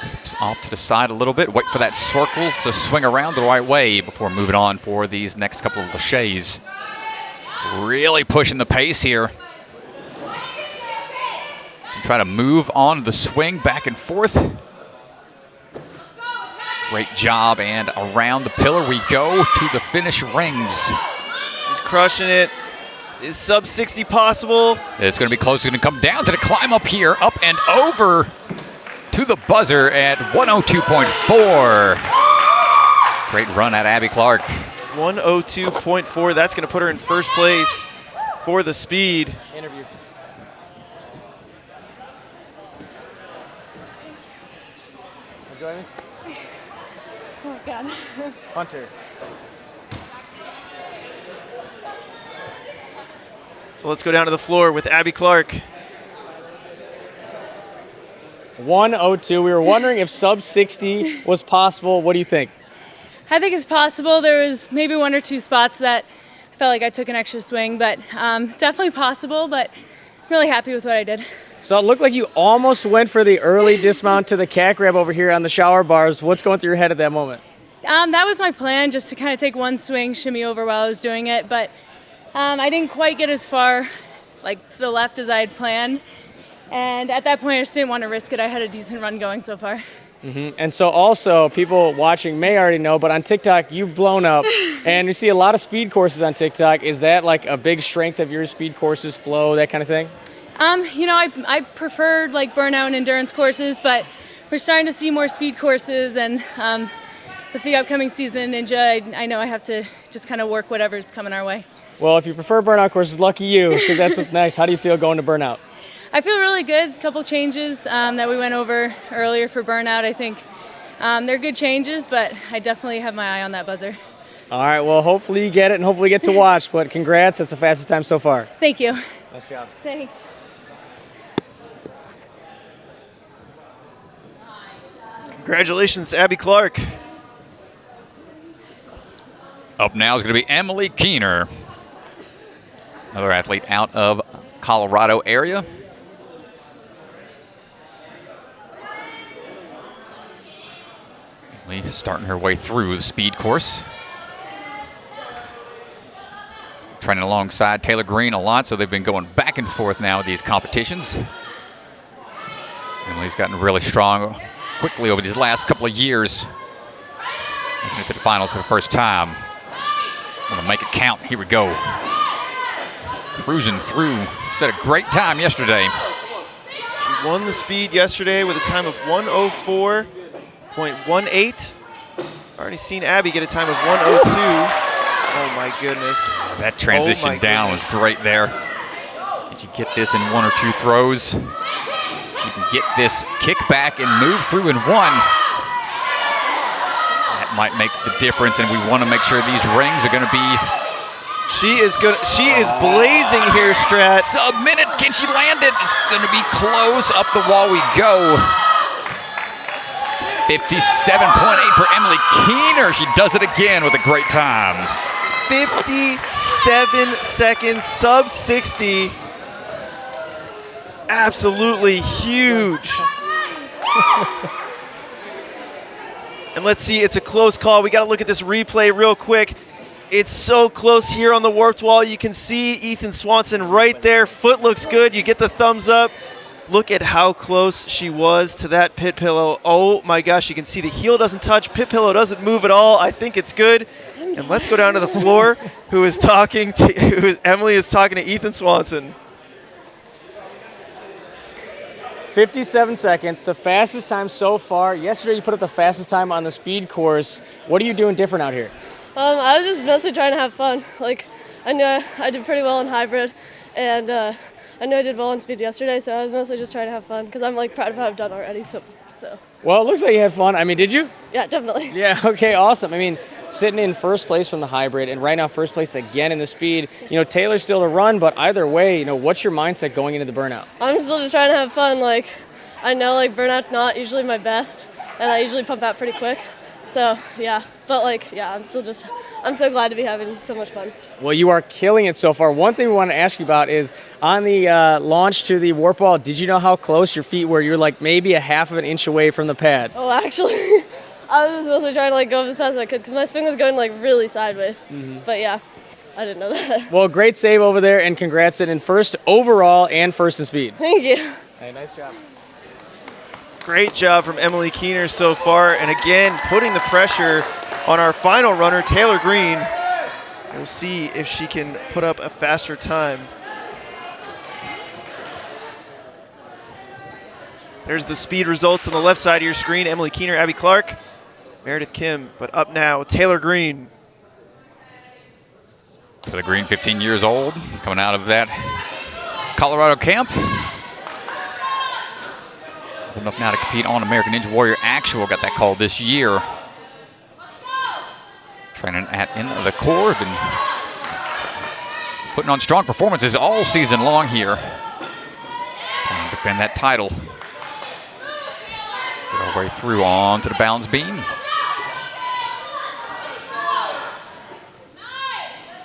Hips off to the side a little bit. Wait for that circle to swing around the right way before moving on for these next couple of laches. Really pushing the pace here. Try to move on the swing back and forth. Great job, and around the pillar we go to the finish rings. She's crushing it. Is sub 60 possible? It's going to be close. It's going to come down to the climb up here, up and over to the buzzer at 1:02.4. Great run at Abby Clark. 1:02.4. That's going to put her in first place for the speed. Interview. Join me? Oh, God. Hunter. So let's go down to the floor with Abby Clark. 1:02. We were wondering if sub 60 was possible. What do you think? I think it's possible. There was maybe one or two spots that I felt like I took an extra swing, but definitely possible, but I'm really happy with what I did. So it looked like you almost went for the early dismount to the cat grab over here on the shower bars. What's going through your head at that moment? That was my plan, just to kind of take one swing, shimmy over while I was doing it, but I didn't quite get as far to the left as I had planned. And at that point, I just didn't want to risk it. I had a decent run going so far. Mm-hmm. And so also, people watching may already know, but on TikTok, you've blown up, and we see a lot of speed courses on TikTok. Is that like a big strength of your speed courses, flow, that kind of thing? I preferred burnout and endurance courses, but we're starting to see more speed courses, and with the upcoming season in Ninja, I know I have to just kind of work whatever's coming our way. Well, if you prefer burnout courses, lucky you, because that's what's next. How do you feel going to burnout? I feel really good. A couple changes that we went over earlier for burnout. I think they're good changes, but I definitely have my eye on that buzzer. All right, well, hopefully you get it and hopefully get to watch, but congrats. That's the fastest time so far. Thank you. Nice job. Thanks. Congratulations, Abby Clark. Up now is going to be Emily Keener, another athlete out of Colorado area. Emily starting her way through the speed course. Training alongside Taylor Green a lot, so they've been going back and forth now with these competitions. Emily's gotten really strong quickly over these last couple of years. Making it to the finals for the first time. Gonna make it count. Here we go. Cruising through. Set a great time yesterday. She won the speed yesterday with a time of 104.18. Already seen Abby get a time of 102. Oh my goodness. That transition down was great there. Did you get this in 1 or 2 throws? She can get this kick back and move through in 1. That might make the difference, and we want to make sure these rings are going to be. She is blazing here, Strat. Sub-minute. Can she land it? It's going to be close. Up the wall we go. 57.8 for Emily Keener. She does it again with a great time. 57 seconds, sub 60. Absolutely huge. And let's see, it's a close call. We got to look at this replay real quick. It's so close here on the warped wall. You can see Ethan Swanson right there. Foot looks good. You get the thumbs up. Look at how close she was to that pit pillow. Oh my gosh, you can see the heel doesn't touch. Pit pillow doesn't move at all. I think it's good. And let's go down to the floor. Emily is talking to Ethan Swanson. 57 seconds, the fastest time so far. Yesterday you put up the fastest time on the speed course. What are you doing different out here? I was just mostly trying to have fun. Like, I knew I did pretty well in hybrid, and I knew I did well in speed yesterday, so I was mostly just trying to have fun because I'm like proud of how I've done already. So. Well, it looks like you had fun. I mean, did you? Yeah, definitely. Yeah, okay, awesome. I mean, sitting in first place from the hybrid and right now first place again in the speed. You know, Taylor's still to run, but either way, you know, what's your mindset going into the burnout? I'm still just trying to have fun. Like, I know like burnout's not usually my best, and I usually pump out pretty quick. So yeah, but like yeah, I'm so glad to be having so much fun. Well, you are killing it so far. One thing we want to ask you about is on the launch to the warp wall, did you know how close your feet were? You're like maybe a half of an inch away from the pad. Oh, actually, I was mostly trying to like go as fast as I could because my swing was going like really sideways. But yeah, I didn't know that. Well, great save over there, and congrats in first overall and first in speed. Thank you. Hey, nice job. Great job from Emily Keener so far, and again, putting the pressure on our final runner, Taylor Green. We'll see if she can put up a faster time. There's the speed results on the left side of your screen. Emily Keener, Abby Clark, Meredith Kim, but up now, Taylor Green. Taylor Green, 15 years old, coming out of that Colorado camp. Good enough now to compete on American Ninja Warrior Actual. Got that call this year. Training in the Corps. Been putting on strong performances all season long here. Trying to defend that title. Get our way through onto the balance beam.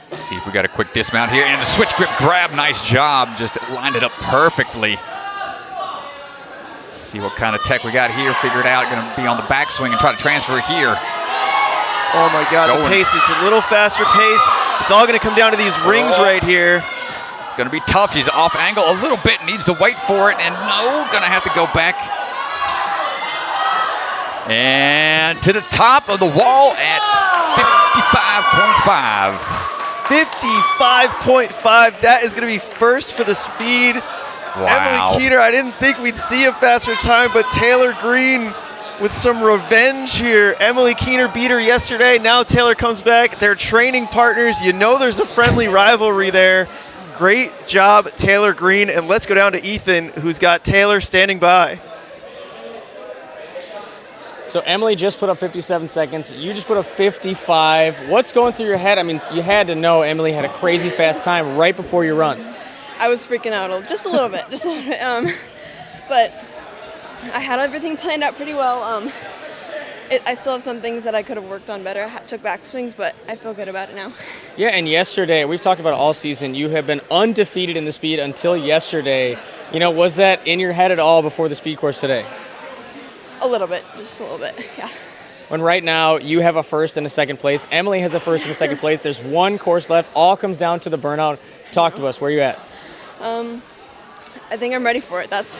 Let's see if we got a quick dismount here. And the switch grip grab. Nice job. Just lined it up perfectly. See what kind of tech we got here. Figure it out. Going to be on the backswing and try to transfer here. Oh my God, the pace. It's a little faster pace. It's all going to come down to these rings right here. It's going to be tough. She's off angle a little bit. Needs to wait for it. And no, going to have to go back. And to the top of the wall at 55.5. 55.5. That is going to be first for the speed. Wow. Emily Keener, I didn't think we'd see a faster time, but Taylor Green with some revenge here. Emily Keener beat her yesterday. Now Taylor comes back. They're training partners. You know there's a friendly rivalry there. Great job, Taylor Green. And let's go down to Ethan, who's got Taylor standing by. So Emily just put up 57 seconds. You just put up 55. What's going through your head? I mean, you had to know Emily had a crazy fast time right before your run. I was freaking out just a little bit, but I had everything planned out pretty well. I still have some things that I could have worked on better. I took back swings, but I feel good about it now. Yeah, and yesterday, we've talked about it all season, you have been undefeated in the speed until yesterday. You know, was that in your head at all before the speed course today? A little bit, just a little bit, yeah. When right now you have a first and a second place, Emily has a first and a second place. There's one course left. All comes down to the burnout. Talk to us. Where are you at? I think I'm ready for it. It's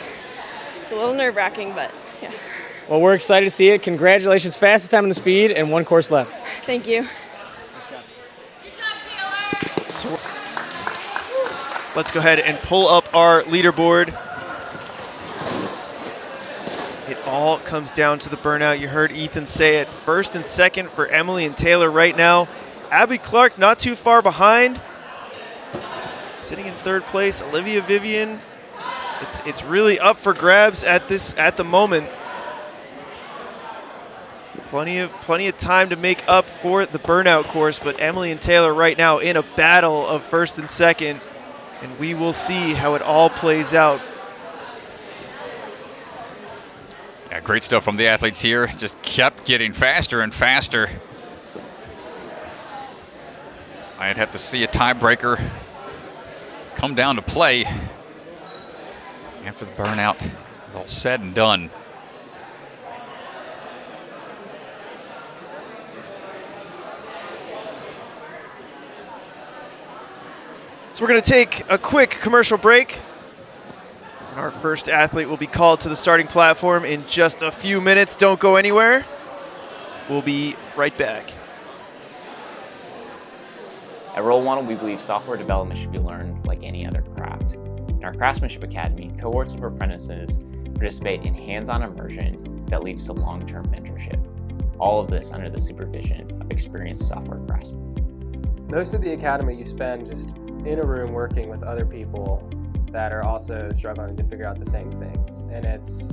a little nerve-wracking, but yeah. Well, we're excited to see it. Congratulations, fastest time on the speed and one course left. Thank you. So let's go ahead and pull up our leaderboard. It all comes down to the burnout. You heard Ethan say it. First and second for Emily and Taylor right now. Abby Clark not too far behind. Sitting in third place, Olivia Vivian. It's really up for grabs at the moment. Plenty of time to make up for the burnout course, but Emily and Taylor right now in a battle of first and second, and we will see how it all plays out. Yeah, great stuff from the athletes here. Just kept getting faster and faster. I'd have to see a tiebreaker come down to play after the burnout is all said and done. So we're going to take a quick commercial break. And our first athlete will be called to the starting platform in just a few minutes. Don't go anywhere. We'll be right back. At Roll Model, we believe software development should be learned like any other craft. In our Craftsmanship Academy, cohorts of apprentices participate in hands-on immersion that leads to long-term mentorship. All of this under the supervision of experienced software craftsmen. Most of the academy you spend just in a room working with other people that are also struggling to figure out the same things. And it's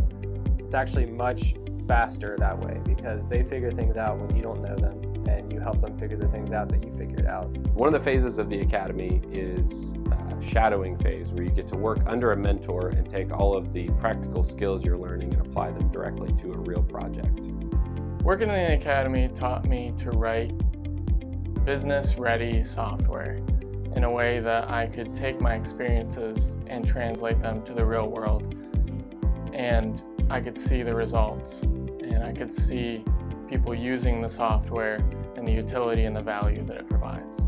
actually much faster that way because they figure things out when you don't know them and you help them figure the things out that you figured out. One of the phases of the academy is shadowing phase, where you get to work under a mentor and take all of the practical skills you're learning and apply them directly to a real project. Working in the academy taught me to write business-ready software in a way that I could take my experiences and translate them to the real world. And I could see the results, and I could see people using the software and the utility and the value that it provides.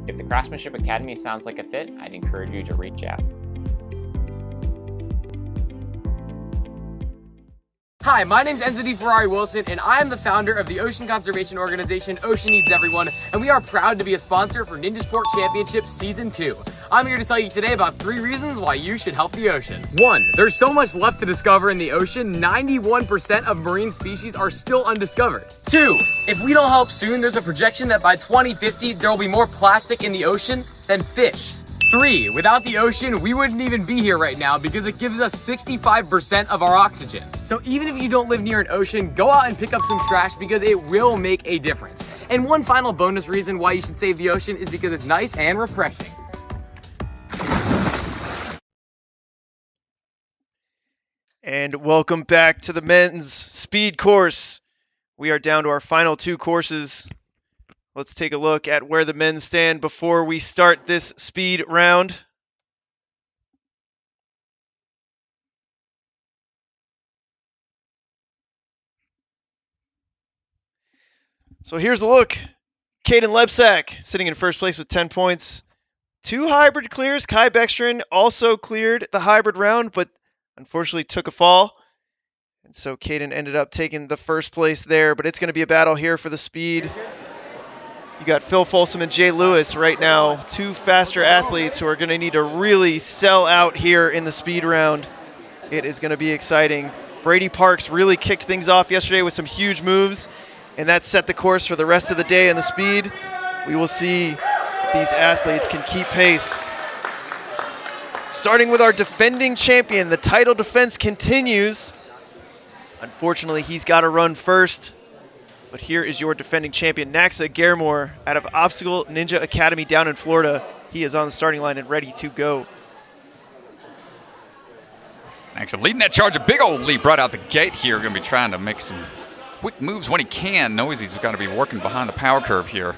If the Craftsmanship Academy sounds like a fit, I'd encourage you to reach out. Hi, my name's Enzo Ferrari Wilson, and I am the founder of the ocean conservation organization Ocean Needs Everyone, and we are proud to be a sponsor for Ninja Sport Championship Season 2. I'm here to tell you today about 3 reasons why you should help the ocean. 1, there's so much left to discover in the ocean. 91% of marine species are still undiscovered. 2, if we don't help soon, there's a projection that by 2050, there will be more plastic in the ocean than fish. 3, without the ocean, we wouldn't even be here right now because it gives us 65% of our oxygen. So even if you don't live near an ocean, go out and pick up some trash because it will make a difference. And one final bonus reason why you should save the ocean is because it's nice and refreshing. And welcome back to the men's speed course. We are down to our final 2 courses. Let's take a look at where the men stand before we start this speed round. So here's a look. Caden Lebsack sitting in first place with 10 points. 2 hybrid clears. Kai Beckstrom also cleared the hybrid round, but unfortunately took a fall. And so Caden ended up taking the first place there, but it's going to be a battle here for the speed. You got Phil Folsom and Jay Lewis right now, 2 faster athletes who are going to need to really sell out here in the speed round. It is going to be exciting. Brady Parks really kicked things off yesterday with some huge moves, and that set the course for the rest of the day in the speed. We will see if these athletes can keep pace. Starting with our defending champion, the title defense continues. Unfortunately, he's got to run first. But here is your defending champion, Naxa Garemore, out of Obstacle Ninja Academy down in Florida. He is on the starting line and ready to go. Naxa leading that charge, a big old leap right out the gate here. Going to be trying to make some quick moves when he can. Knows he's got to be working behind the power curve here.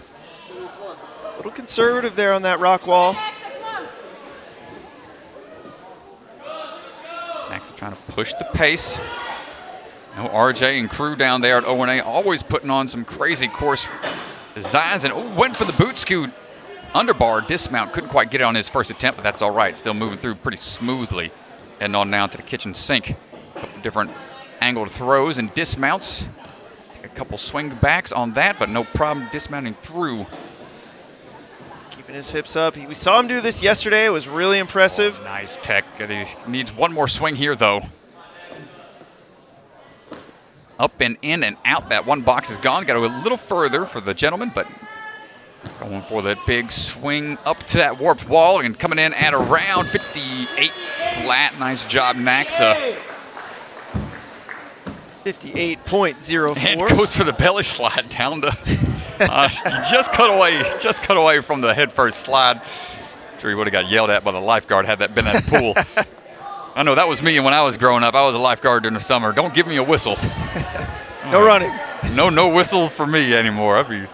A little conservative there on that rock wall. Naxa trying to push the pace. No RJ and crew down there at O&A always putting on some crazy course designs. And went for the boot scoot underbar dismount. Couldn't quite get it on his first attempt, but that's all right. Still moving through pretty smoothly. Heading on now to the kitchen sink. A couple different angled throws and dismounts. Take a couple swing backs on that, but no problem dismounting through. Keeping his hips up. We saw him do this yesterday. It was really impressive. Oh, nice tech. He needs one more swing here, though. Up and in and out. That one box is gone. Got to go a little further for the gentleman, but going for that big swing up to that warped wall and coming in at around 58 flat. Nice job, Naxa. 58.04. And goes for the belly slide down to. Just cut away from the head first slide. I'm sure he would have got yelled at by the lifeguard had that been at the pool. I know that was me when I was growing up. I was a lifeguard during the summer. Don't give me a whistle. No running. No whistle for me anymore. I'd be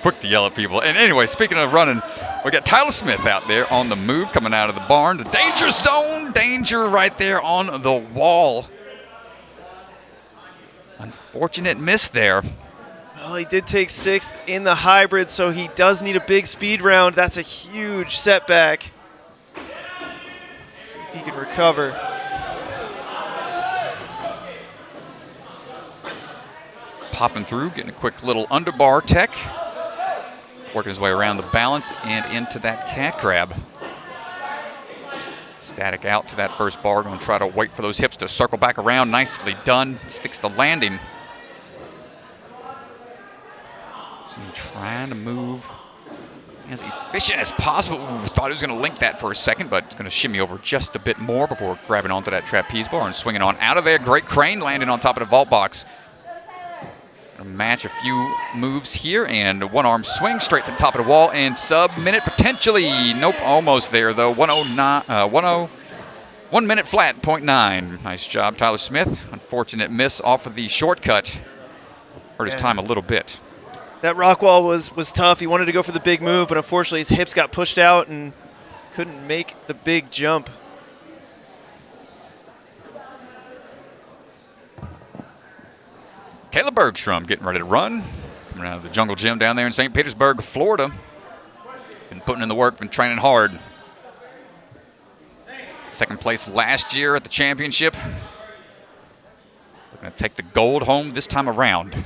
quick to yell at people. And anyway, speaking of running, we got Tyler Smith out there on the move coming out of the barn. The danger zone. Danger right there on the wall. Unfortunate miss there. Well, he did take 6th in the hybrid, so he does need a big speed round. That's a huge setback. See if he can recover. Popping through, getting a quick little underbar tech. Working his way around the balance and into that cat grab. Static out to that first bar. Going to try to wait for those hips to circle back around. Nicely done. Sticks the landing. So trying to move as efficient as possible. Ooh, thought he was going to link that for a second, but it's going to shimmy over just a bit more before grabbing onto that trapeze bar and swinging on out of there. Great crane landing on top of the vault box. Match a few moves here and one arm swing straight to the top of the wall and sub-minute potentially. Nope, almost there though. 1 minute flat, 0.9. Nice job, Tyler Smith. Unfortunate miss off of the shortcut. Hurt his time a little bit. That rock wall was tough. He wanted to go for the big move, but unfortunately his hips got pushed out and couldn't make the big jump. Caleb Bergstrom getting ready to run. Coming out of the Jungle Gym down there in St. Petersburg, Florida. Been putting in the work, been training hard. Second place last year at the championship. Looking to take the gold home this time around. Here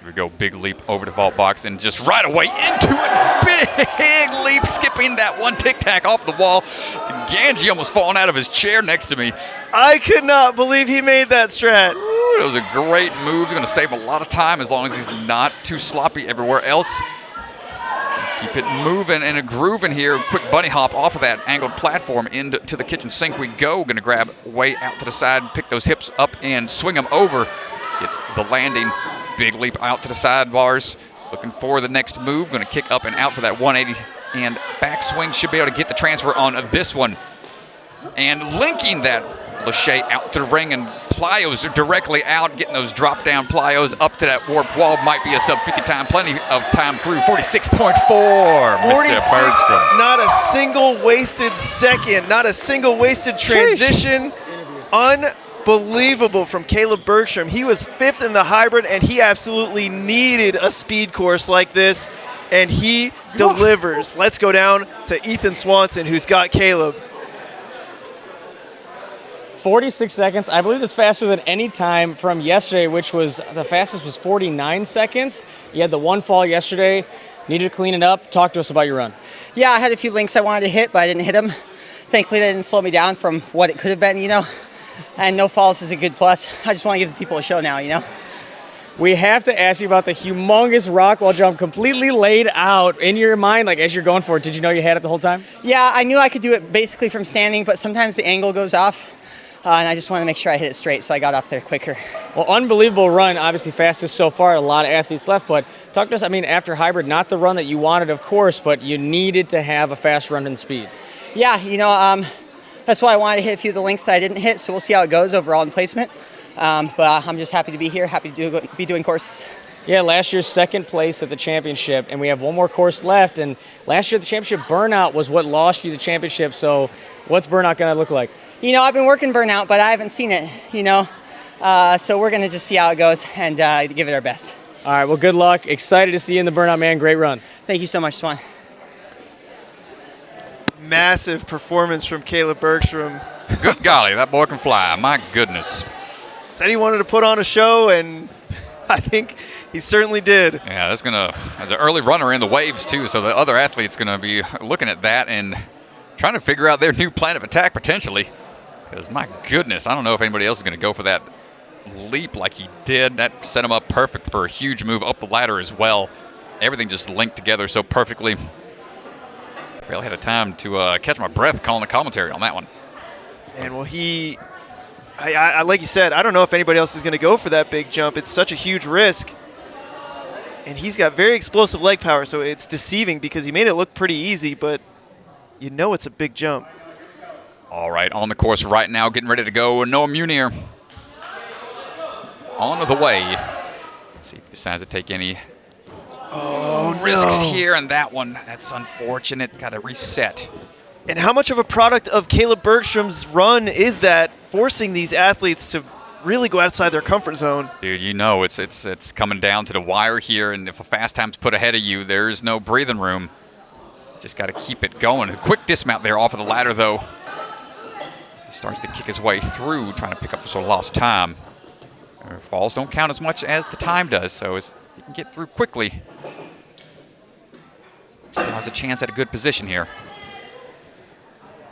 we go, big leap over the vault box and just right away into it. Big leap, skipping that one tic-tac off the wall. Ganji almost falling out of his chair next to me. I could not believe he made that strat. It was a great move. He's going to save a lot of time as long as he's not too sloppy everywhere else. Keep it moving and a grooving here. Quick bunny hop off of that angled platform into the kitchen sink we go. Going to grab way out to the side, pick those hips up and swing them over. Gets the landing. Big leap out to the sidebars. Looking for the next move. Going to kick up and out for that 180 and backswing. Should be able to get the transfer on this one. And linking that Lachey out to the ring and plyos directly out. Getting those drop down plyos up to that warped wall. Might be a sub 50 time. Plenty of time through. 46.4. Mr. Bergstrom. Not a single wasted second. Not a single wasted transition. Unbelievable from Caleb Bergstrom. He was 5th in the hybrid, and he absolutely needed a speed course like this, and he delivers. Let's go down to Ethan Swanson, who's got Caleb. 46 seconds. I believe that's faster than any time from yesterday, which was the fastest was 49 seconds. You had the one fall yesterday. Needed to clean it up. Talk to us about your run. Yeah, I had a few links I wanted to hit, but I didn't hit them. Thankfully, that didn't slow me down from what it could have been, And no falls is a good plus. I just want to give the people a show now, We have to ask you about the humongous rock wall jump completely laid out in your mind, like as you're going for it. Did you know you had it the whole time? Yeah, I knew I could do it basically from standing, but sometimes the angle goes off. And I just want to make sure I hit it straight, so I got off there quicker. Well, unbelievable run. Obviously fastest so far. A lot of athletes left, but talk to us, after hybrid, not the run that you wanted, of course, but you needed to have a fast run and speed. Yeah, that's why I wanted to hit a few of the links that I didn't hit, so we'll see how it goes overall in placement. But I'm just happy to be here, happy to be doing courses. Yeah, last year's second place at the championship, and we have one more course left. And last year, the championship burnout was what lost you the championship. So what's burnout going to look like? I've been working burnout, but I haven't seen it, So we're going to just see how it goes and give it our best. All right, well, good luck. Excited to see you in the burnout, man. Great run. Thank you so much, Swan. massive performance from Caleb Bergstrom. Good golly, that boy can fly. My goodness. Said he wanted to put on a show, and I think he certainly did. Yeah, that's as an early runner in the waves too, so the other athlete's gonna be looking at that and trying to figure out their new plan of attack potentially. Because my goodness, I don't know if anybody else is gonna go for that leap like he did. That set him up perfect for a huge move up the ladder as well. Everything just linked together so perfectly. Barely had a time to catch my breath calling the commentary on that one. And well, I like you said, I don't know if anybody else is going to go for that big jump. It's such a huge risk. And he's got very explosive leg power, so it's deceiving because he made it look pretty easy, but you know it's a big jump. All right, on the course right now, getting ready to go. Noah Munier on the way. Let's see if he decides to take any risks here, and that one, that's unfortunate. Got to reset. And how much of a product of Caleb Bergstrom's run is that, forcing these athletes to really go outside their comfort zone? Dude, you know it's coming down to the wire here, and if a fast time's put ahead of you, there's no breathing room. Just got to keep it going. A quick dismount there off of the ladder, though. He starts to kick his way through, trying to pick up the sort of lost time. Falls don't count as much as the time does, so he can get through quickly. Still has a chance at a good position here.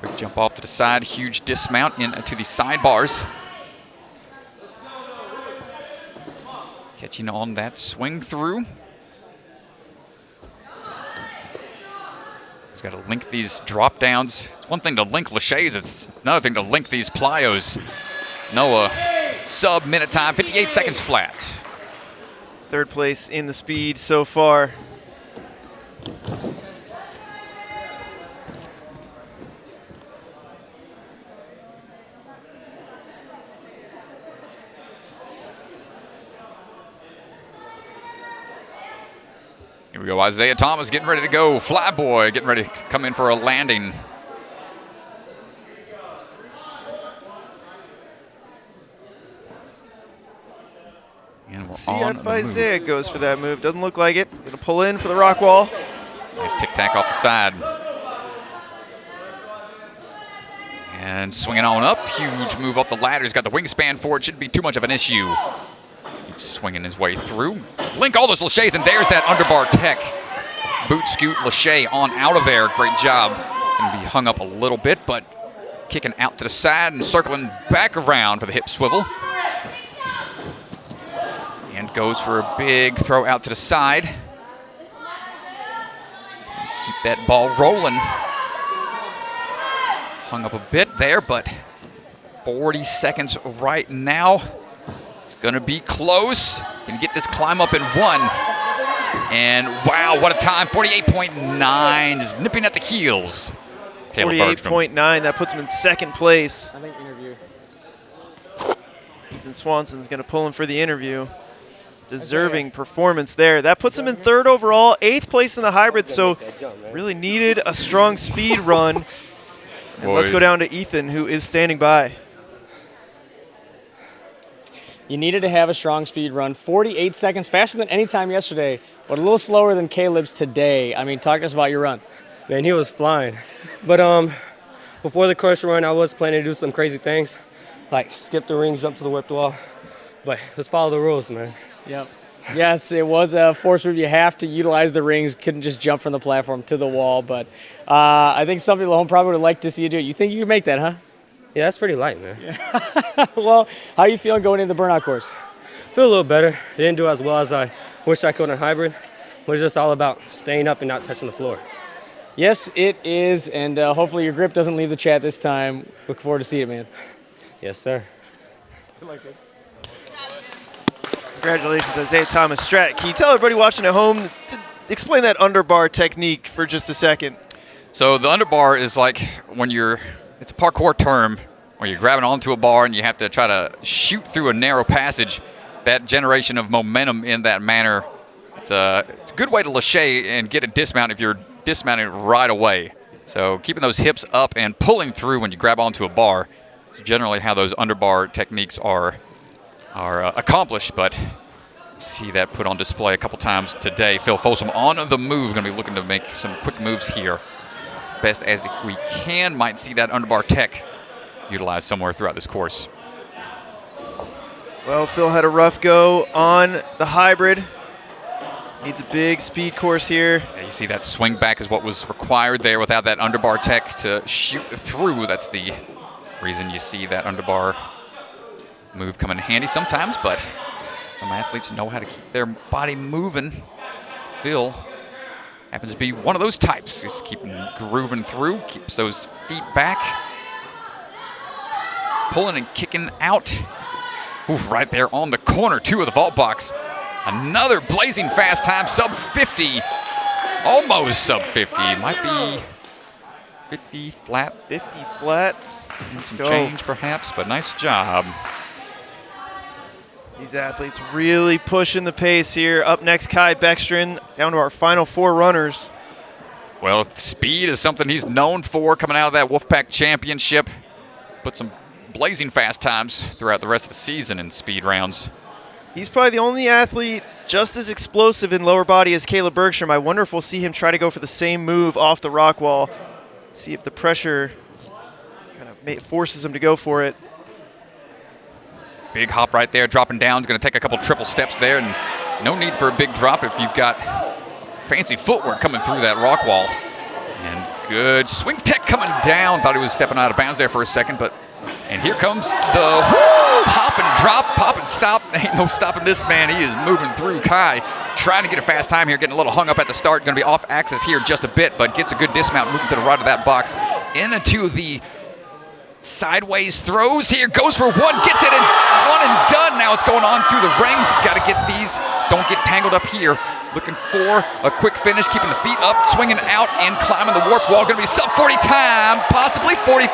Quick jump off to the side, huge dismount into the sidebars. Catching on that swing through. He's got to link these drop downs. It's one thing to link Lachey's, it's another thing to link these plyos. Noah, sub-minute time, 58 seconds flat. Third place in the speed so far. Here we go, Isaiah Thomas getting ready to go. Flyboy getting ready to come in for a landing. And See if Isaiah goes for that move. Doesn't look like it. Gonna pull in for the rock wall. Nice tic-tac off the side. And swinging on up. Huge move up the ladder. He's got the wingspan for it. Shouldn't be too much of an issue. Keeps swinging his way through. Link all those Lachey's, and there's that underbar tech. Boot scoot Lachey on out of there. Great job. Gonna be hung up a little bit, but kicking out to the side and circling back around for the hip swivel. And goes for a big throw out to the side. Keep that ball rolling. Hung up a bit there, but 40 seconds right now. It's going to be close. Can get this climb up in one. And wow, what a time. 48.9 is nipping at the heels. 48.9, that puts him in second place. I think interview. Ethan Swanson's going to pull him for the interview. Deserving performance there. That puts him in third overall, 8th place in the hybrid, so really needed a strong speed run. And let's go down to Ethan, who is standing by. You needed to have a strong speed run. 48 seconds, faster than any time yesterday, but a little slower than Caleb's today. I mean, talk to us about your run. Man, he was flying. But before the course run, I was planning to do some crazy things, like skip the rings, jump to the whipped wall. But let's follow the rules, man. Yep. Yes, it was a force move. You have to utilize the rings. Couldn't just jump from the platform to the wall. But I think some people at home probably would like to see you do it. You think you can make that, huh? Yeah, that's pretty light, man. Yeah. Well, how are you feeling going into the burnout course? Feel a little better. Didn't do as well as I wish I could in hybrid. But it's just all about staying up and not touching the floor. Yes, it is. And hopefully your grip doesn't leave the chat this time. Look forward to see it, man. Yes, sir. Good luck, kid. Congratulations, Isaiah Thomas. Strat, can you tell everybody watching at home to explain that underbar technique for just a second? So the underbar is like when it's a parkour term where you're grabbing onto a bar and you have to try to shoot through a narrow passage. That generation of momentum in that manner, it's a good way to Lachey and get a dismount if you're dismounting right away. So keeping those hips up and pulling through when you grab onto a bar is generally how those underbar techniques are accomplished, but see that put on display a couple times today. Phil Folsom on the move, going to be looking to make some quick moves here. best as we can. Might see that underbar tech utilized somewhere throughout this course. Well, Phil had a rough go on the hybrid. Needs a big speed course here. Yeah, you see that swing back is what was required there without that underbar tech to shoot through. That's the reason you see that underbar move come in handy sometimes, but some athletes know how to keep their body moving. Phil happens to be one of those types. Just keeping grooving through, keeps those feet back, pulling and kicking out. Oof, right there on the corner, too, of the vault box. Another blazing fast time, sub 50. Almost sub 50. Might be 50 flat. 50 flat. And some change, perhaps, but nice job. These athletes really pushing the pace here. Up next, Kai Beckstrom, down to our final 4 runners. Well, speed is something he's known for coming out of that Wolfpack Championship. Put some blazing fast times throughout the rest of the season in speed rounds. He's probably the only athlete just as explosive in lower body as Caleb Bergstrom. I wonder if we'll see him try to go for the same move off the rock wall. See if the pressure kind of forces him to go for it. Big hop right there, dropping down. Is going to take a couple triple steps there, and no need for a big drop if you've got fancy footwork coming through that rock wall. And good swing tech coming down. Thought he was stepping out of bounds there for a second, but and here comes the hop and drop, pop and stop. Ain't no stopping this man. He is moving through. Kai trying to get a fast time here, getting a little hung up at the start. Going to be off axis here just a bit, but gets a good dismount, moving to the right of that box. Into the sideways throws here, goes for one, gets it in, one and done. Now it's going on through the rings. Got to get these, don't get tangled up here. Looking for a quick finish, keeping the feet up, swinging out and climbing the warp wall. Going to be sub 40 time, possibly 40.7.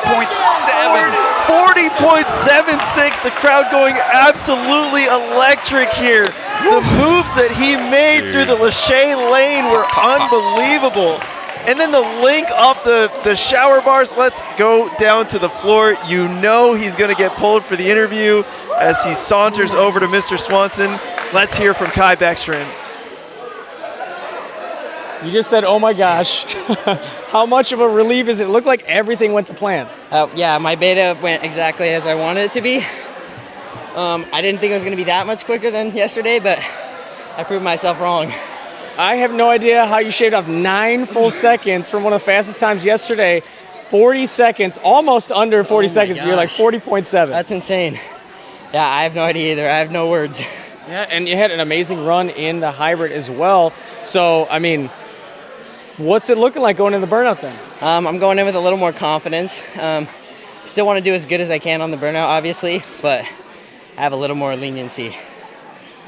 40.76. The crowd going absolutely electric here. The moves that he made through the Lachey lane were unbelievable. And then the link off the shower bars. Let's go down to the floor. You know he's going to get pulled for the interview as he saunters over to Mr. Swanson. Let's hear from Kai Beckstrom. You just said, oh my gosh. How much of a relief is it? It looked like everything went to plan. Yeah, my beta went exactly as I wanted it to be. I didn't think it was going to be that much quicker than yesterday, but I proved myself wrong. I have no idea how you shaved off 9 full seconds from one of the fastest times yesterday. 40 seconds, almost under 40 seconds. You're like 40.7. That's insane. Yeah, I have no idea either. I have no words. Yeah, and you had an amazing run in the hybrid as well. So, I mean, what's it looking like going in the burnout then? I'm going in with a little more confidence. Still want to do as good as I can on the burnout, obviously, but I have a little more leniency.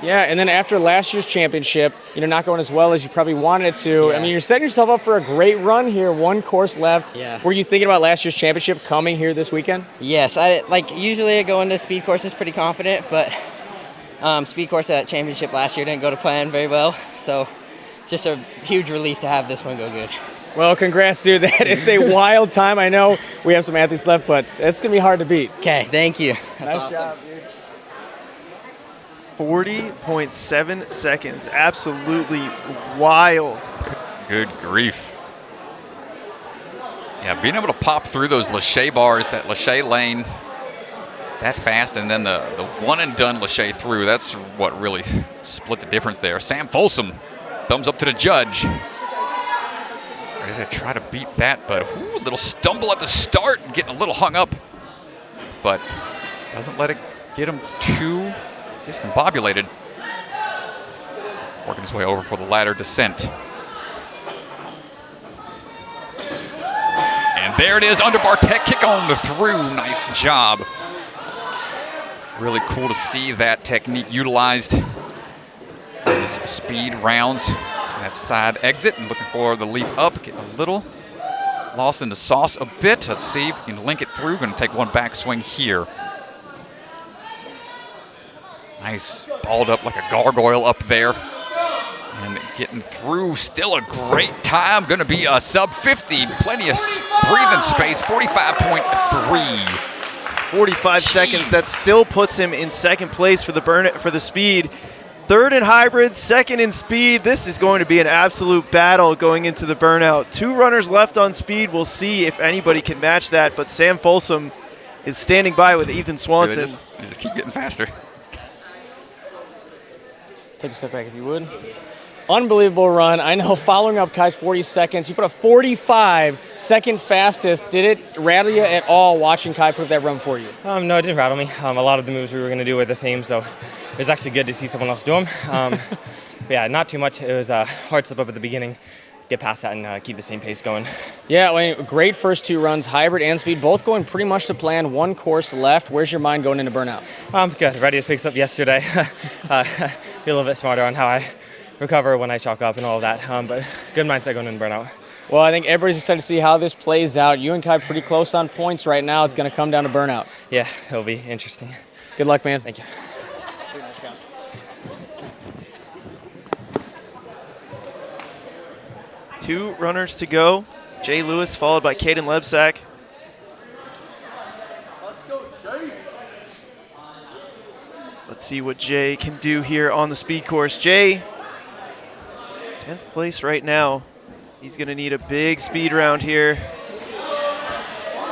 Yeah, and then after last year's championship, not going as well as you probably wanted it to. Yeah. I mean, you're setting yourself up for a great run here. 1 course left. Yeah. Were you thinking about last year's championship coming here this weekend? Yes, usually I go into speed courses pretty confident, but speed course at championship last year didn't go to plan very well, so just a huge relief to have this one go good. Well, congrats, dude. That is a wild time. I know we have some athletes left, but it's going to be hard to beat. Okay, thank you. That's nice awesome. job, dude. 40.7 seconds. Absolutely wild. Good grief. Yeah, being able to pop through those Lachey bars, that Lachey lane, that fast, and then the one and done Lachey through, that's what really split the difference there. Sam Folsom, thumbs up to the judge. Ready to try to beat that, but a little stumble at the start, getting a little hung up, but doesn't let it get him too discombobulated. Working his way over for the ladder descent. And there it is, underbar tech kick on the through. Nice job. Really cool to see that technique utilized in these speed rounds. That side exit and looking for the leap up. Getting a little lost in the sauce a bit. Let's see if we can link it through. Going to take one back swing here. Nice, balled up like a gargoyle up there. And getting through, still a great time. Going to be a sub 50, plenty of breathing space, 45.3. 45 seconds. That still puts him in second place for the speed. Third in hybrid, second in speed. This is going to be an absolute battle going into the burnout. 2 runners left on speed. We'll see if anybody can match that, but Sam Folsom is standing by with Ethan Swanson. They just keep getting faster. Take a step back if you would. Unbelievable run. I know, following up Kai's 40 seconds, you put a 45, second fastest. Did it rattle you at all watching Kai put up that run for you? No, it didn't rattle me. A lot of the moves we were going to do were the same, so it was actually good to see someone else do them. Yeah, not too much. It was a hard slip up at the beginning. Get past that and keep the same pace going. Yeah, well, great first 2 runs, hybrid and speed, both going pretty much to plan. 1 course left. Where's your mind going into burnout? Good. Ready to fix up yesterday. Be a little bit smarter on how I recover when I chalk up and all of that. But good mindset going into burnout. Well, I think everybody's excited to see how this plays out. You and Kai pretty close on points right now. It's going to come down to burnout. Yeah, it'll be interesting. Good luck, man. Thank you. 2 runners to go. Jay Lewis followed by Caden Lebsack. Let's see what Jay can do here on the speed course. Jay, 10th place right now. He's going to need a big speed round here.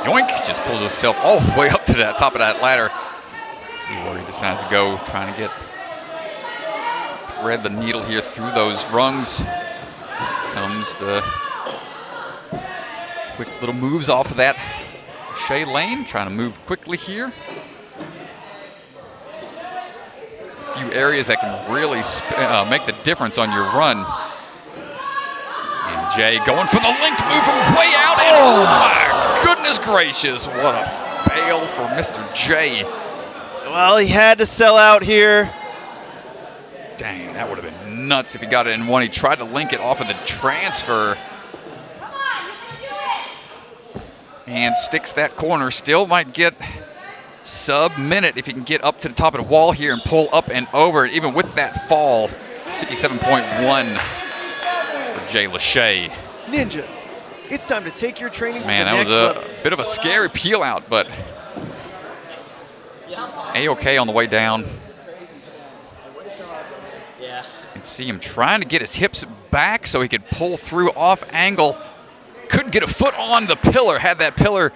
Yoink, just pulls himself all the way up to the top of that ladder. Let's see where he decides to go, trying to thread the needle here through those rungs. Comes the quick little moves off of that Shea lane, trying to move quickly here. There's a few areas that can really make the difference on your run. And Jay going for the linked move from way out, and oh my goodness gracious, what a fail for Mr. J. Well, he had to sell out here. Dang, that would have been nuts if he got it in one. He tried to link it off of the transfer. And sticks that corner. Still might get sub-minute if he can get up to the top of the wall here and pull up and over. Even with that fall, 57.1 for Jay Lachey. Ninjas, it's time to take your training to the Man, next that level. was a bit of a scary peel out, but A-OK on the way down. See him trying to get his hips back so he could pull through off angle. Couldn't get a foot on the pillar. Had that pillar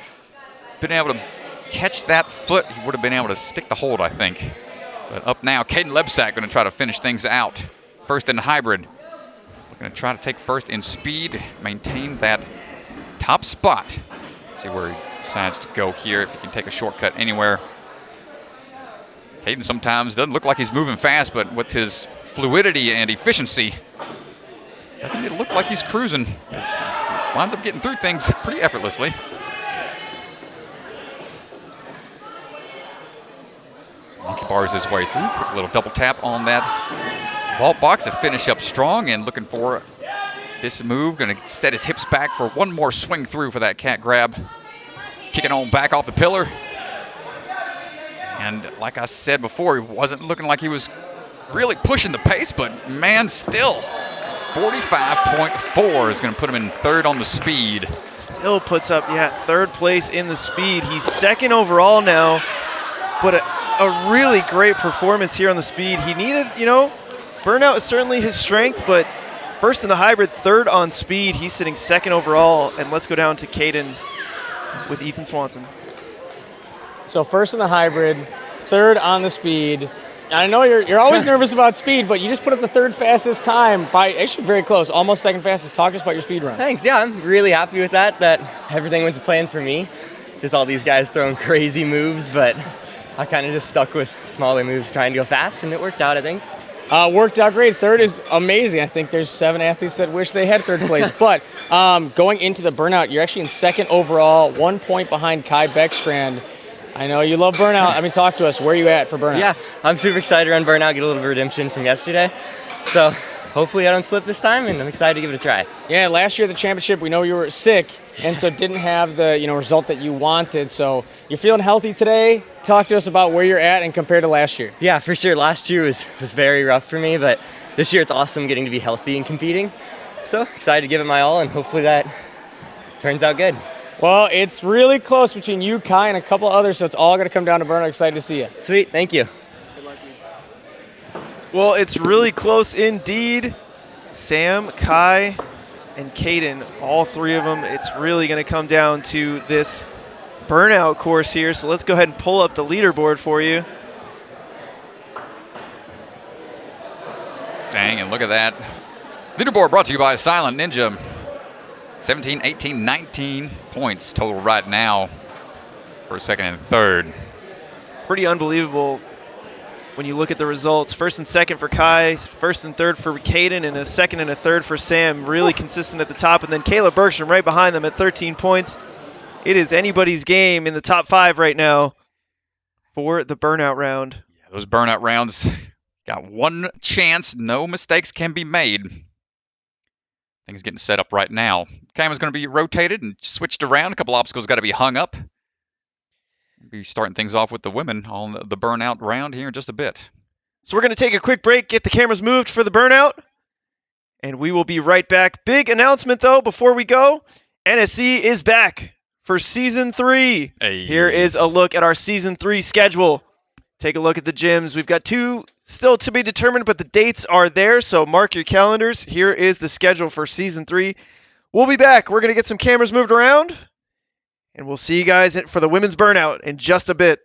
been able to catch that foot, he would have been able to stick the hold, I think. But up now, Caden Lebsack going to try to finish things out. First in hybrid. Going to try to take first in speed, maintain that top spot. See where he decides to go here, if he can take a shortcut anywhere. Caden sometimes doesn't look like he's moving fast, but with his fluidity and efficiency, doesn't it look like he's cruising? He winds up getting through things pretty effortlessly. So monkey bars his way through. Quick little double tap on that vault box to finish up strong, and looking for this move. Going to set his hips back for one more swing through for that cat grab. Kicking on back off the pillar. And like I said before, he wasn't looking like he was really pushing the pace, but man, still 45.4 is going to put him in third on the speed. Still puts up, third place in the speed. He's second overall now, but a really great performance here on the speed. He needed, burnout is certainly his strength, but first in the hybrid, third on speed. He's sitting second overall, and let's go down to Caden with Ethan Swanson. So first in the hybrid, third on the speed. I know you're always nervous about speed, but you just put up the third fastest time by actually very close, almost second fastest. Talk to us about your speed run. Thanks. Yeah, I'm really happy with that everything went to plan for me. There's all these guys throwing crazy moves, but I kind of just stuck with smaller moves trying to go fast, and it worked out, I think. Worked out great. Third is amazing. I think there's 7 athletes that wish they had third place. But going into the burnout, you're actually in second overall, 1 point behind Kai Beckstrand. I know you love burnout. I mean, talk to us. Where are you at for burnout? Yeah, I'm super excited to run burnout, get a little bit of redemption from yesterday. So hopefully I don't slip this time, and I'm excited to give it a try. Yeah, last year at the championship, we know you were sick, and so didn't have the result that you wanted. So you're feeling healthy today. Talk to us about where you're at and compared to last year. Yeah, for sure. Last year was very rough for me, but this year it's awesome getting to be healthy and competing. So excited to give it my all, and hopefully that turns out good. Well, it's really close between you, Kai, and a couple others, so it's all going to come down to burnout. Excited to see you. Sweet. Thank you. Good luck, Well, it's really close indeed. Sam, Kai, and Caden, all three of them, it's really going to come down to this burnout course here. So let's go ahead and pull up the leaderboard for you. Dang, and look at that. Leaderboard brought to you by Silent Ninja. 17, 18, 19 points total right now for second and third. Pretty unbelievable when you look at the results. First and second for Kai, first and third for Caden, and a second and a third for Sam. Really consistent at the top. And then Caleb Bergstrom right behind them at 13 points. It is anybody's game in the top 5 right now for the burnout round. Yeah, those burnout rounds got one chance. No mistakes can be made. Things getting set up right now. Camera's going to be rotated and switched around. A couple obstacles got to be hung up. Be starting things off with the women on the burnout round here in just a bit. So we're going to take a quick break, get the cameras moved for the burnout, and we will be right back. Big announcement, though, before we go. NSC is back for Season 3. Hey. Here is a look at our Season 3 schedule. Take a look at the gyms. We've got 2 still to be determined, but the dates are there, so mark your calendars. Here is the schedule for Season 3. We'll be back. We're going to get some cameras moved around, and we'll see you guys for the women's burnout in just a bit.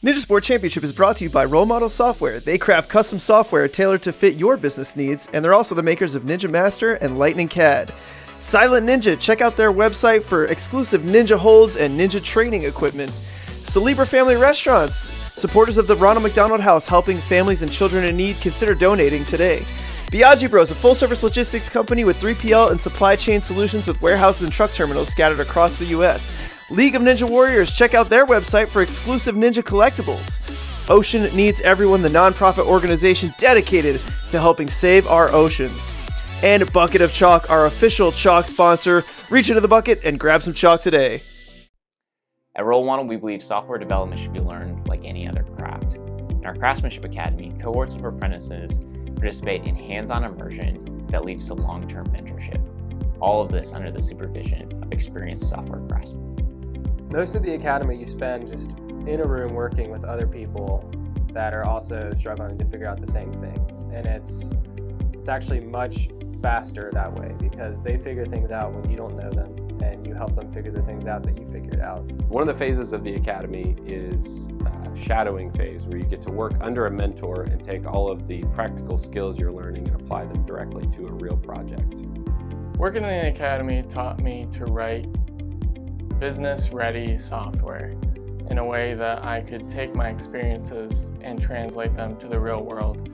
Ninja Sport Championship is brought to you by Role Model Software. They craft custom software tailored to fit your business needs, and they're also the makers of Ninja Master and Lightning CAD. Silent Ninja, check out their website for exclusive ninja holds and ninja training equipment. Celebra Family Restaurants, supporters of the Ronald McDonald House, helping families and children in need. Consider donating today. Biagi Bros, a full-service logistics company with 3PL and supply chain solutions with warehouses and truck terminals scattered across the U.S. League of Ninja Warriors, check out their website for exclusive ninja collectibles. Ocean Needs Everyone, the nonprofit organization dedicated to helping save our oceans. And Bucket of Chalk, our official chalk sponsor. Reach into the bucket and grab some chalk today. At Roll Model, we believe software development should be learned like any other craft. In our Craftsmanship Academy, cohorts of apprentices participate in hands-on immersion that leads to long-term mentorship. All of this under the supervision of experienced software craftsmen. Most of the academy you spend just in a room working with other people that are also struggling to figure out the same things. And it's actually much faster that way because they figure things out when you don't know them and you help them figure the things out that you figured out. One of the phases of the academy is shadowing phase, where you get to work under a mentor and take all of the practical skills you're learning and apply them directly to a real project. Working in the academy taught me to write business-ready software in a way that I could take my experiences and translate them to the real world.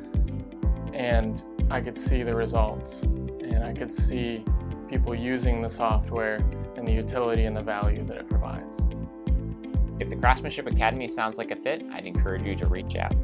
And I could see the results, and I could see people using the software and the utility and the value that it provides. If the Craftsmanship Academy sounds like a fit, I'd encourage you to reach out.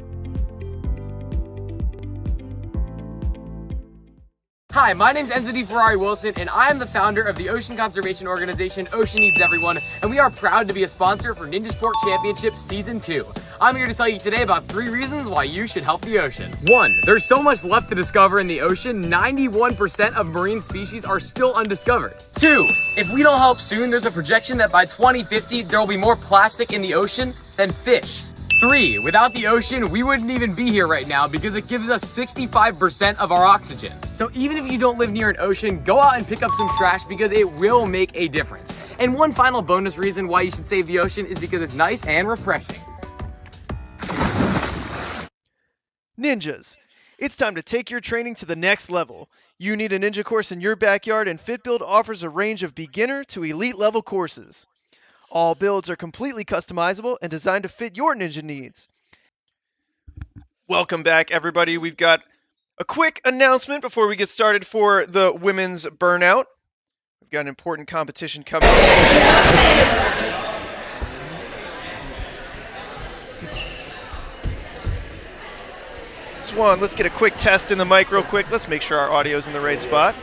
Hi, my name's Enzo Ferrari Wilson, and I am the founder of the ocean conservation organization Ocean Needs Everyone, and we are proud to be a sponsor for Ninja Sport Championship Season 2. I'm here to tell you today about 3 reasons why you should help the ocean. 1, there's so much left to discover in the ocean. 91% of marine species are still undiscovered. 2, if we don't help soon, there's a projection that by 2050, there will be more plastic in the ocean than fish. 3, without the ocean, we wouldn't even be here right now because it gives us 65% of our oxygen. So even if you don't live near an ocean, go out and pick up some trash because it will make a difference. And one final bonus reason why you should save the ocean is because it's nice and refreshing. Ninjas, it's time to take your training to the next level. You need a ninja course in your backyard, and FitBuild offers a range of beginner to elite level courses. All builds are completely customizable and designed to fit your ninja needs. Welcome back, everybody. We've got a quick announcement before we get started for the women's burnout. We've got an important competition coming up. Swan, let's get a quick test in the mic real quick. Let's make sure our audio's in the right spot.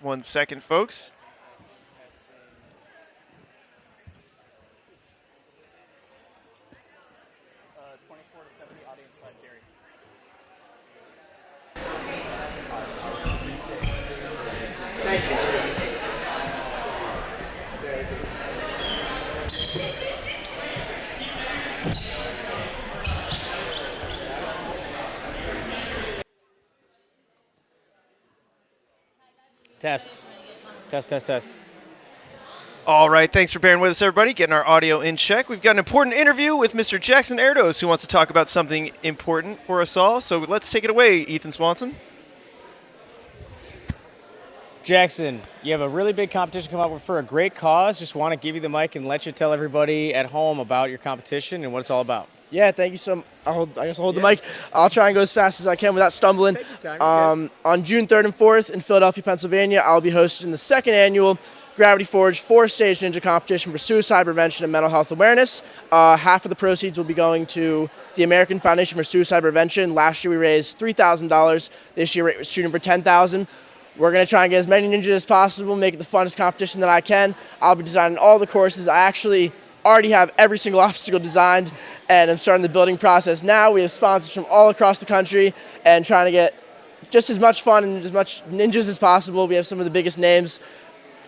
One second, folks. Test. Test. All right, thanks for bearing with us, everybody. Getting our audio in check. We've got an important interview with Mr. Jackson Erdos, who wants to talk about something important for us all. So let's take it away, Ethan Swanson. Jackson, you have a really big competition coming up for a great cause. Just want to give you the mic and let you tell everybody at home about your competition and what it's all about. Yeah, thank you so much. I guess I'll hold the mic. I'll try and go as fast as I can without stumbling. On June 3rd and 4th in Philadelphia, Pennsylvania, I'll be hosting the 2nd annual Gravity Forge 4-stage ninja competition for suicide prevention and mental health awareness. Half of the proceeds will be going to the American Foundation for Suicide Prevention. Last year we raised $3,000. This year we're shooting for $10,000. We're going to try and get as many ninjas as possible, make it the funnest competition that I can. I'll be designing all the courses. I actually already have every single obstacle designed, and I'm starting the building process now. We have sponsors from all across the country and trying to get just as much fun and as much ninjas as possible. We have some of the biggest names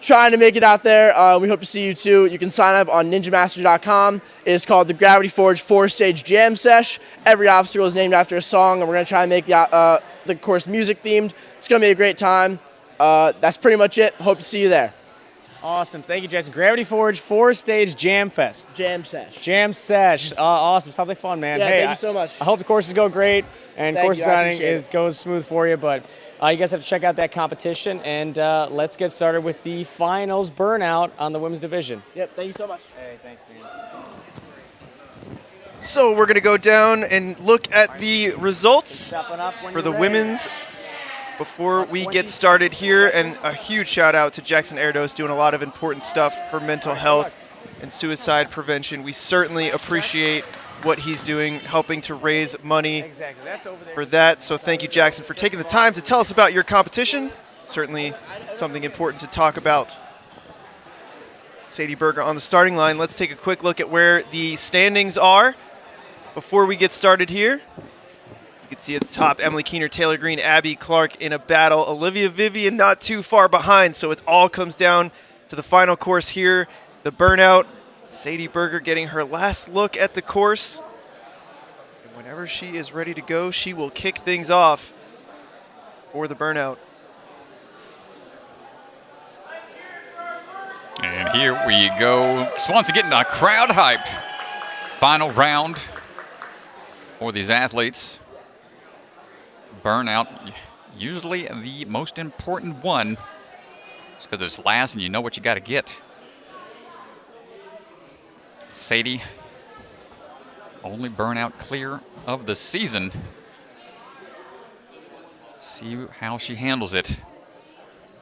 trying to make it out there. We hope to see you too. You can sign up on ninjamaster.com. It's called the Gravity Forge 4-stage jam sesh. Every obstacle is named after a song, and we're going to try and make the course music themed. It's going to be a great time. That's pretty much it. Hope to see you there. Awesome. Thank you, Jackson. Gravity Forge 4-stage Jam Fest. Jam sesh. Jam sesh. Awesome. Sounds like fun, man. Yeah, hey, thank you so much. I hope the courses go great and Thank course you, I designing appreciate it. goes smooth for you. But you guys have to check out that competition. And let's get started with the finals burnout on the women's division. Yep. Thank you so much. Hey, thanks, man. So we're going to go down and look at the results for the women's before we get started here. And a huge shout out to Jackson Erdos doing a lot of important stuff for mental health and suicide prevention. We certainly appreciate what he's doing, helping to raise money for that. So thank you, Jackson, for taking the time to tell us about your competition. Certainly something important to talk about. Sadie Berger on the starting line. Let's take a quick look at where the standings are before we get started here. You can see at the top, Emily Keener, Taylor Green, Abby Clark in a battle. Olivia Vivian not too far behind, so it all comes down to the final course here, the burnout. Sadie Berger getting her last look at the course. And whenever she is ready to go, she will kick things off for the burnout. And here we go. Swanson getting a crowd hype. Final round for these athletes. Burnout, usually the most important one. It's because it's last and you know what you got to get. Sadie, only burnout clear of the season. See how she handles it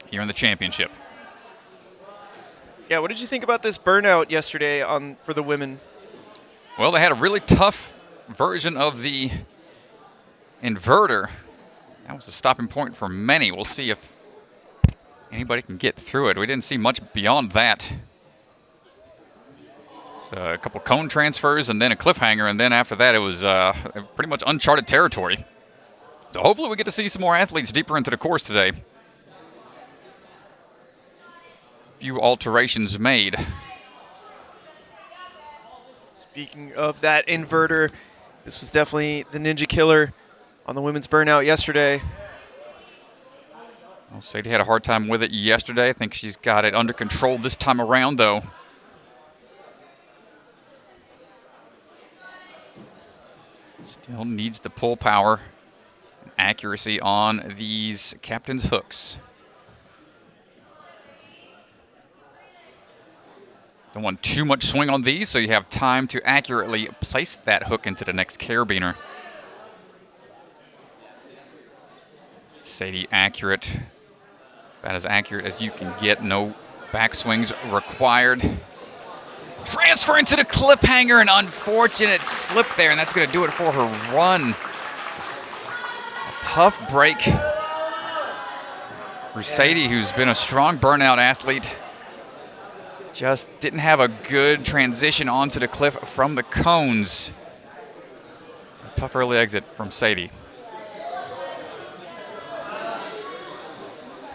here in the championship. Yeah, what did you think about this burnout yesterday for the women? Well, they had a really tough version of the inverter. That was a stopping point for many. We'll see if anybody can get through it. We didn't see much beyond that. So a couple cone transfers and then a cliffhanger, and then after that it was pretty much uncharted territory. So hopefully we get to see some more athletes deeper into the course today. Few alterations made. Speaking of that inverter, this was definitely the ninja killer on the women's burnout yesterday. Well, Sadie had a hard time with it yesterday. I think she's got it under control this time around, though. Still needs the pull power and accuracy on these captain's hooks. Don't want too much swing on these, so you have time to accurately place that hook into the next carabiner. Sadie accurate, about as accurate as you can get. No backswings required. Transfer into the cliffhanger, an unfortunate slip there, and that's going to do it for her run. A tough break for Sadie, who's been a strong burnout athlete. Just didn't have a good transition onto the cliff from the cones. A tough early exit from Sadie.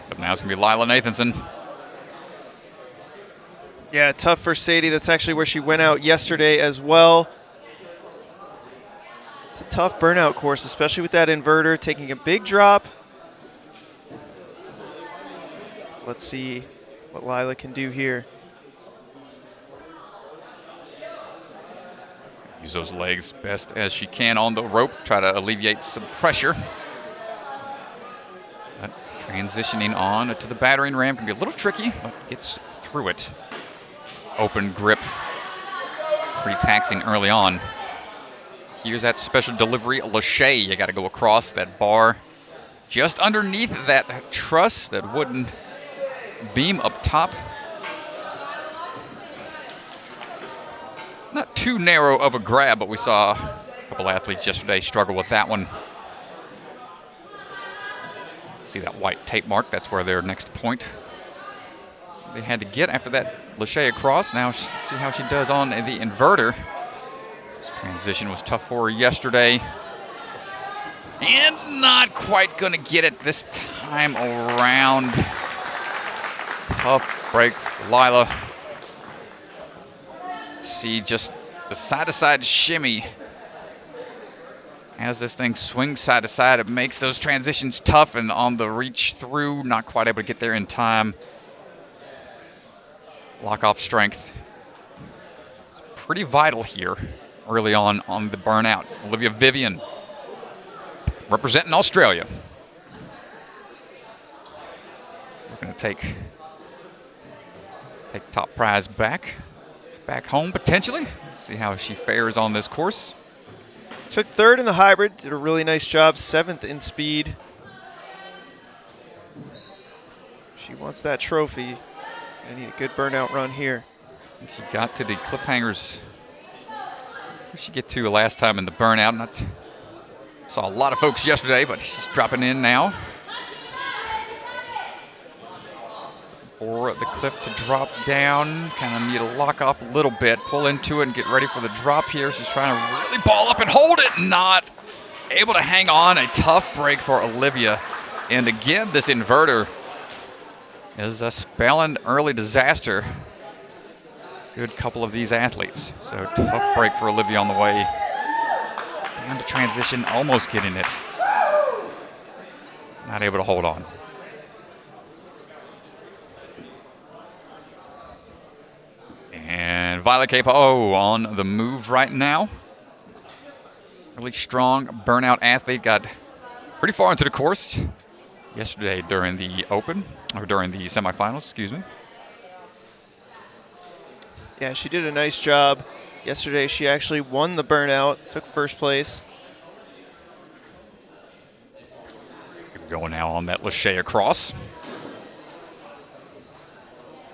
But now it's going to be Lila Nathanson. Yeah, tough for Sadie. That's actually where she went out yesterday as well. It's a tough burnout course, especially with that inverter taking a big drop. Let's see what Lila can do here. Use those legs best as she can on the rope. Try to alleviate some pressure. But transitioning on to the battering ram can be a little tricky, but gets through it. Open grip. Pretty taxing early on. Here's that special delivery, Lachey. You got to go across that bar. Just underneath that truss, that wooden beam up top. Not too narrow of a grab, but we saw a couple athletes yesterday struggle with that one. See that white tape mark? That's where their next point they had to get after that Lachey across. Now see how she does on the inverter. This transition was tough for her yesterday. And not quite going to get it this time around. Tough break for Lila. See just the side-to-side shimmy. As this thing swings side to side, it makes those transitions tough, and on the reach through, not quite able to get there in time. Lock off strength. It's pretty vital here early on the burnout. Olivia Vivian representing Australia. We're going to take top prize back home potentially. See how she fares on this course. Took third in the hybrid, did a really nice job, 7th in speed. She wants that trophy. Gonna need a good burnout run here. And she got to the cliffhangers. Where did she get to last time in the burnout? Saw a lot of folks yesterday, but she's dropping in now. For the cliff to drop down, kind of need to lock off a little bit, pull into it and get ready for the drop here. She's trying to really ball up and hold it, not able to hang on. A tough break for Olivia. And again, this inverter is spelling early disaster. Good couple of these athletes. So tough break for Olivia on the way. Down to transition, almost getting it. Not able to hold on. And Violet Capo on the move right now. Really strong burnout athlete. Got pretty far into the course yesterday during the Open, or during the semifinals, excuse me. Yeah, she did a nice job. Yesterday she actually won the burnout, took first place. Going now on that Lachey across.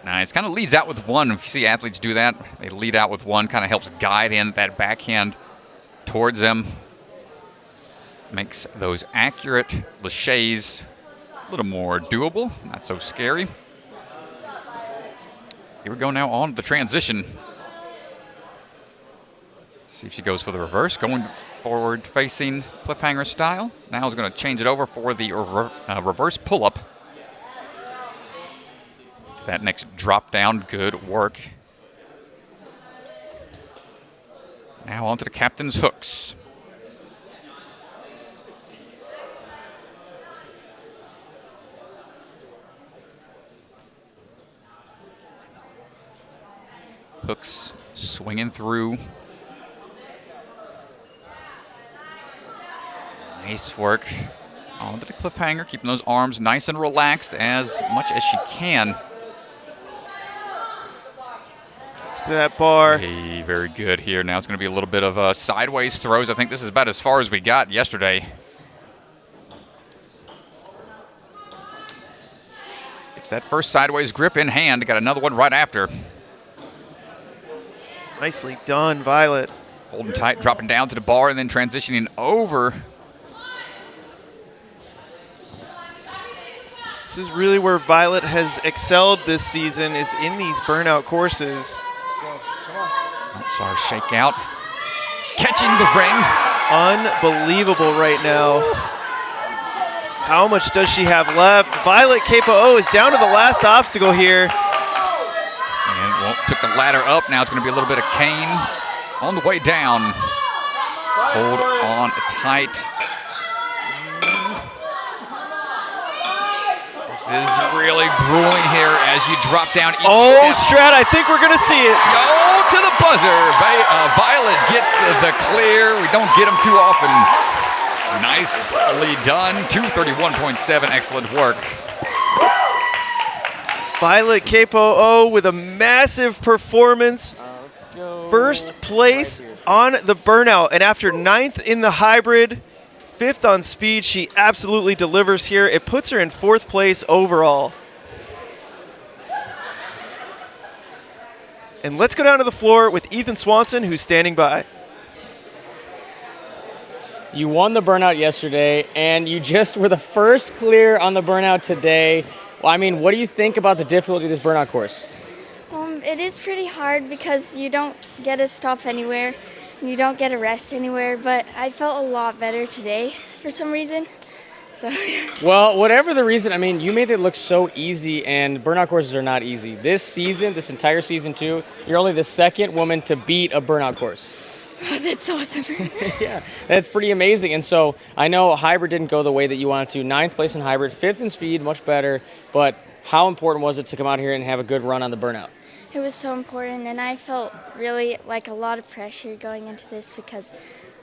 Nice. Kind of leads out with one. If you see athletes do that, they lead out with one. Kind of helps guide in that backhand towards them. Makes those accurate Lacheys a little more doable, not so scary. Here we go now on the transition. See if she goes for the reverse. Going forward facing cliffhanger style. Now is going to change it over for the reverse pull-up. That next drop down, good work. Now onto the captain's hooks. Hooks swinging through. Nice work. Onto the cliffhanger, keeping those arms nice and relaxed as much as she can. To that bar. Hey, very good here. Now it's going to be a little bit of sideways throws. I think this is about as far as we got yesterday. It's that first sideways grip in hand. Got another one right after. Nicely done, Violet. Holding tight, dropping down to the bar, and then transitioning over. This is really where Violet has excelled this season, is in these burnout courses. Sorry, shake out. Catching the ring. Unbelievable right now. How much does she have left? Violet Capo is down to the last obstacle here. And took the ladder up. Now it's going to be a little bit of canes on the way down. Hold on tight. This is really grueling here as you drop down each step. Strat, I think we're going to see it. Go to the buzzer. Violet gets the clear. We don't get them too often. Nicely done. 231.7. Excellent work. Violet Capo with a massive performance. First place on the burnout. And after 9th in the hybrid, 5th on speed, she absolutely delivers here. It puts her in 4th place overall. And let's go down to the floor with Ethan Swanson, who's standing by. You won the burnout yesterday, and you just were the first clear on the burnout today. Well, I mean, what do you think about the difficulty of this burnout course? It is pretty hard because you don't get a stop anywhere and you don't get a rest anywhere, but I felt a lot better today for some reason. So. Well, whatever the reason, I mean, you made it look so easy, and burnout courses are not easy. This season, this entire season 2, you're only the second woman to beat a burnout course. Oh, that's awesome. Yeah, that's pretty amazing. And so I know hybrid didn't go the way that you wanted to. 9th place in hybrid, 5th in speed, much better. But how important was it to come out here and have a good run on the burnout? It was so important, and I felt really like a lot of pressure going into this because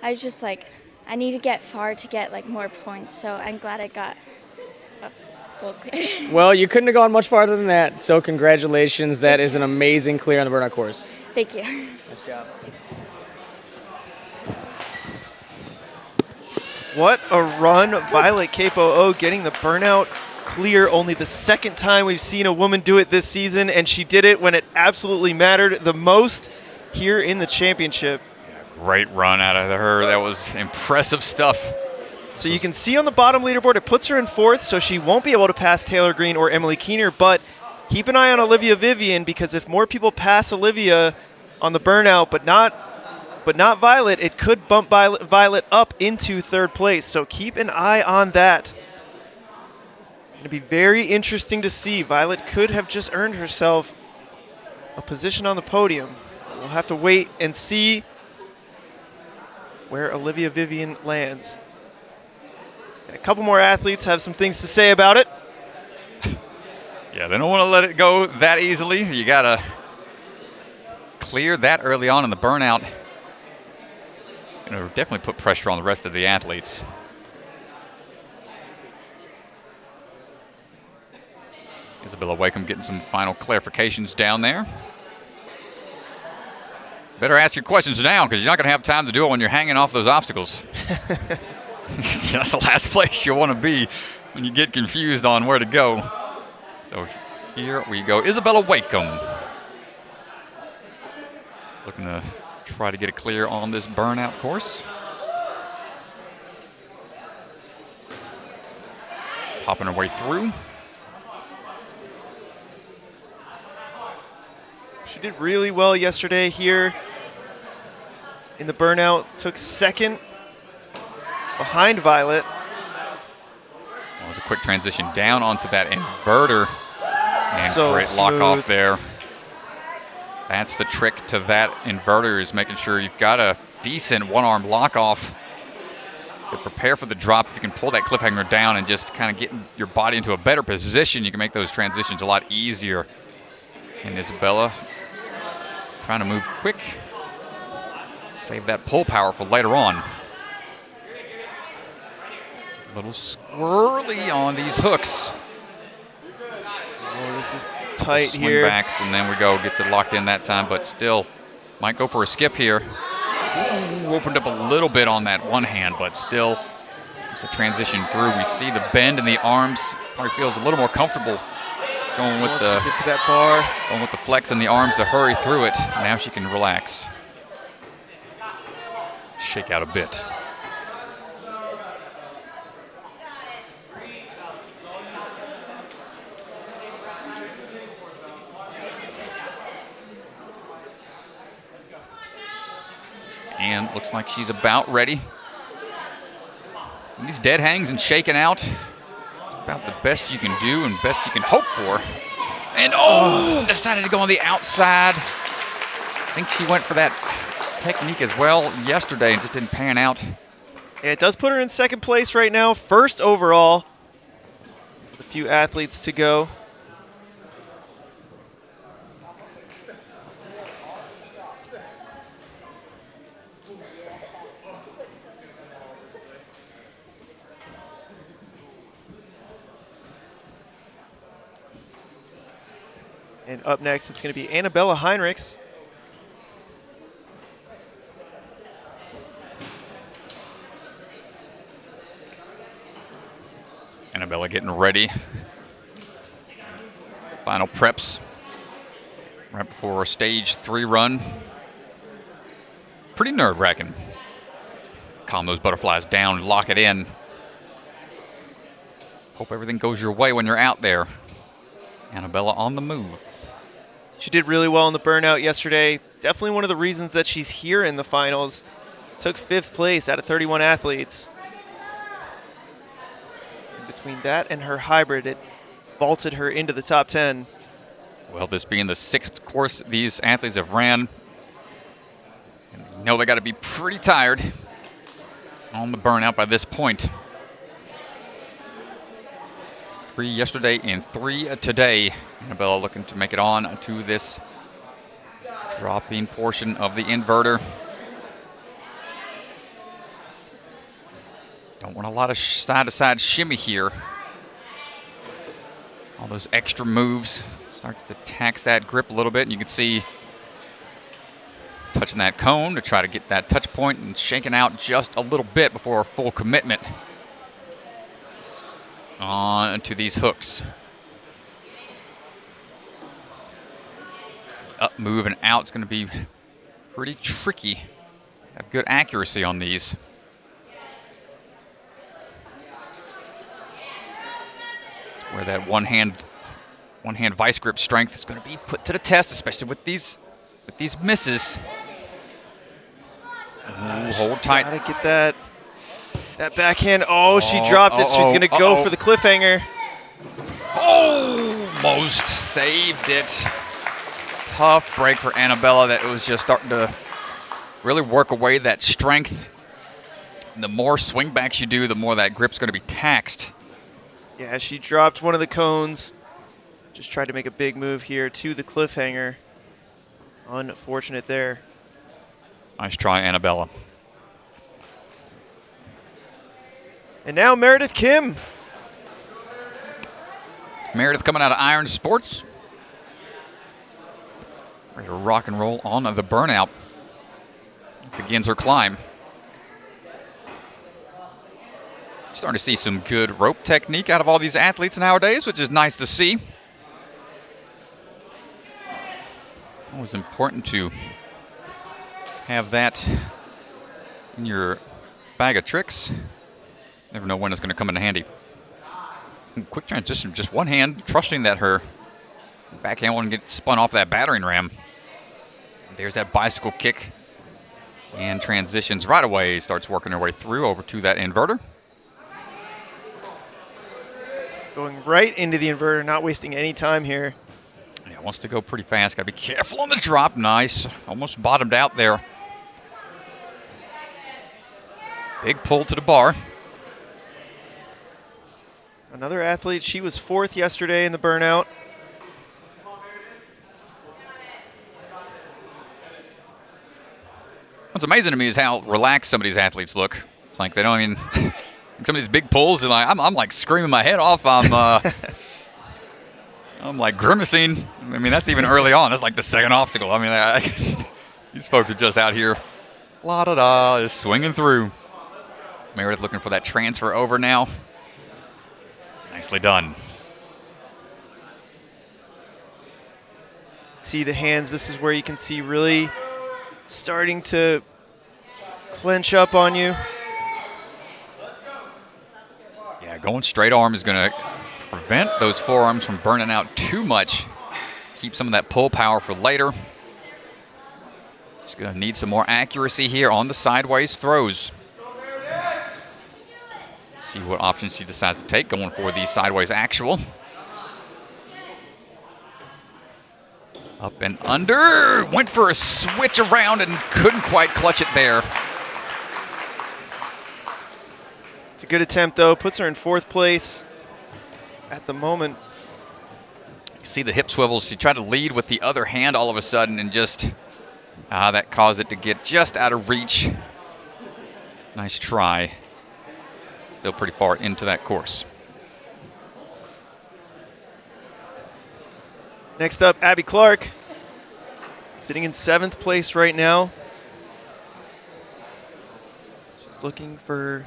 I was just like, I need to get far to get like more points. So I'm glad I got a full clear. Well, you couldn't have gone much farther than that. So congratulations. That is an amazing clear on the burnout course. Thank you. Nice job. What a run. Violet Capo getting the burnout clear. Only the second time we've seen a woman do it this season, and she did it when it absolutely mattered the most here in the championship. Great run out of her. That was impressive stuff. So you can see on the bottom leaderboard, it puts her in 4th, so she won't be able to pass Taylor Green or Emily Keener, but keep an eye on Olivia Vivian, because if more people pass Olivia on the burnout, but not Violet, it could bump Violet up into 3rd place. So keep an eye on that. Going to be very interesting to see. Violet could have just earned herself a position on the podium. We'll have to wait and see where Olivia Vivian lands. And a couple more athletes have some things to say about it. Yeah, they don't want to let it go that easily. You got to clear that early on in the burnout. Definitely put pressure on the rest of the athletes. Isabella Wakeham getting some final clarifications down there. Better ask your questions now, because you're not going to have time to do it when you're hanging off those obstacles. That's the last place you want to be when you get confused on where to go. So here we go. Isabella Wakeham looking to try to get it clear on this burnout course. Popping her way through. She did really well yesterday here in the burnout. Took 2nd behind Violet. That was a quick transition down onto that inverter. And So great lock smooth. off there. That's the trick to that inverter, is making sure you've got a decent one-arm lock off to prepare for the drop. If you can pull that cliffhanger down and just kind of get your body into a better position, you can make those transitions a lot easier. And Isabella trying to move quick. Save that pull power for later on. A little squirrely on these hooks. Oh, this is tight Swing here. backs, and then we go. Gets it locked in that time, but still might go for a skip here. Ooh, opened up a little bit on that one hand, but still it's a transition through. We see the bend in the arms. Probably feels a little more comfortable going with the get to that bar. Going with the flex in the arms to hurry through it. Now she can relax. Shake out a bit. And looks like she's about ready. And these dead hangs and shaking out, it's about the best you can do and best you can hope for. And decided to go on the outside. I think she went for that technique as well yesterday and just didn't pan out. Yeah, it does put her in 2nd place right now, 1st overall. With a few athletes to go. And up next, it's going to be Annabella Heinrichs. Annabella getting ready. Final preps right before a stage 3 run. Pretty nerve-wracking. Calm those butterflies down, lock it in. Hope everything goes your way when you're out there. Annabella on the move. She did really well in the burnout yesterday. Definitely one of the reasons that she's here in the finals. Took 5th place out of 31 athletes. Between that and her hybrid, it vaulted her into the top 10. Well, this being the 6th course these athletes have ran, you know they got to be pretty tired on the burnout by this point. 3 yesterday and 3 today. Annabella looking to make it on to this dropping portion of the inverter. Don't want a lot of side-to-side shimmy here. All those extra moves starts to tax that grip a little bit, and you can see touching that cone to try to get that touch point and shaking out just a little bit before full commitment on to these hooks. Up move and out is going to be pretty tricky. Have good accuracy on these. Where that one hand vice grip strength is going to be put to the test, especially with these misses. Hold tight. Gotta get that backhand. Oh, she dropped it. She's gonna go for the cliffhanger. Almost saved it. Tough break for Annabella. That was just starting to really work away that strength. And the more swing backs you do, the more that grip's going to be taxed. Yeah, she dropped one of the cones. Just tried to make a big move here to the cliffhanger. Unfortunate there. Nice try, Annabella. And now Meredith Kim. Meredith coming out of Iron Sports. Ready to rock and roll on the burnout. Begins her climb. Starting to see some good rope technique out of all these athletes nowadays, which is nice to see. Always important to have that in your bag of tricks. Never know when it's going to come in handy. Quick transition, just one hand, trusting that her backhand won't get spun off that battering ram. There's that bicycle kick. And transitions right away, starts working her way through over to that inverter. Going right into the inverter, not wasting any time here. Yeah, wants to go pretty fast. Got to be careful on the drop. Nice. Almost bottomed out there. Big pull to the bar. Another athlete. She was 4th yesterday in the burnout. What's amazing to me is how relaxed some of these athletes look. It's like they don't even... Some of these big pulls, and I'm like screaming my head off. I'm like grimacing. I mean, that's even early on. That's like the second obstacle. I mean, these folks are just out here, la-da-da, is swinging through. Meredith looking for that transfer over now. Nicely done. See the hands. This is where you can see really starting to clench up on you. Yeah, going straight arm is going to prevent those forearms from burning out too much. Keep some of that pull power for later. She's going to need some more accuracy here on the sideways throws. See what options she decides to take, going for the sideways actual. Up and under. Went for a switch around and couldn't quite clutch it there. It's a good attempt, though. Puts her in 4th place at the moment. You see the hip swivels. She tried to lead with the other hand all of a sudden, and just that caused it to get just out of reach. Nice try. Still pretty far into that course. Next up, Abby Clark. Sitting in 7th place right now. She's looking for...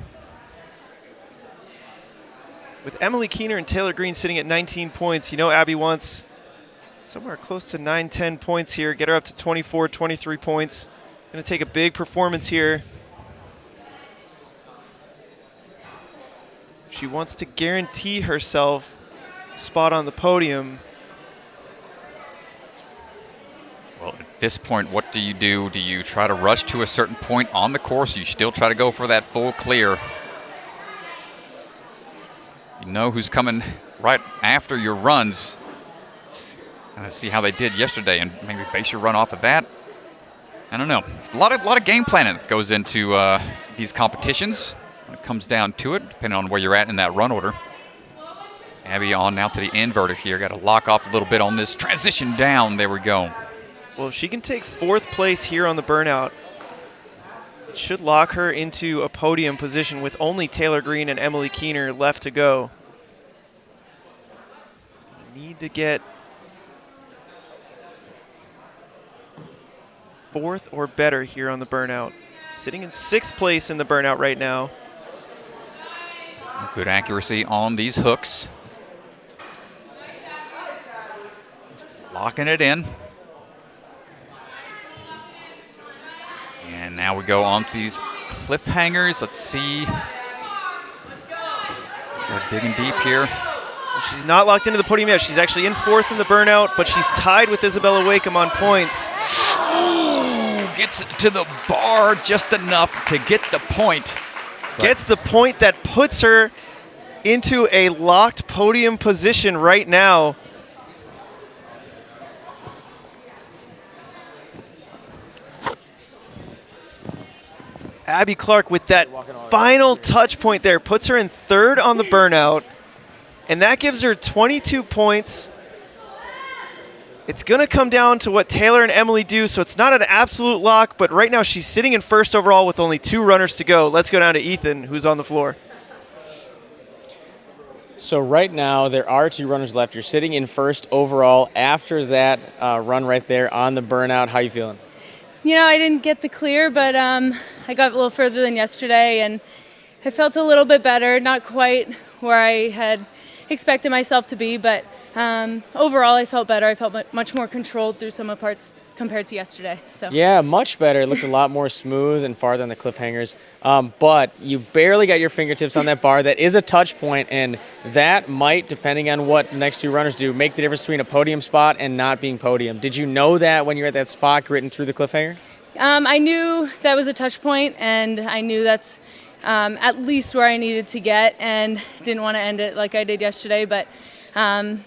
With Emily Keener and Taylor Green sitting at 19 points, you know Abby wants somewhere close to 9-10 points here. Get her up to 24, 23 points. It's going to take a big performance here. If she wants to guarantee herself a spot on the podium. Well, at this point, what do you do? Do you try to rush to a certain point on the course? You still try to go for that full clear. You know who's coming right after your runs. Kind of see how they did yesterday and maybe base your run off of that. I don't know. There's a lot of game planning that goes into these competitions when it comes down to it, depending on where you're at in that run order. Abby on now to the inverter here. Got to lock off a little bit on this transition down. There we go. Well, if she can take 4th place here on the burnout, it should lock her into a podium position with only Taylor Green and Emily Keener left to go. So we need to get 4th or better here on the burnout. Sitting in 6th place in the burnout right now. Good accuracy on these hooks. Just locking it in. And now we go on to these cliffhangers. Let's see. Start digging deep here. She's not locked into the podium yet. She's actually in 4th in the burnout, but she's tied with Isabella Wakeham on points. Ooh, gets to the bar just enough to get the point. Gets the point that puts her into a locked podium position right now. Abby Clark with that final touch point there puts her in 3rd on the burnout, and that gives her 22 points. It's going to come down to what Taylor and Emily do, so it's not an absolute lock, but right now she's sitting in 1st overall with only 2 runners to go. Let's go down to Ethan, who's on the floor. So right now there are 2 runners left. You're sitting in 1st overall after that run right there on the burnout. How you feeling? You know, I didn't get the clear, but I got a little further than yesterday, and I felt a little bit better. Not quite where I had expected myself to be, but overall I felt better. I felt much more controlled through some of the parts compared to yesterday. So Yeah, much better. It looked a lot more smooth and farther on the cliffhangers. But you barely got your fingertips on that bar. That is a touch point, and that might, depending on what the next 2 runners do, make the difference between a podium spot and not being podium. Did you know that when you were at that spot gritting through the cliffhanger? I knew that was a touch point, and I knew that's at least where I needed to get, and didn't want to end it like I did yesterday. But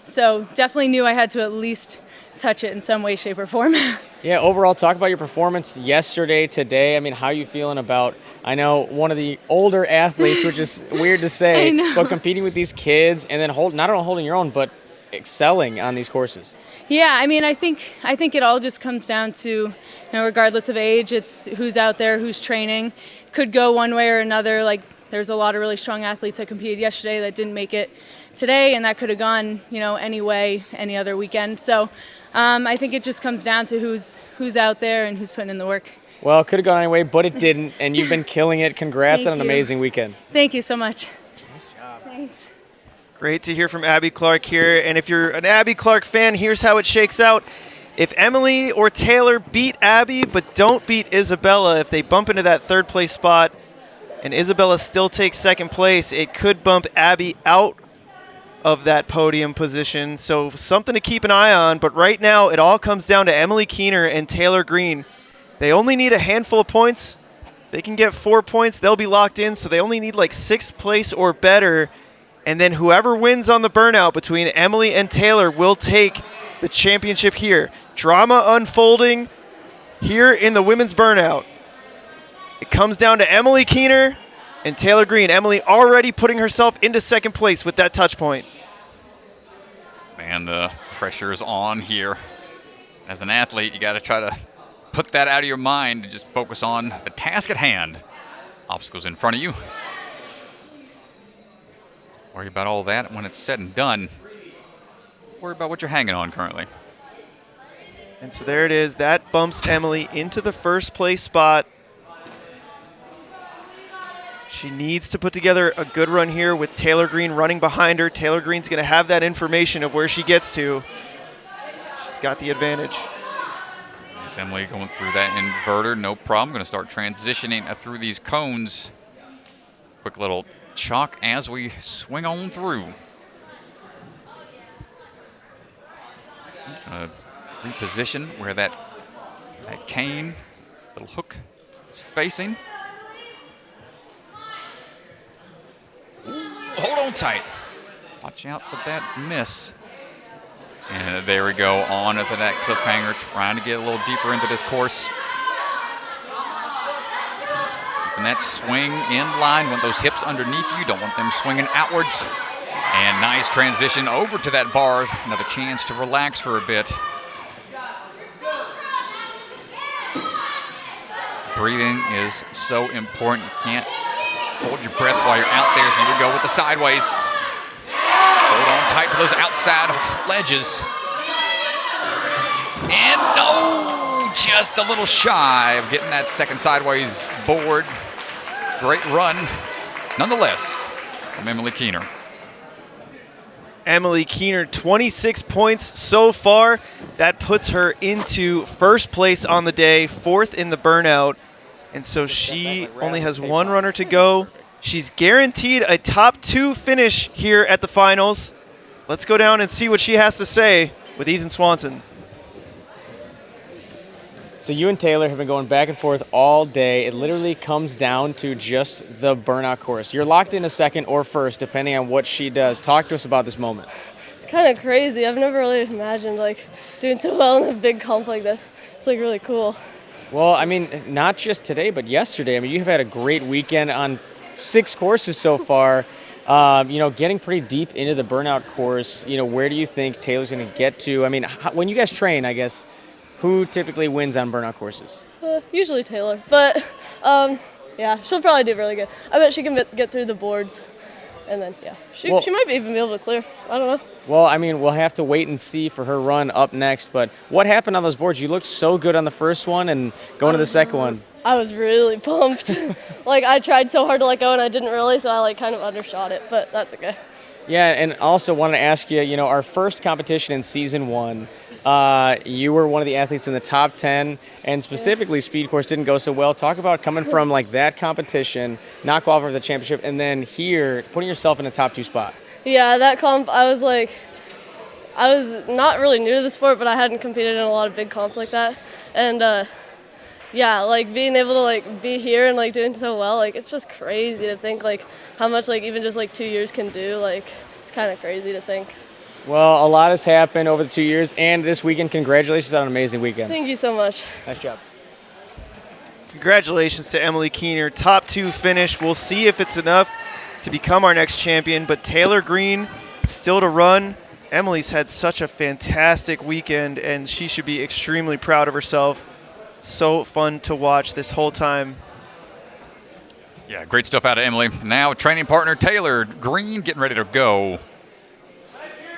so definitely knew I had to at least touch it in some way, shape, or form. Yeah, overall, talk about your performance yesterday, today. I mean, how are you feeling about, I know, one of the older athletes, which is weird to say, but competing with these kids and then not only holding your own, but excelling on these courses. Yeah, I mean, I think it all just comes down to, regardless of age, it's who's out there, who's training. Could go one way or another. Like, there's a lot of really strong athletes that competed yesterday that didn't make it today, and that could have gone, any way, any other weekend. So I think it just comes down to who's out there and who's putting in the work. Well, it could have gone anyway, but it didn't, and you've been killing it. Congrats on an amazing weekend. Thank you so much. Nice job. Thanks. Great to hear from Abby Clark here. And if you're an Abby Clark fan, here's how it shakes out. If Emily or Taylor beat Abby but don't beat Isabella, if they bump into that 3rd place spot and Isabella still takes 2nd place, it could bump Abby out of that podium position. So something to keep an eye on. But right now, it all comes down to Emily Keener and Taylor Green. They only need a handful of points. They can get 4 points. They'll be locked in. So they only need like 6th place or better. And then whoever wins on the burnout between Emily and Taylor will take the championship here. Drama unfolding here in the women's burnout. It comes down to Emily Keener and Taylor Green. Emily already putting herself into 2nd place with that touch point. Man, the pressure's on here. As an athlete, you got to try to put that out of your mind and just focus on the task at hand. Obstacles in front of you. Worry about all that when it's said and done. Worry about what you're hanging on currently. And so there it is. That bumps Emily into the 1st place spot. She needs to put together a good run here with Taylor Green running behind her. Taylor Green's going to have that information of where she gets to. She's got the advantage. Nice Emily going through that inverter, no problem. Going to start transitioning through these cones. Quick little chalk as we swing on through. Reposition where that cane, little hook is facing. Ooh, hold on tight. Watch out for that miss. And there we go, on to that cliffhanger, trying to get a little deeper into this course. Keeping that swing in line. Want those hips underneath you, don't want them swinging outwards. And nice transition over to that bar. Another chance to relax for a bit. Breathing is so important. You can't hold your breath while you're out there. Here we go with the sideways. Hold on tight to those outside ledges. And no, just a little shy of getting that second sideways board. Great run, nonetheless, from Emily Keener. Emily Keener, 26 points so far. That puts her into first place on the day, fourth in the burnout. And so she only has one runner to go. She's guaranteed a top 2 finish here at the finals. Let's go down and see what she has to say with Ethan Swanson. So you and Taylor have been going back and forth all day. It literally comes down to just the burnout course. You're locked in a second or first, depending on what she does. Talk to us about this moment. It's kind of crazy. I've never really imagined like doing so well in a big comp like this. It's like really cool. Well, I mean, not just today, but yesterday. I mean, you've had a great weekend on 6 courses so far. Getting pretty deep into the burnout course. Where do you think Taylor's going to get to? I mean, when you guys train, I guess, who typically wins on burnout courses? Usually Taylor, but yeah, she'll probably do really good. I bet she can get through the boards, and then she might even be able to clear. I don't know. Well, I mean, we'll have to wait and see for her run up next. But what happened on those boards? You looked so good on the first one, and going to the second one. I was really pumped. I tried so hard to let go, and I didn't really, so I kind of undershot it, but that's okay. Yeah, and also wanted to ask you, our first competition in season 1, you were one of the athletes in the top 10, and specifically speed course didn't go so well. Talk about coming from that competition, not qualifying for the championship, and then here, putting yourself in a top 2 spot. Yeah, that comp, I was not really new to the sport, but I hadn't competed in a lot of big comps like that. And being able to be here and doing so well, it's just crazy to think how much even just 2 years can do. It's kind of crazy to think. Well, a lot has happened over the 2 years, and this weekend, congratulations on an amazing weekend. Thank you so much. Nice job. Congratulations to Emily Keener. Top 2 finish. We'll see if it's enough to become our next champion, but Taylor Green still to run. Emily's had such a fantastic weekend, and she should be extremely proud of herself. So fun to watch this whole time. Yeah, great stuff out of Emily. Now training partner Taylor Green getting ready to go.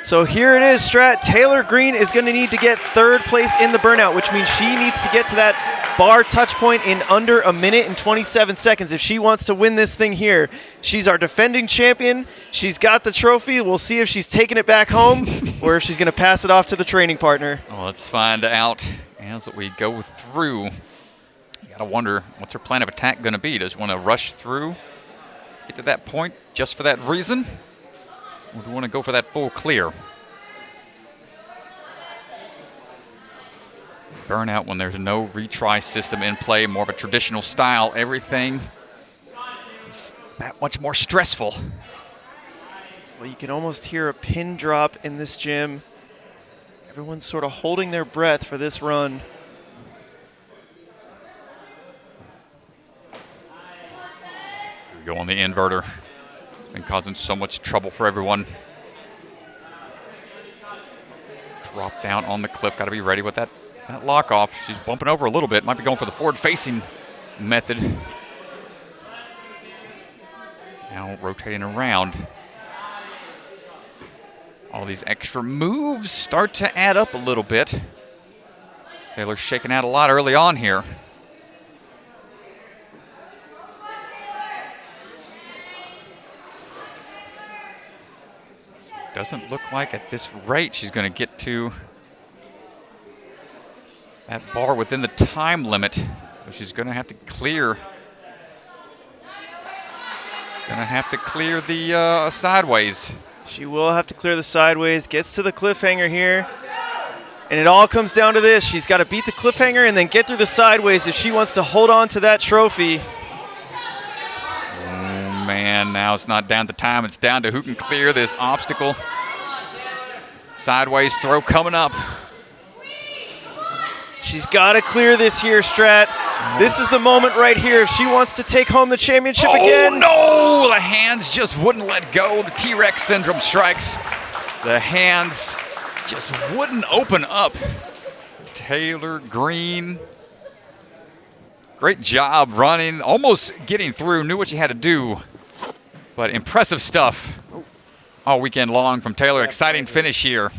So here it is, Strat. Taylor Green is going to need to get 3rd place in the burnout, which means she needs to get to that bar touch point in under 1 minute and 27 seconds if she wants to win this thing here. She's our defending champion. She's got the trophy. We'll see if she's taking it back home or if she's going to pass it off to the training partner. Well, let's find out as we go through. You got to wonder, what's her plan of attack going to be? Does she want to rush through, get to that point just for that reason? Or do we want to go for that full clear? Burnout when there's no retry system in play, more of a traditional style. Everything is that much more stressful. Well, you can almost hear a pin drop in this gym. Everyone's sort of holding their breath for this run. Here we go on the inverter. It's been causing so much trouble for everyone. Drop down on the cliff. Got to be ready with that lock off. She's bumping over a little bit. Might be going for the forward facing method. Now rotating around. All these extra moves start to add up a little bit. Taylor's shaking out a lot early on here. So it doesn't look like at this rate she's going to get to that bar within the time limit. So she's going to have to clear. Going to have to clear the sideways. She will have to clear the sideways, gets to the cliffhanger here. And it all comes down to this. She's got to beat the cliffhanger and then get through the sideways if she wants to hold on to that trophy. Oh, man. Now it's not down to time. It's down to who can clear this obstacle. Sideways throw coming up. She's got to clear this here, Strat. This is the moment right here if she wants to take home the championship again. Oh, no! The hands just wouldn't let go. The T-Rex syndrome strikes. The hands just wouldn't open up. Taylor Green. Great job running, almost getting through, knew what you had to do. But impressive stuff all weekend long from Taylor. Exciting finish here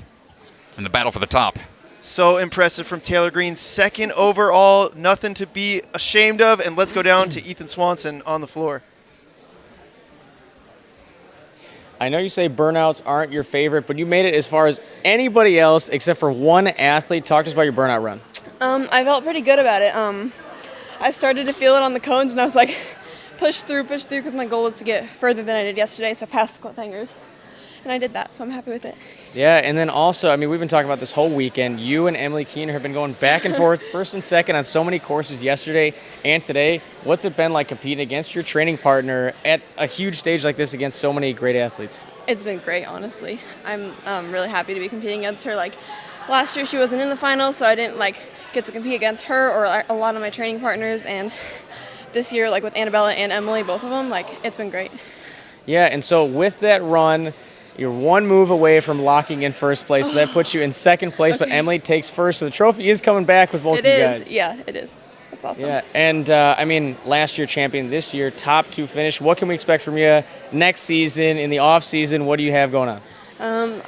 in the battle for the top. So impressive from Taylor Green. Second overall, nothing to be ashamed of. And let's go down to Ethan Swanson on the floor. I know you say burnouts aren't your favorite, but you made it as far as anybody else except for one athlete. Talk to us about your burnout run. I felt pretty good about it. I started to feel it on the cones, and I was like, push through, because my goal was to get further than I did yesterday, so I passed the cliffhangers. And I did that, so I'm happy with it. Yeah, and then also, I mean, we've been talking about this whole weekend. You and Emily Keener have been going back and forth, first and second on so many courses yesterday and today. What's it been like competing against your training partner at a huge stage like this against so many great athletes? It's been great, honestly. I'm really happy to be competing against her. Like, last year she wasn't in the finals, so I didn't, get to compete against her or a lot of my training partners. And this year, with Annabella and Emily, both of them, it's been great. Yeah, and so with that run, you're one move away from locking in first place, so that puts you in second place, Okay. but Emily takes first, so the trophy is coming back with both of you guys. Yeah, it is. That's awesome. Yeah, and I mean, last year champion, this year top 2 finish. What can we expect from you next season, in the off season? What do you have going on?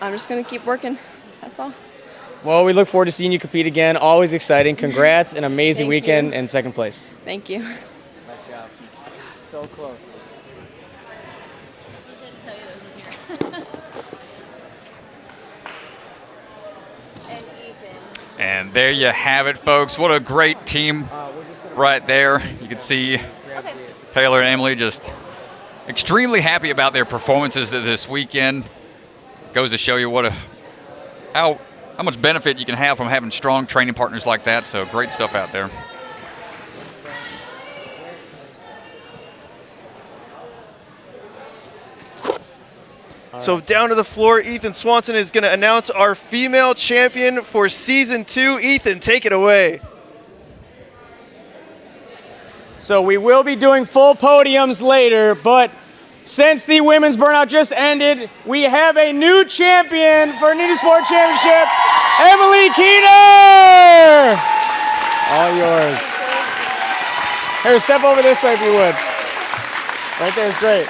I'm just going to keep working. That's all. Well, we look forward to seeing you compete again. Always exciting. Congrats, an amazing Thank weekend you. and second place. Thank you. Nice job. So close. And there you have it, folks. What a great team right there. You can see Taylor and Emily just extremely happy about their performances this weekend. Goes to show you how much benefit you can have from having strong training partners like that. So great stuff out there. So down to the floor, Ethan Swanson is going to announce our female champion for season 2. Ethan, take it away. So we will be doing full podiums later, but since the women's burnout just ended, we have a new champion for Ninja Sport Championship, Emily Keener! All yours. Here, step over this way if you would. Right there is great.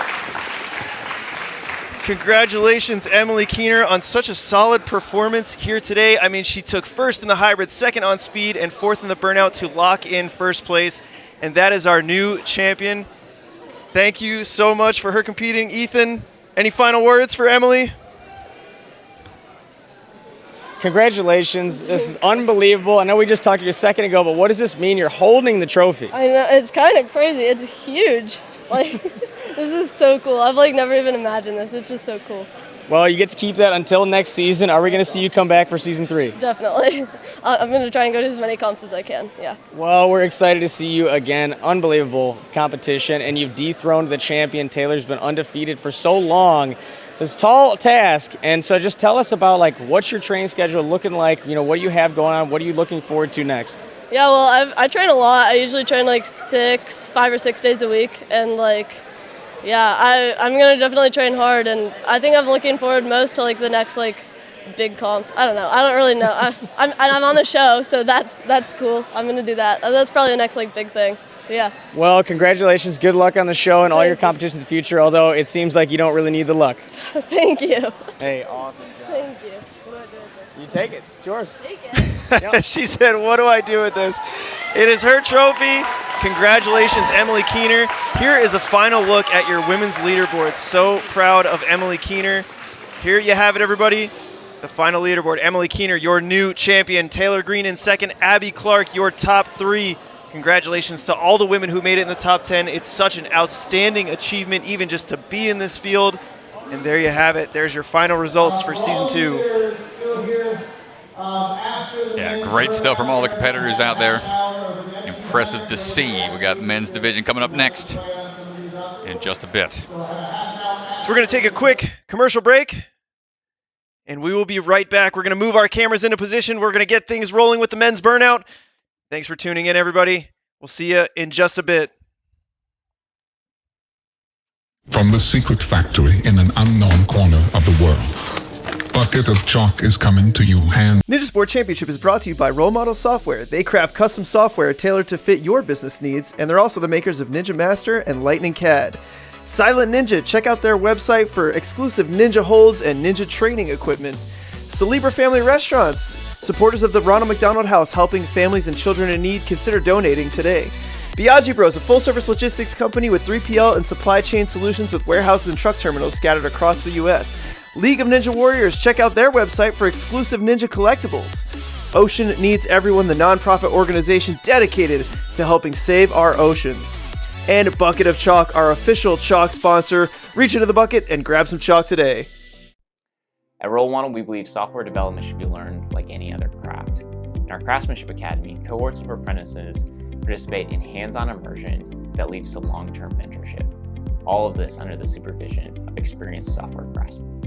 Congratulations, Emily Keener, on such a solid performance here today. I mean, she took first in the hybrid, second on speed, and fourth in the burnout to lock in first place. And that is our new champion. Thank you so much for her competing. Ethan, any final words for Emily? Congratulations. This is unbelievable. I know we just talked to you a second ago, but what does this mean? You're holding the trophy. I know, it's kind of crazy. It's huge. This is so cool. I've never even imagined this. It's just so cool. Well, you get to keep that until next season. Are we going to see you come back for season 3? Definitely. I'm going to try and go to as many comps as I can. Yeah. Well, we're excited to see you again. Unbelievable competition, and you've dethroned the champion. Taylor's been undefeated for so long. This tall task, and so just tell us about what's your training schedule looking like? What do you have going on? What are you looking forward to next? Yeah, well, I train a lot. I usually train 5 or 6 days a week, and I'm gonna definitely train hard, and I think I'm looking forward most to the next big comps. I don't know. I don't really know. I'm on the show, so that's cool. I'm gonna do that. That's probably the next big thing. So yeah. Well, congratulations. Good luck on the show and all your competitions in the future. Although it seems like you don't really need the luck. Thank you. Hey, awesome job. Thank you. What do I do with this? You take it. It's yours. Take it. She said, what do I do with this? It is her trophy. Congratulations, Emily Keener. Here is a final look at your women's leaderboard. So proud of Emily Keener. Here you have it, everybody. The final leaderboard. Emily Keener, your new champion. Taylor Green in second. Abby Clark, your top 3. Congratulations to all the women who made it in the top 10. It's such an outstanding achievement, even just to be in this field. And there you have it. There's your final results for season 2. Yeah, great stuff from all the competitors out there. Impressive to see. We got men's division coming up next in just a bit. So we're going to take a quick commercial break, and we will be right back. We're going to move our cameras into position. We're going to get things rolling with the men's burnout. Thanks for tuning in, everybody. We'll see you in just a bit. From the secret factory in an unknown corner of the world, Bucket of Chalk is coming to you hand. Ninja Sport Championship is brought to you by Role Model Software. They craft custom software tailored to fit your business needs, and they're also the makers of Ninja Master and Lightning CAD. Silent Ninja, check out their website for exclusive ninja holds and ninja training equipment. Celebra Family Restaurants, supporters of the Ronald McDonald House, helping families and children in need. Consider donating today. Biagi Bros, a full-service logistics company with 3PL and supply chain solutions with warehouses and truck terminals scattered across the U.S. League of Ninja Warriors, check out their website for exclusive ninja collectibles. Ocean Needs Everyone, the nonprofit organization dedicated to helping save our oceans. And Bucket of Chalk, our official chalk sponsor. Reach into the bucket and grab some chalk today. At Roll Model, we believe software development should be learned like any other craft. In our Craftsmanship Academy, cohorts of apprentices participate in hands-on immersion that leads to long-term mentorship. All of this under the supervision of experienced software craftsmen.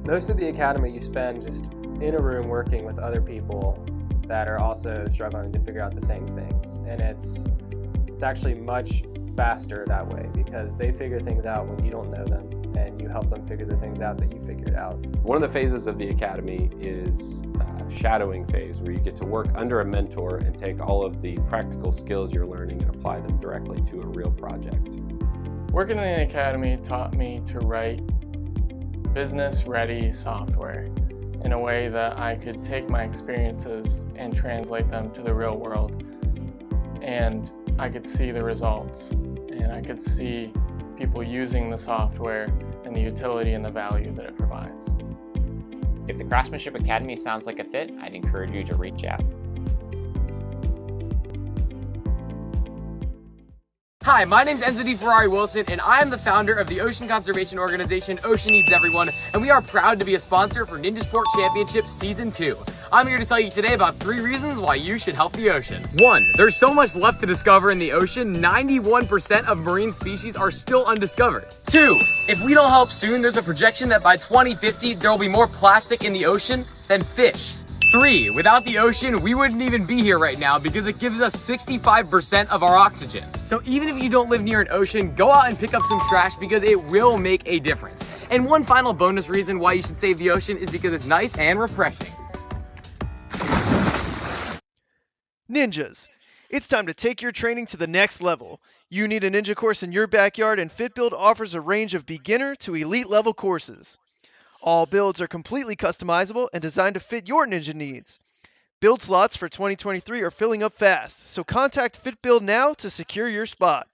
Most of the academy you spend just in a room working with other people that are also struggling to figure out the same things. And it's actually much faster that way because they figure things out when you don't know them and you help them figure the things out that you figured out. One of the phases of the academy is shadowing phase, where you get to work under a mentor and take all of the practical skills you're learning and apply them directly to a real project. Working in the academy taught me to write business-ready software in a way that I could take my experiences and translate them to the real world. And I could see the results, and I could see people using the software and the utility and the value that it provides. If the Craftsmanship Academy sounds like a fit, I'd encourage you to reach out. Hi, my name's Enzo Ferrari Wilson, and I'm the founder of the ocean conservation organization Ocean Needs Everyone, and we are proud to be a sponsor for Ninja Sport Championship Season 2. I'm here to tell you today about 3 reasons why you should help the ocean. 1, there's so much left to discover in the ocean. 91% of marine species are still undiscovered. 2, if we don't help soon, there's a projection that by 2050, there will be more plastic in the ocean than fish. 3, without the ocean, we wouldn't even be here right now because it gives us 65% of our oxygen. So even if you don't live near an ocean, go out and pick up some trash because it will make a difference. And one final bonus reason why you should save the ocean is because it's nice and refreshing. Ninjas, it's time to take your training to the next level. You need a ninja course in your backyard, and FitBuild offers a range of beginner to elite level courses. All builds are completely customizable and designed to fit your ninja needs. Build slots for 2023 are filling up fast, so contact FitBuild now to secure your spot.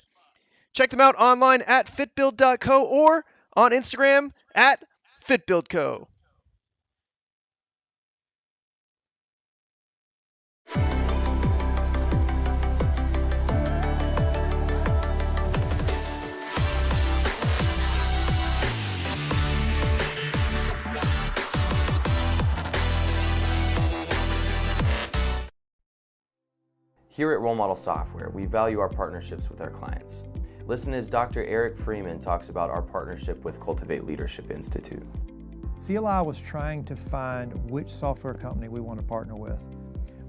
Check them out online at fitbuild.co or on Instagram at fitbuildco. Here at Role Model Software, we value our partnerships with our clients. Listen as Dr. Eric Freeman talks about our partnership with Cultivate Leadership Institute. CLI was trying to find which software company we want to partner with.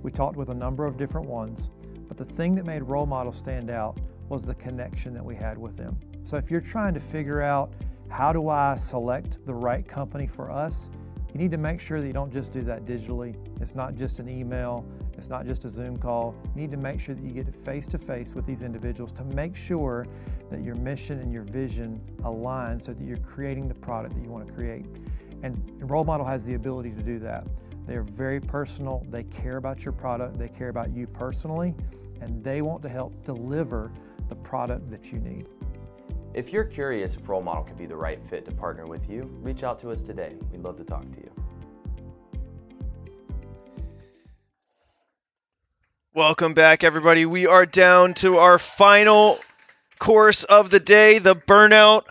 We talked with a number of different ones, but the thing that made Role Model stand out was the connection that we had with them. So if you're trying to figure out how do I select the right company for us, you need to make sure that you don't just do that digitally. It's not just an email, it's not just a Zoom call. You need to make sure that you get face-to-face with these individuals to make sure that your mission and your vision align so that you're creating the product that you want to create. And Role Model has the ability to do that. They are very personal, they care about your product, they care about you personally, and they want to help deliver the product that you need. If you're curious if Role Model could be the right fit to partner with you, reach out to us today. We'd love to talk to you. Welcome back, everybody. We are down to our final course of the day, the burnout.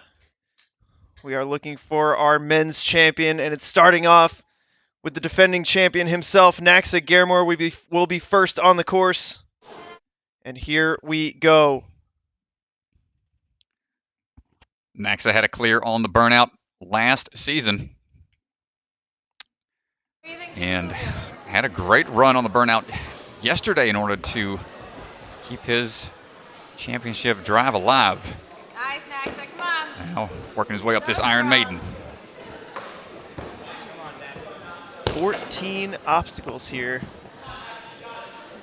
We are looking for our men's champion, and it's starting off with the defending champion himself, Naxa Garemore. Will be first on the course. And here we go. Naxa had a clear on the burnout last season. And had a great run on the burnout yesterday in order to keep his championship drive alive. Nice, Naxa, come on. Now working his way up this Iron Maiden. 14 obstacles here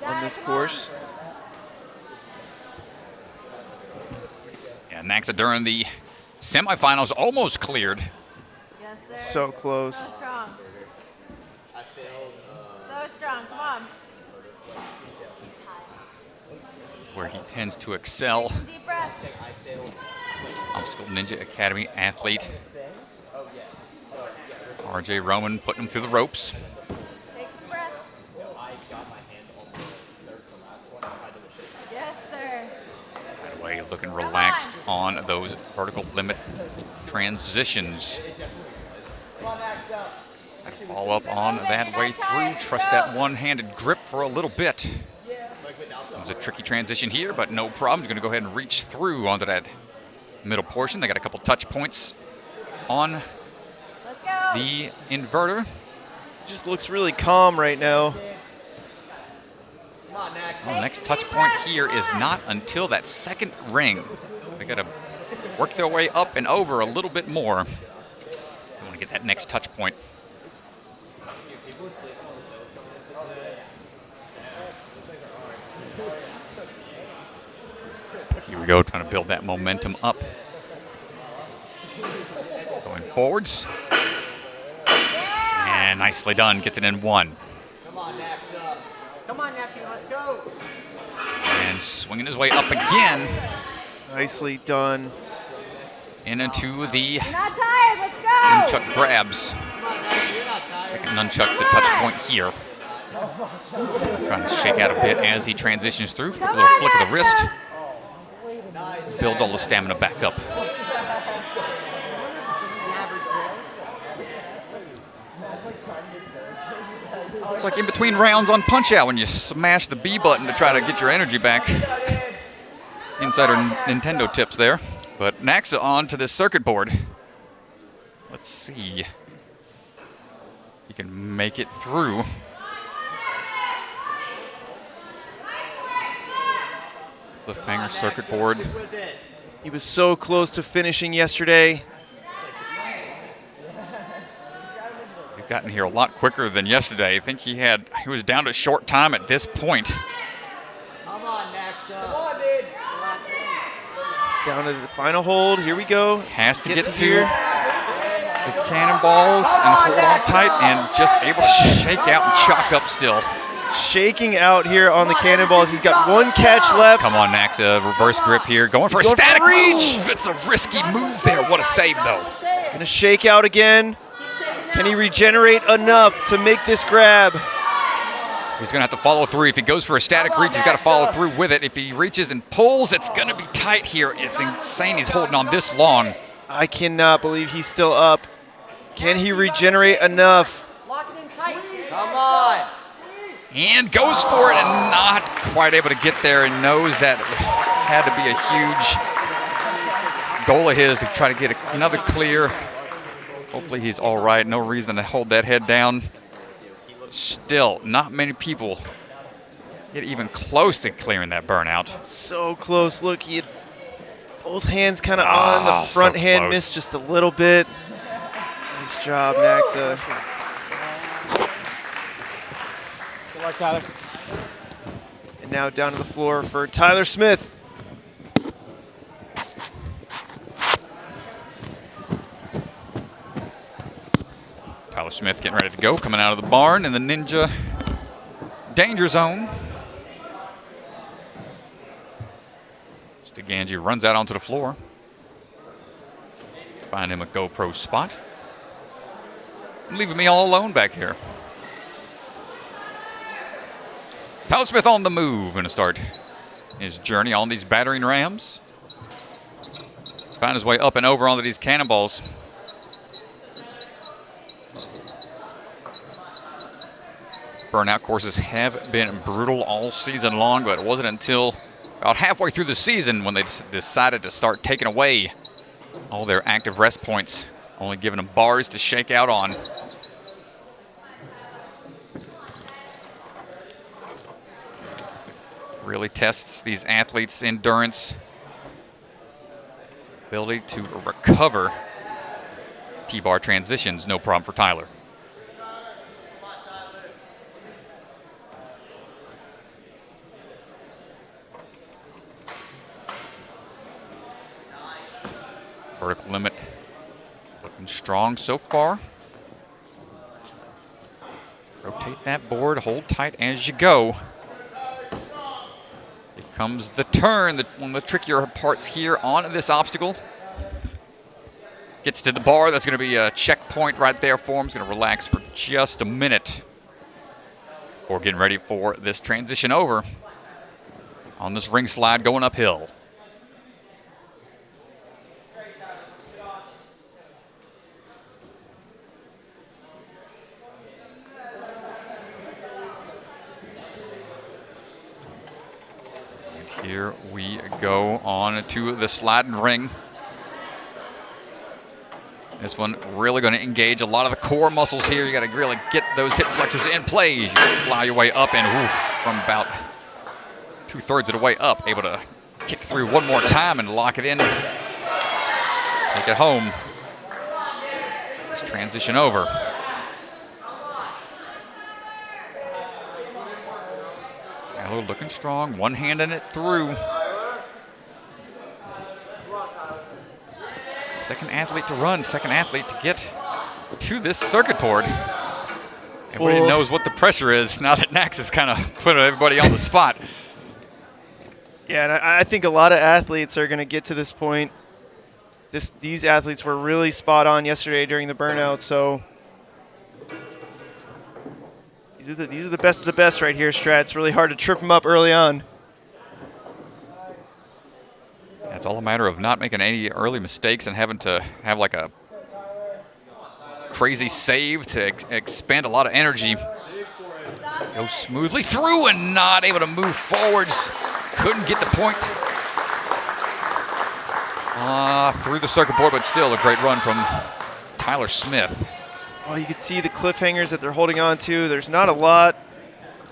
on this course. Yeah, Naxa during the semifinals almost cleared. Yes, sir. So close. So strong. So strong, come on. Where he tends to excel. Deep breaths. Obstacle Ninja Academy athlete. RJ Roman putting him through the ropes. Take some breath. Yes, sir. That way, looking relaxed on those vertical limit transitions. All up on that way through. Trust that one-handed grip for a little bit. It was a tricky transition here, but no problem. He's going to go ahead and reach through onto that middle portion. They got a couple touch points on the inverter. Just looks really calm right now. Well, next touch point here is not until that second ring. So they got to work their way up and over a little bit more. They want to get that next touch point. Here we go, trying to build that momentum up. Going forwards. And nicely done, gets it in one. Come on, Naxa. Come on, nephew, let's go. And swinging his way up again. Nicely done. And into the You're not tired, let's go. nunchuck grabs. Second nunchuck's the touch point here. Trying to shake out a bit as he transitions through. Quick little flick of the wrist. Builds all the stamina back up. It's like in between rounds on Punch-Out when you smash the B button to try to get your energy back. Insider Nintendo tips there. But Naxa on to this circuit board. Let's see if he can make it through. Cliffhanger circuit board. He was so close to finishing yesterday. He's gotten here a lot quicker than yesterday. I think he was down to short time at this point. Come on, Naxa. Come on, dude. Down to the final hold. Here we go. Has to get to the cannonballs and hold on tight and just able to shake out and chalk up still. Shaking out here on the cannonballs. He's got one catch left. Come on, Naxa. Reverse grip here. Going for a static reach. It's a risky move there. What a save, though. Gonna shake out again. Can he regenerate enough to make this grab? He's going to have to follow through. If he goes for a static reach, he's got to follow through with it. If he reaches and pulls, it's going to be tight here. It's insane he's holding on this long. I cannot believe he's still up. Can he regenerate enough? Lock it in tight. Come on. And goes for it and not quite able to get there, and knows that had to be a huge goal of his to try to get another clear. Hopefully he's all right. No reason to hold that head down. Still, not many people get even close to clearing that burnout. So close. Look, he had both hands kind of on. The front hand missed just a little bit. Nice job, Naxa. Good luck, Tyler. And now down to the floor for Tyler Smith. Tyler Smith getting ready to go, coming out of the barn in the Ninja danger zone. Stiganji runs out onto the floor. Find him a GoPro spot. Leaving me all alone back here. Tyler Smith on the move, going to start his journey on these battering rams. Find his way up and over onto these cannonballs. Burnout courses have been brutal all season long, but it wasn't until about halfway through the season when they decided to start taking away all their active rest points, only giving them bars to shake out on. Really tests these athletes' endurance, ability to recover. T-bar transitions, no problem for Tyler. Vertical limit looking strong so far. Rotate that board, hold tight as you go. Here comes the turn, one of the trickier parts here on this obstacle. Gets to the bar, that's going to be a checkpoint right there for him. He's going to relax for just a minute before getting ready for this transition over on this ring slide going uphill. And here we go on to the sliding ring. This one really going to engage a lot of the core muscles here. You got to really get those hip flexors in place. You fly your way up and from about 2/3 of the way up, able to kick through one more time and lock it in. Take it home. Let's transition over. Gallo looking strong, one hand in it through. Second athlete to run, second athlete to get to this circuit board. Everybody knows what the pressure is now that Nax has kind of put everybody on the spot. Yeah, and I think a lot of athletes are going to get to this point. These athletes were really spot on yesterday during the burnout, so these are the best of the best right here, Strat. It's really hard to trip them up early on. It's all a matter of not making any early mistakes and having to have like a crazy save to expend a lot of energy. Goes smoothly through and not able to move forwards. Couldn't get the point through the circuit board, but still a great run from Tyler Smith. Well, you can see the cliffhangers that they're holding on to. There's not a lot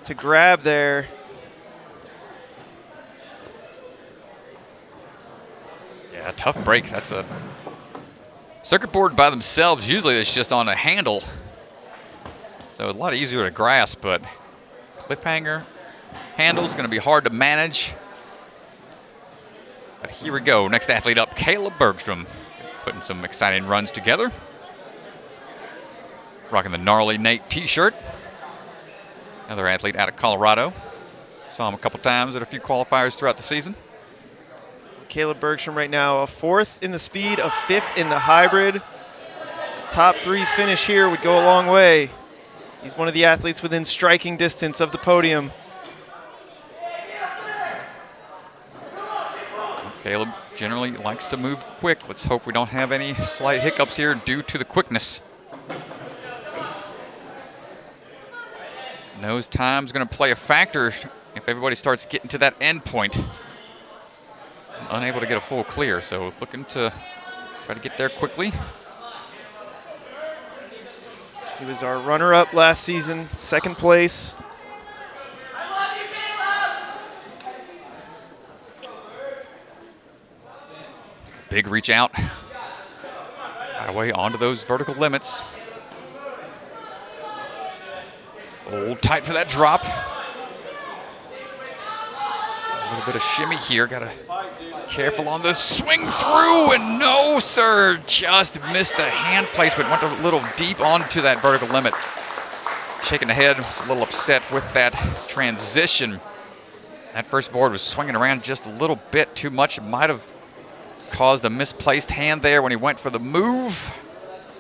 to grab there. Yeah, tough break. That's a circuit board by themselves. Usually it's just on a handle, so a lot easier to grasp, but cliffhanger handle's going to be hard to manage. But here we go. Next athlete up, Caleb Bergstrom, putting some exciting runs together. Rocking the Gnarly Nate t-shirt. Another athlete out of Colorado. Saw him a couple times at a few qualifiers throughout the season. Caleb Bergstrom right now, a 4th in the speed, a 5th in the hybrid. Top 3 finish here would go a long way. He's one of the athletes within striking distance of the podium. Caleb generally likes to move quick. Let's hope we don't have any slight hiccups here due to the quickness. Knows time's going to play a factor if everybody starts getting to that end point. Unable to get a full clear, so looking to try to get there quickly. He was our runner-up last season, 2nd place. Big reach out. Right away onto those vertical limits. Hold tight for that drop. A little bit of shimmy here. Got to careful on the swing through, and no, sir, just missed the hand placement. Went a little deep onto that vertical limit. Shaking the head, was a little upset with that transition. That first board was swinging around just a little bit too much. It might have caused a misplaced hand there when he went for the move.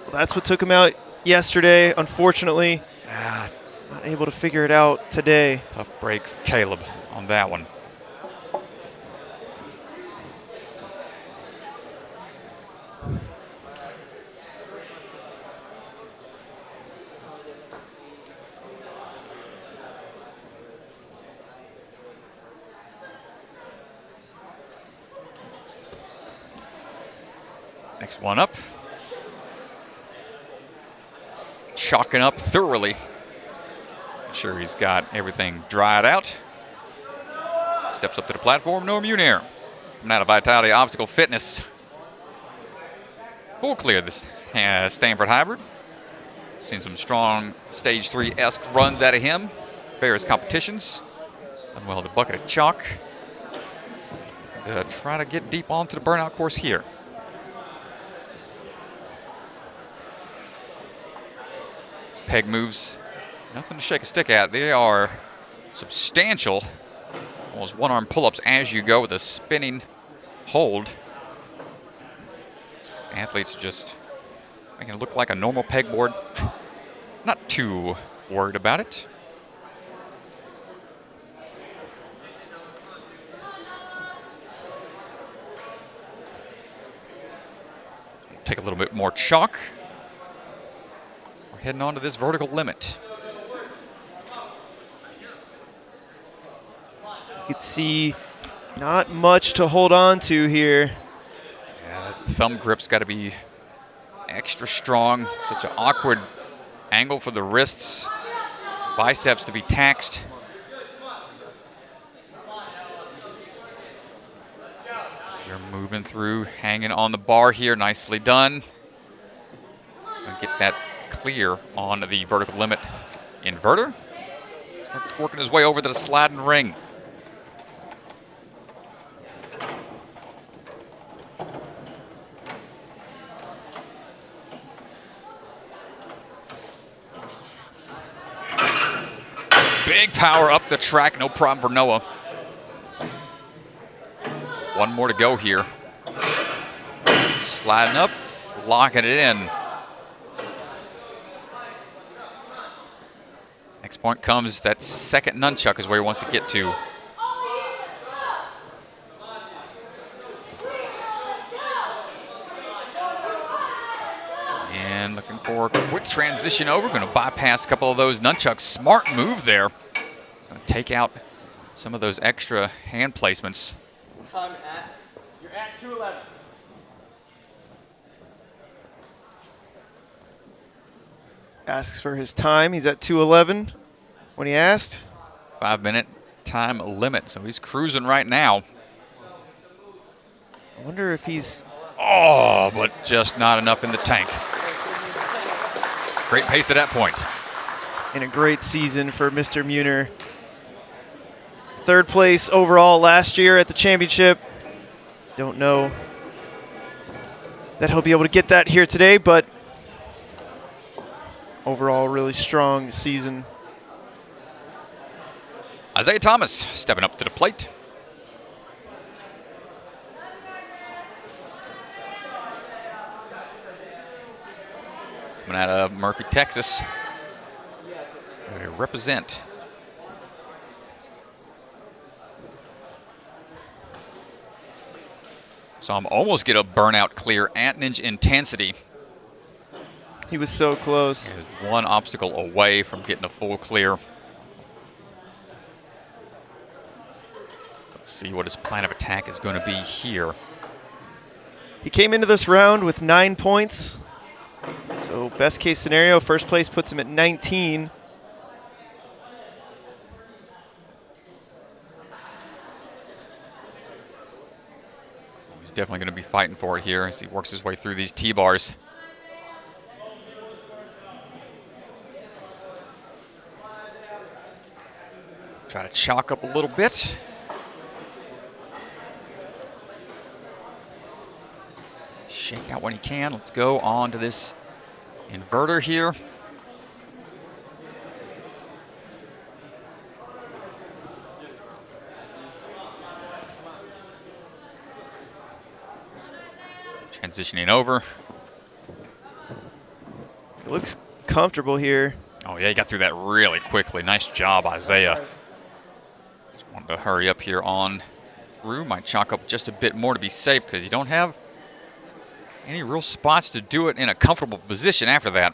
Well, that's what took him out yesterday, unfortunately. Not able to figure it out today. Tough break for Caleb on that one. Next one up. Chalking up thoroughly. Make sure he's got everything dried out. Steps up to the platform, Noah Munir. From out of Vitality Obstacle Fitness. Full clear this Stanford hybrid. Seen some strong stage 3-esque runs out of him. Various competitions. Done well at the bucket of chalk. Try to get deep onto the burnout course here. Peg moves, nothing to shake a stick at. They are substantial. Almost one-arm pull-ups as you go with a spinning hold. Athletes just making it look like a normal pegboard. Not too worried about it. Take a little bit more chalk. We're heading on to this vertical limit. You can see not much to hold on to here. Yeah, thumb grip's got to be extra strong. Such an awkward angle for the wrists. Biceps to be taxed. They're moving through, hanging on the bar here. Nicely done. And get that clear on the vertical limit inverter. Starts working his way over to the sliding ring. Big power up the track, no problem for Noah. One more to go here. Sliding up, locking it in. Next point comes that second nunchuck is where he wants to get to. And looking for a quick transition over. Going to bypass a couple of those nunchucks. Smart move there. Going to take out some of those extra hand placements. You're at 211. Asks for his time. He's at 2:11 when he asked. 5-minute time limit, so he's cruising right now. I wonder if he's... Oh, but just not enough in the tank. Great pace to that point. In a great season for Mr. Munir. Third place overall last year at the championship. Don't know that he'll be able to get that here today, but overall really strong season. Isaiah Thomas stepping up to the plate. Coming out of Murphy, Texas. They represent. Saw him almost get a burnout clear at Ninja Intensity. He was so close. He was one obstacle away from getting a full clear. Let's see what his plan of attack is going to be here. He came into this round with 9 points. So best case scenario, first place puts him at 19. He's definitely going to be fighting for it here as he works his way through these T-bars. Try to chalk up a little bit. Shake out when he can. Let's go on to this inverter here. Transitioning over. It looks comfortable here. Oh yeah, he got through that really quickly. Nice job, Isaiah. Just wanted to hurry up here on through. Might chalk up just a bit more to be safe because you don't have any real spots to do it in a comfortable position after that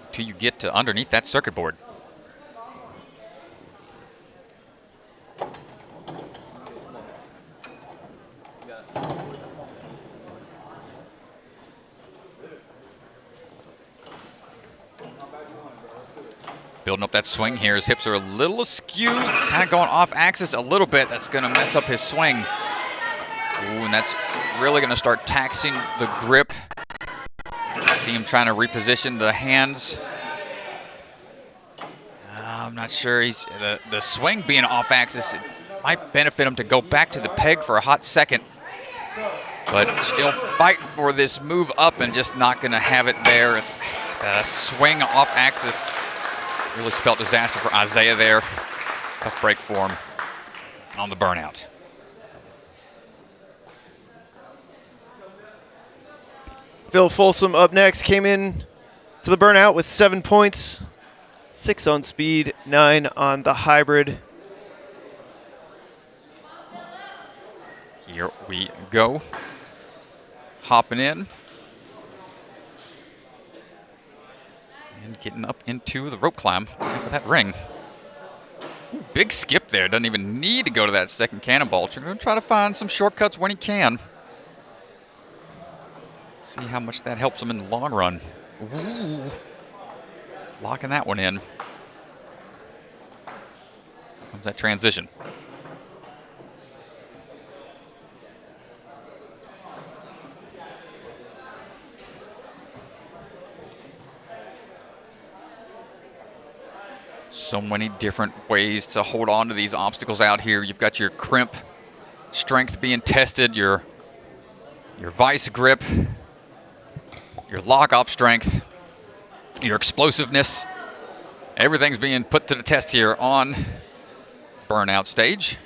until you get to underneath that circuit board. Building up that swing here. His hips are a little askew, kind of going off axis a little bit. That's going to mess up his swing. Ooh, and that's really going to start taxing the grip. See him trying to reposition the hands. I'm not sure. He's the swing being off axis might benefit him to go back to the peg for a hot second. But still fighting for this move up and just not going to have it there. The swing off axis really spelled disaster for Isaiah there. Tough break for him on the burnout. Phil Folsom up next, came in to the burnout with 7 points, 6 on speed, 9 on the hybrid. Here we go. Hopping in. And getting up into the rope climb with that ring. Ooh, big skip there. Doesn't even need to go to that second cannonball. You're going to try to find some shortcuts when he can. See how much that helps him in the long run. Ooh. Locking that one in. Comes that transition. So many different ways to hold on to these obstacles out here. You've got your crimp strength being tested, your vice grip, your lock-up strength, your explosiveness. Everything's being put to the test here on burnout stage.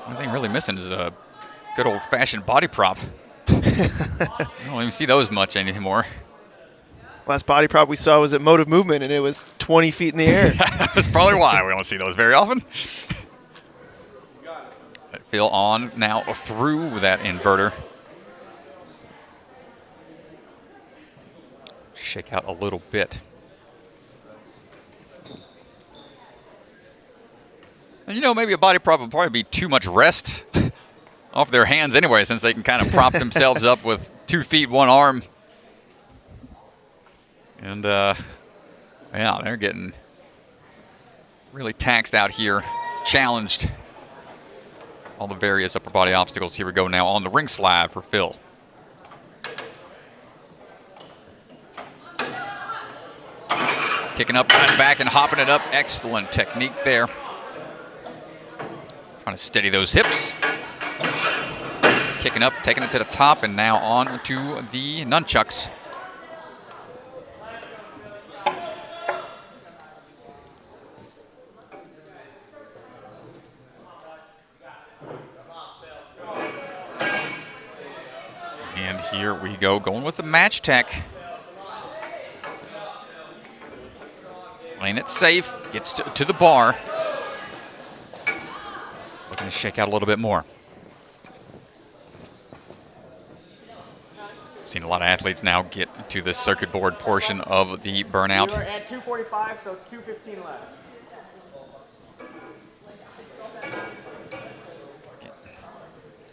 Only thing really missing is a good old-fashioned body prop. I don't even see those much anymore. Last body prop we saw was at Motive Movement, and it was 20 feet in the air. That's probably why we don't see those very often. Phil on now through that inverter. Shake out a little bit. And you know, maybe a body prop would probably be too much rest off their hands anyway, since they can kind of prop themselves up with 2 feet, 1 arm. And, yeah, they're getting really taxed out here, challenged. All the various upper body obstacles. Here we go now on the ring slab for Phil. Kicking up, cutting back, and hopping it up. Excellent technique there. Trying to steady those hips. Kicking up, taking it to the top, and now on to the nunchucks. And here we go, going with the match tech. Playing it safe, gets to the bar. Looking to shake out a little bit more. Seen a lot of athletes now get to the circuit board portion of the burnout. We're at 2:45, so 2:15 left.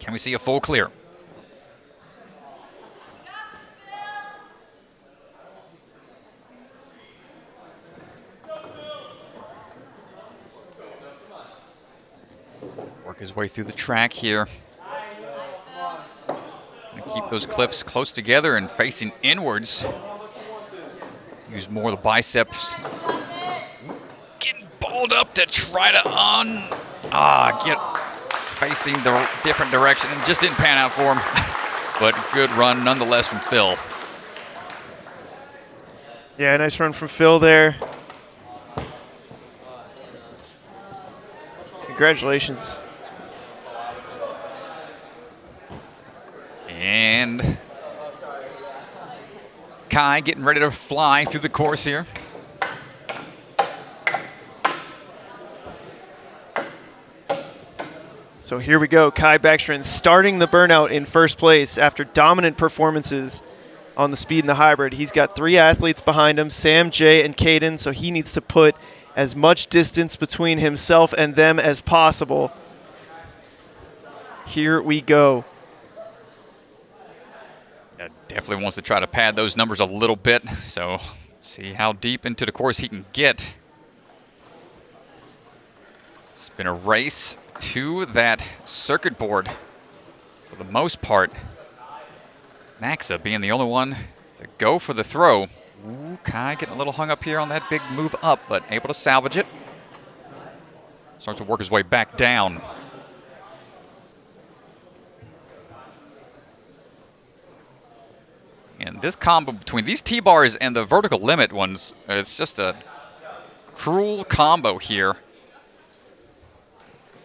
Can we see a full clear? Work his way through the track here. Keep those clips close together and facing inwards. Use more of the biceps. Getting balled up to try to get facing the different direction, and just didn't pan out for him. But good run nonetheless from Phil. Yeah, nice run from Phil there. Congratulations. And Kai getting ready to fly through the course here. So here we go. Kai Backstrand starting the burnout in first place after dominant performances on the speed and the hybrid. He's got 3 athletes behind him, Sam, Jay, and Caden, so he needs to put as much distance between himself and them as possible. Here we go. Yeah, definitely wants to try to pad those numbers a little bit. So see how deep into the course he can get. It's been a race to that circuit board for the most part. Maxa being the only one to go for the throw. Ooh, Kai getting a little hung up here on that big move up, but able to salvage it. Starts to work his way back down. And this combo between these T-bars and the vertical limit ones, it's just a cruel combo here.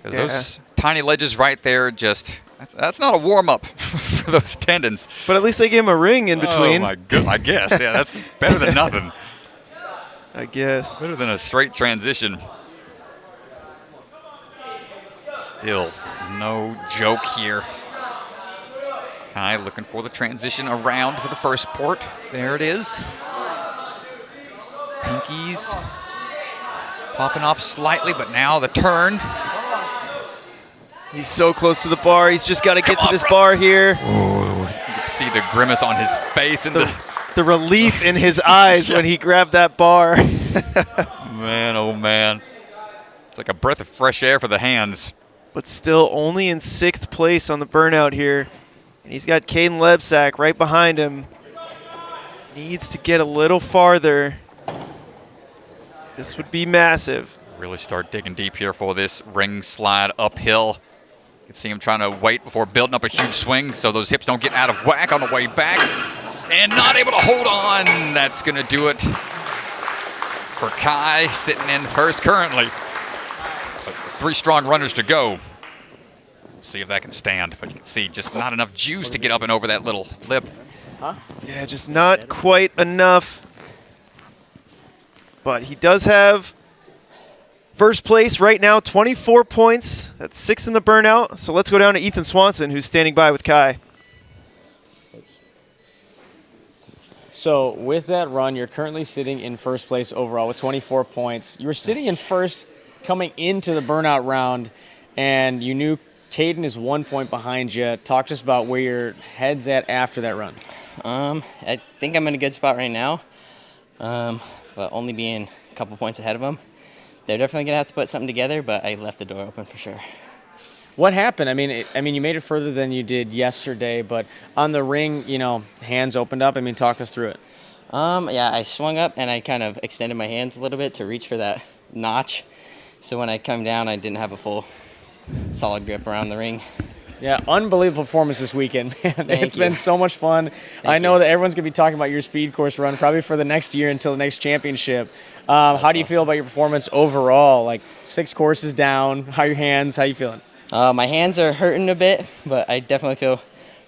Because those tiny ledges right there, just that's not a warm-up for those tendons. But at least they gave him a ring in between. Oh my god! I guess, yeah, that's better than nothing. I guess. Better than a straight transition. Still, no joke here. Kai looking for the transition around for the first port. There it is. Pinkies popping off slightly, but now the turn. He's so close to the bar. He's just got to get to this bar here. Ooh, you can see the grimace on his face and the relief in his eyes when he grabbed that bar. Man, oh man. It's like a breath of fresh air for the hands. But still only in 6th place on the burnout here. And he's got Caden Lebsack right behind him. Needs to get a little farther. This would be massive. Really start digging deep here for this ring slide uphill. You can see him trying to wait before building up a huge swing so those hips don't get out of whack on the way back. And not able to hold on. That's going to do it for Kai, sitting in first currently. But 3 strong runners to go. See if that can stand, but you can see just not enough juice to get up and over that little lip. Huh? Yeah, just not quite enough. But he does have first place right now, 24 points. That's 6 in the burnout. So let's go down to Ethan Swanson, who's standing by with Kai. So with that run, you're currently sitting in first place overall with 24 points. You were sitting in first coming into the burnout round, and you knew Caden is 1 point behind you. Talk to us about where your head's at after that run. I think I'm in a good spot right now, but only being a couple points ahead of them. They're definitely going to have to put something together, but I left the door open for sure. What happened? I mean, you made it further than you did yesterday, but on the ring, hands opened up. I mean, talk us through it. Yeah, I swung up and I kind of extended my hands a little bit to reach for that notch. So when I come down, I didn't have a full solid grip around the ring. Yeah, unbelievable performance this weekend, man. It's been so much fun. I know that everyone's going to be talking about your speed course run probably for the next year until the next championship. How do you feel about your performance overall? Like 6 courses down, how are your hands? How are you feeling? My hands are hurting a bit, but I definitely feel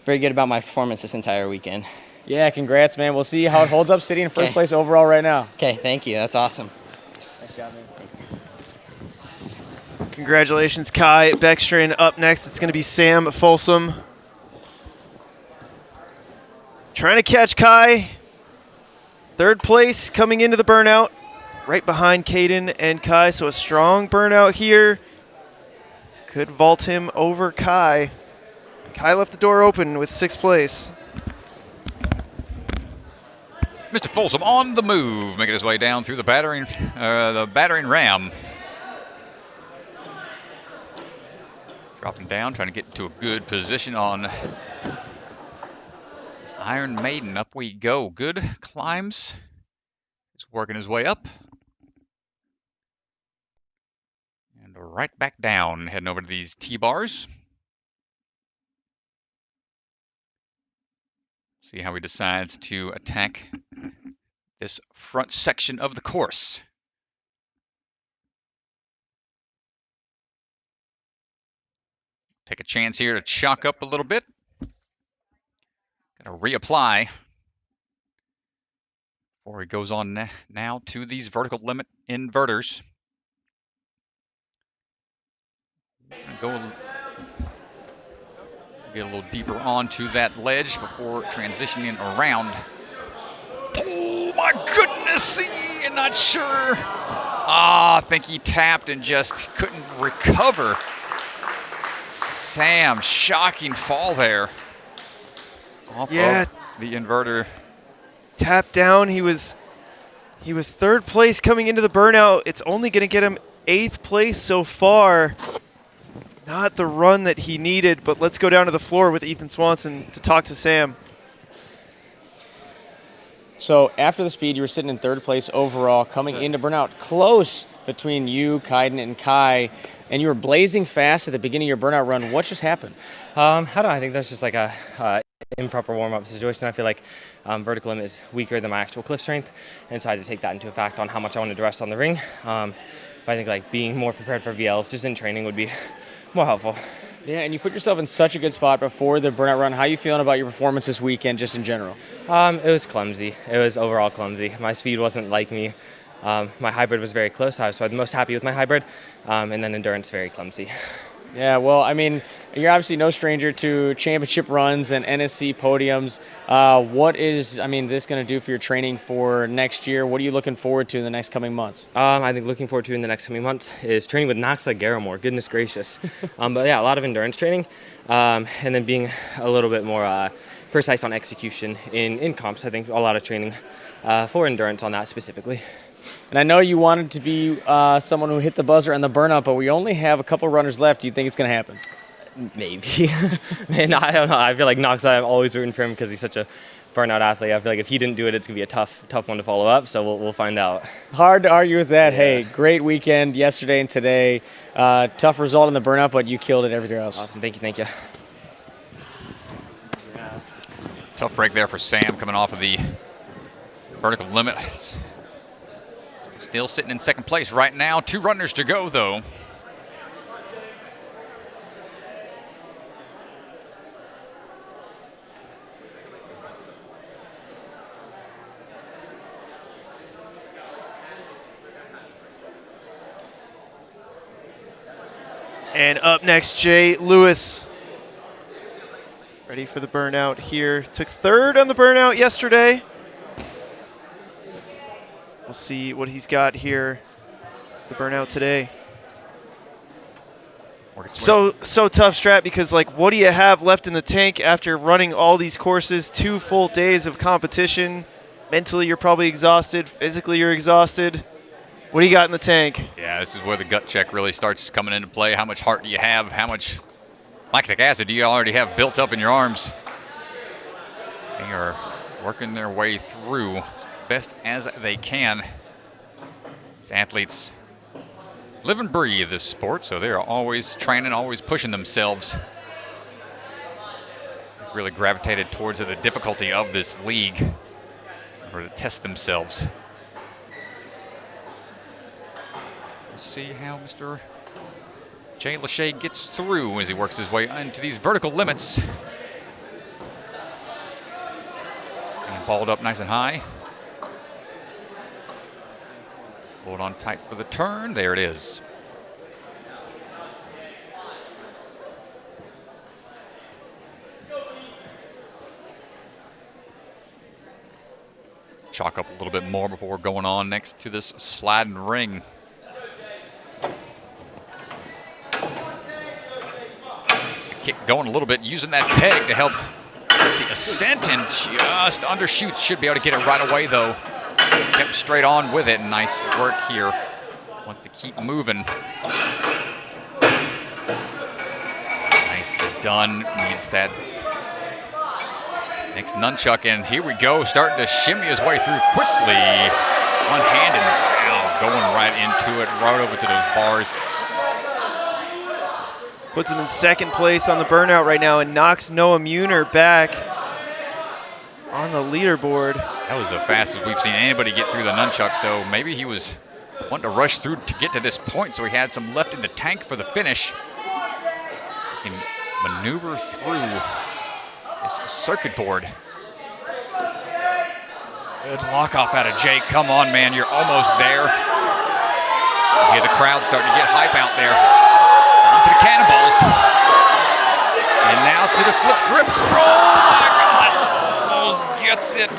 very good about my performance this entire weekend. Yeah, congrats, man. We'll see how it holds up sitting in first place overall right now. Okay, thank you. That's awesome. Nice job, man. Congratulations, Kai Beckstrin. Up next, it's going to be Sam Folsom. Trying to catch Kai. 3rd place coming into the burnout. Right behind Caden and Kai, so a strong burnout here. Could vault him over Kai. Kai left the door open with 6th place. Mr. Folsom on the move, making his way down through the battering ram. Dropping down, trying to get into a good position on this Iron Maiden. Up we go. Good climbs. He's working his way up. And right back down, heading over to these T-bars. See how he decides to attack this front section of the course. Take a chance here to chalk up a little bit. Gonna reapply before he goes on now to these vertical limit inverters. Go get a little deeper onto that ledge before transitioning around. Oh my goodness, I'm not sure. I think he tapped and just couldn't recover. Sam, shocking fall there. Off of the inverter. Tap down. He was third place coming into the burnout. It's only going to get him 8th place so far. Not the run that he needed, but let's go down to the floor with Ethan Swanson to talk to Sam. So after the speed, you were sitting in 3rd place overall, coming into burnout, close between you, Kaiden, and Kai, and you were blazing fast at the beginning of your burnout run. What just happened? I don't know. I think that's just like a improper warm-up situation. I feel like vertical limit is weaker than my actual cliff strength, and so I had to take that into effect on how much I wanted to rest on the ring. But I think like being more prepared for VLs just in training would be more helpful. Yeah, and you put yourself in such a good spot before the burnout run. How are you feeling about your performance this weekend, just in general? It was clumsy. It was overall clumsy. My speed wasn't like me. My hybrid was very close, so I was the most happy with my hybrid, and then endurance very clumsy. Yeah, well, I mean, you're obviously no stranger to championship runs and NSC podiums. What is, this going to do for your training for next year? What are you looking forward to in the next coming months? I think looking forward to in the next coming months is training with Knox like Garamore. Goodness gracious. But yeah, a lot of endurance training, and then being a little bit more precise on execution in comps. I think a lot of training for endurance on that specifically. And I know you wanted to be someone who hit the buzzer on the burnout, but we only have a couple runners left. Do you think it's going to happen? Maybe. Man, I don't know. I feel like Knox, I'm always rooting for him because he's such a burnout athlete. I feel like if he didn't do it, it's going to be a tough one to follow up, so we'll find out. Hard to argue with that. Yeah. Hey, great weekend yesterday and today. Tough result in the burnout, but you killed it everywhere else. Awesome. Thank you. Tough break there for Sam coming off of the vertical limit. Still sitting in 2nd place right now. 2 runners to go, though. And up next, Jay Lewis. Ready for the burnout here. Took 3rd on the burnout yesterday. We'll see what he's got here, the burnout today. So tough, Strat, because like, what do you have left in the tank after running all these courses, 2 full days of competition? Mentally, you're probably exhausted. Physically, you're exhausted. What do you got in the tank? Yeah, this is where the gut check really starts coming into play. How much heart do you have? How much lactic acid do you already have built up in your arms? They are working their way through best as they can. These athletes live and breathe this sport, so they're always training, always pushing themselves. Really gravitated towards the difficulty of this league or to test themselves. We'll see how Mr. Jay Lachey gets through as he works his way into these vertical limits. Staying balled up nice and high. Hold on tight for the turn. There it is. Chalk up a little bit more before going on next to this sliding ring. The kick going a little bit, using that peg to help the ascent, and just undershoots. Should be able to get it right away, though. Kept straight on with it. Nice work here. Wants to keep moving. Nicely done. Needs that next nunchuck, and here we go. Starting to shimmy his way through quickly. One-handed. Wow, going right into it, right over to those bars. Puts him in 2nd place on the burnout right now and knocks Noah Muner back on the leaderboard. That was the fastest we've seen anybody get through the nunchuck, so maybe he was wanting to rush through to get to this point, so he had some left in the tank for the finish. And maneuver through this circuit board. Good lock off out of Jay. Come on, man, you're almost there. You hear the crowd starting to get hype out there. On to the cannonballs. And now to the flip grip. Oh my gosh, almost gets it.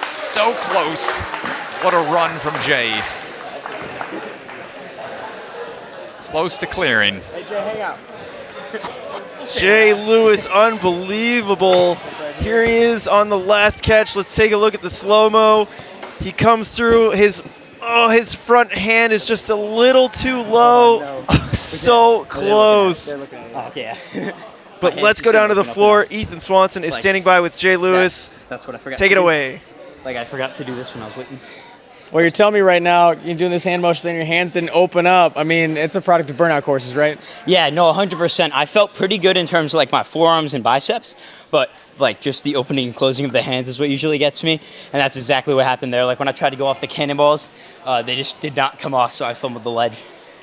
So close. What a run from Jay. Close to clearing. Hey, Jay, hang out. Jay Lewis, unbelievable. Here he is on the last catch. Let's take a look at the slow-mo. He comes through. His front hand is just a little too low. So close. Yeah. But let's go down to the floor. Ethan Swanson is standing by with Jay Lewis. That's what I forgot. Take it away. Like I forgot to do this when I was waiting. Well, you're telling me right now you're doing this hand motion and your hands didn't open up. I mean, it's a product of burnout courses, right? Yeah, no, 100%. I felt pretty good in terms of like my forearms and biceps, but like just the opening and closing of the hands is what usually gets me, and that's exactly what happened there. Like when I tried to go off the cannonballs, they just did not come off, so I fumbled the ledge.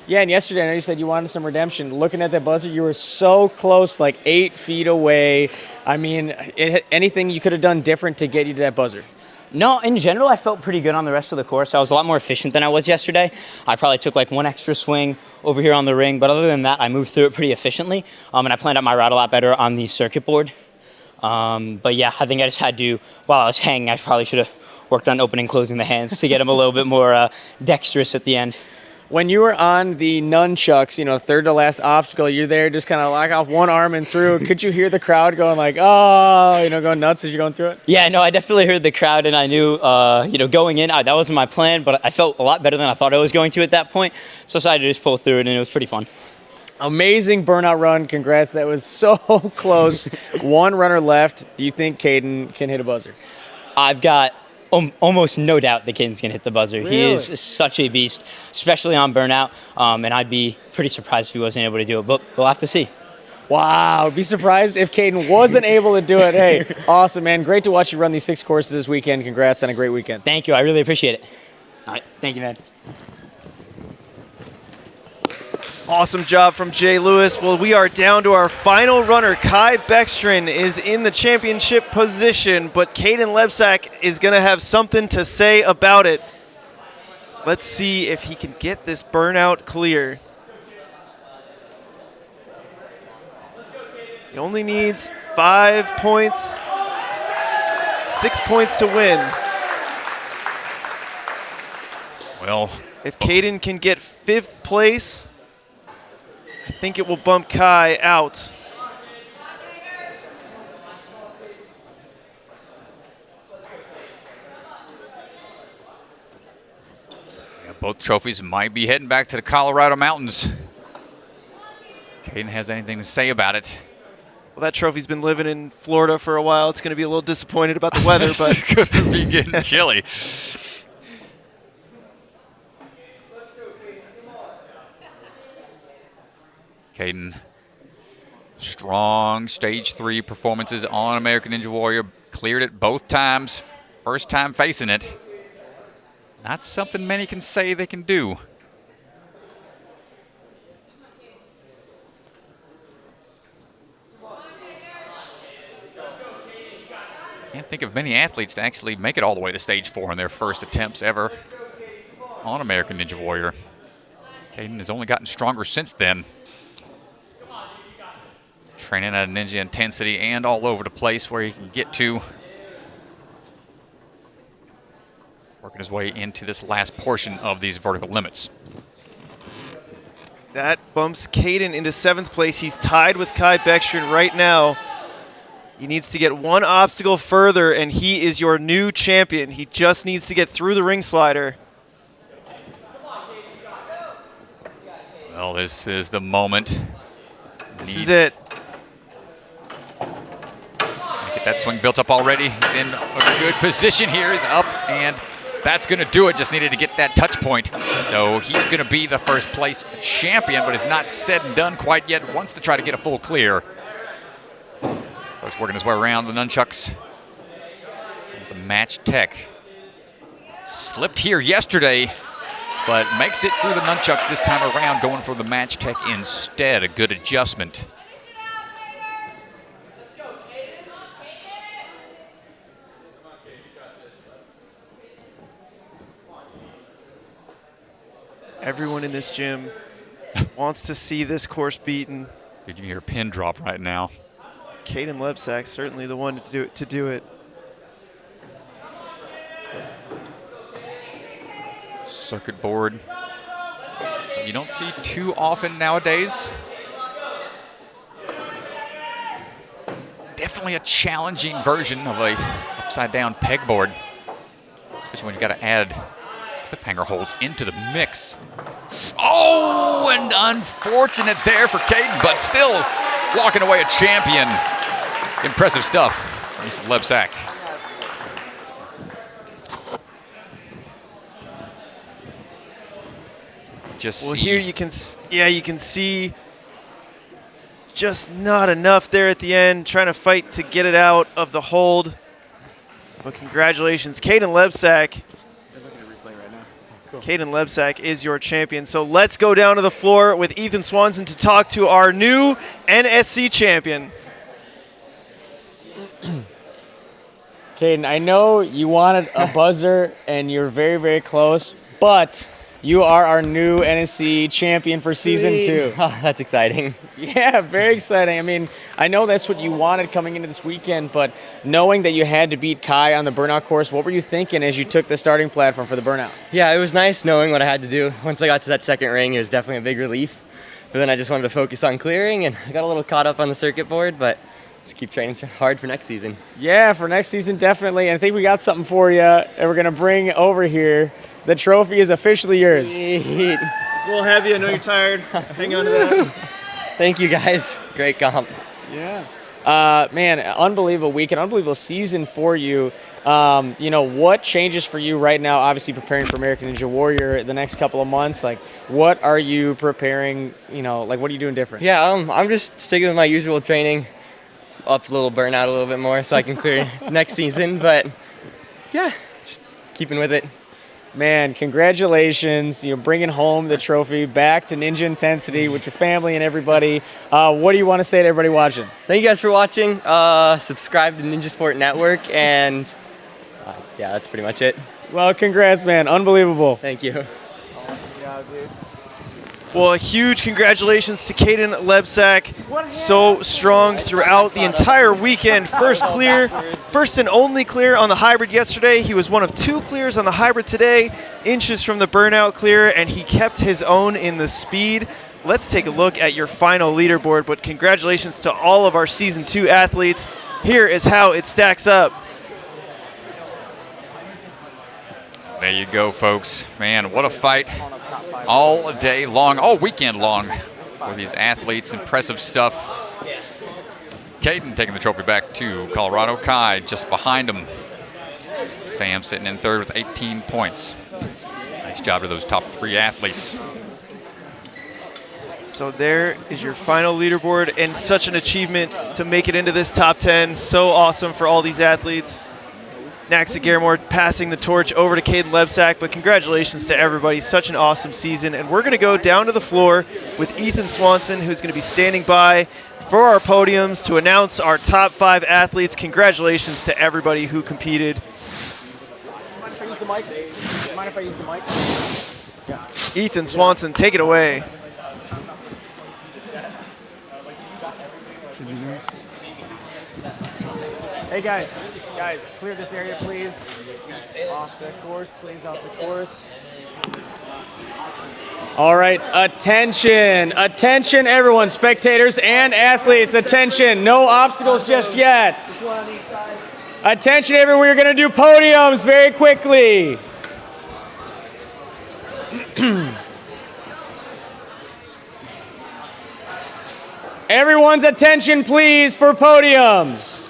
Yeah, and yesterday I know you said you wanted some redemption. Looking at that buzzer, you were so close, like 8 feet away. I mean, anything you could have done different to get you to that buzzer? No, in general, I felt pretty good on the rest of the course. I was a lot more efficient than I was yesterday. I probably took like one extra swing over here on the ring, but other than that, I moved through it pretty efficiently, and I planned out my route a lot better on the circuit board. But yeah, I think I just had to, while I was hanging, I probably should have worked on opening and closing the hands to get them a little bit more dexterous at the end. When you were on the nunchucks, third to last obstacle, you're there just kind of lock off one arm and through. Could you hear the crowd going like, oh, going nuts as you're going through it? Yeah, no, I definitely heard the crowd, and I knew, going in, that wasn't my plan, but I felt a lot better than I thought I was going to at that point. So I decided to just pull through it, and it was pretty fun. Amazing burnout run. Congrats. That was so close. One runner left. Do you think Caden can hit a buzzer? I've got almost no doubt that Caden's going to hit the buzzer. Really? He is such a beast, especially on burnout, and I'd be pretty surprised if he wasn't able to do it, but we'll have to see. Wow, be surprised if Caden wasn't able to do it. Hey, awesome, man. Great to watch you run these 6 courses this weekend. Congrats on a great weekend. Thank you. I really appreciate it. All right. Thank you, man. Awesome job from Jay Lewis. Well, we are down to our final runner. Kai Beckstrom is in the championship position, but Caden Lebsack is going to have something to say about it. Let's see if he can get this burnout clear. He only needs 5 points, 6 points to win. Well, if Caden can get 5th place, I think it will bump Kai out. Yeah, both trophies might be heading back to the Colorado Mountains. Caden has anything to say about it? Well, that trophy's been living in Florida for a while. It's going to be a little disappointed about the weather, but it's going to be getting chilly. Caden, strong stage 3 performances on American Ninja Warrior. Cleared it both times. First time facing it. Not something many can say they can do. Can't think of many athletes to actually make it all the way to stage 4 in their first attempts ever on American Ninja Warrior. Caden has only gotten stronger since then. Training at a ninja intensity and all over the place where he can get to. Working his way into this last portion of these vertical limits. that bumps Caden into 7th place. He's tied with Kai Beckstrom right now. He needs to get one obstacle further, and he is your new champion. He just needs to get through the ring slider. Well, this is the moment. This is it. Get that swing built up already. He's in a good position here. He's up, and that's going to do it. Just needed to get that touch point. So he's going to be the first place champion, but it's not said and done quite yet. Wants to try to get a full clear. Starts working his way around the nunchucks. The match tech slipped here yesterday, but makes it through the nunchucks this time around, going for the match tech instead. A good adjustment. Everyone in this gym wants to see this course beaten. Did you hear a pin drop right now? Caden Lebsack certainly the one to do it. Circuit board. You don't see too often nowadays. definitely a challenging version of a upside-down pegboard, especially when you got to add cliffhanger holds into the mix. Oh, and unfortunate there for Caden, but still walking away a champion. Impressive stuff from Mr. Lebsack. Well, here you can see just not enough there at the end, trying to fight to get it out of the hold. But congratulations, Caden Lebsack. Caden Lebsack is your champion. So let's go down to the floor with Ethan Swanson to talk to our new NSC champion. Caden, I know you wanted a buzzer and you're very, very close, but you are our new NSC champion for season 2. Oh, that's exciting. Yeah, very exciting. I mean, I know that's what you wanted coming into this weekend, but knowing that you had to beat Kai on the burnout course, what were you thinking as you took the starting platform for the burnout? Yeah, it was nice knowing what I had to do. Once I got to that second ring, it was definitely a big relief. But then I just wanted to focus on clearing, and I got a little caught up on the circuit board, but just keep training hard for next season. Yeah, for next season, definitely. And I think we got something for you, and we're going to bring over here. The trophy is officially yours. It's a little heavy. I know you're tired. Hang on to that. Thank you, guys. Great comp. Yeah. Man, unbelievable weekend, unbelievable season for you. What changes for you right now, obviously preparing for American Ninja Warrior the next couple of months? Like, what are you preparing, what are you doing different? Yeah, I'm just sticking with my usual training, up a little burnout a little bit more so I can clear next season. But, yeah, just keeping with it. Man, congratulations, bringing home the trophy back to Ninja Intensity with your family and everybody. What do you want to say to everybody watching? Thank you guys for watching. Subscribe to Ninja Sport Network, and yeah, that's pretty much it. Well, congrats, man. Unbelievable. Thank you. Awesome job, dude. Well, a huge congratulations to Caden Lebsack. So strong throughout the entire weekend. First and only clear on the hybrid yesterday. He was one of 2 clears on the hybrid today, inches from the burnout clear, and he kept his own in the speed. Let's take a look at your final leaderboard, but congratulations to all of our Season 2 athletes. Here is how it stacks up. There you go, folks. Man, what a fight all day long, all weekend long for these athletes. Impressive stuff. Caden taking the trophy back to Colorado. Kai just behind him. Sam sitting in third with 18 points. Nice job to those top 3 athletes. So there is your final leaderboard, and such an achievement to make it into this top 10. So awesome for all these athletes. Naxa Garamore passing the torch over to Caden Lebsack, but congratulations to everybody. Such an awesome season. And we're going to go down to the floor with Ethan Swanson, who's going to be standing by for our podiums to announce our top 5 athletes. Congratulations to everybody who competed. Mind if I use the mic? Mind if I use the mic? Yeah. Ethan Swanson, take it away. Hey guys, clear this area, please. Off the course, please, off the course. All right, attention, everyone, spectators and athletes, attention, no obstacles just yet. Attention, everyone, we're gonna do podiums very quickly. Everyone's attention, please, for podiums.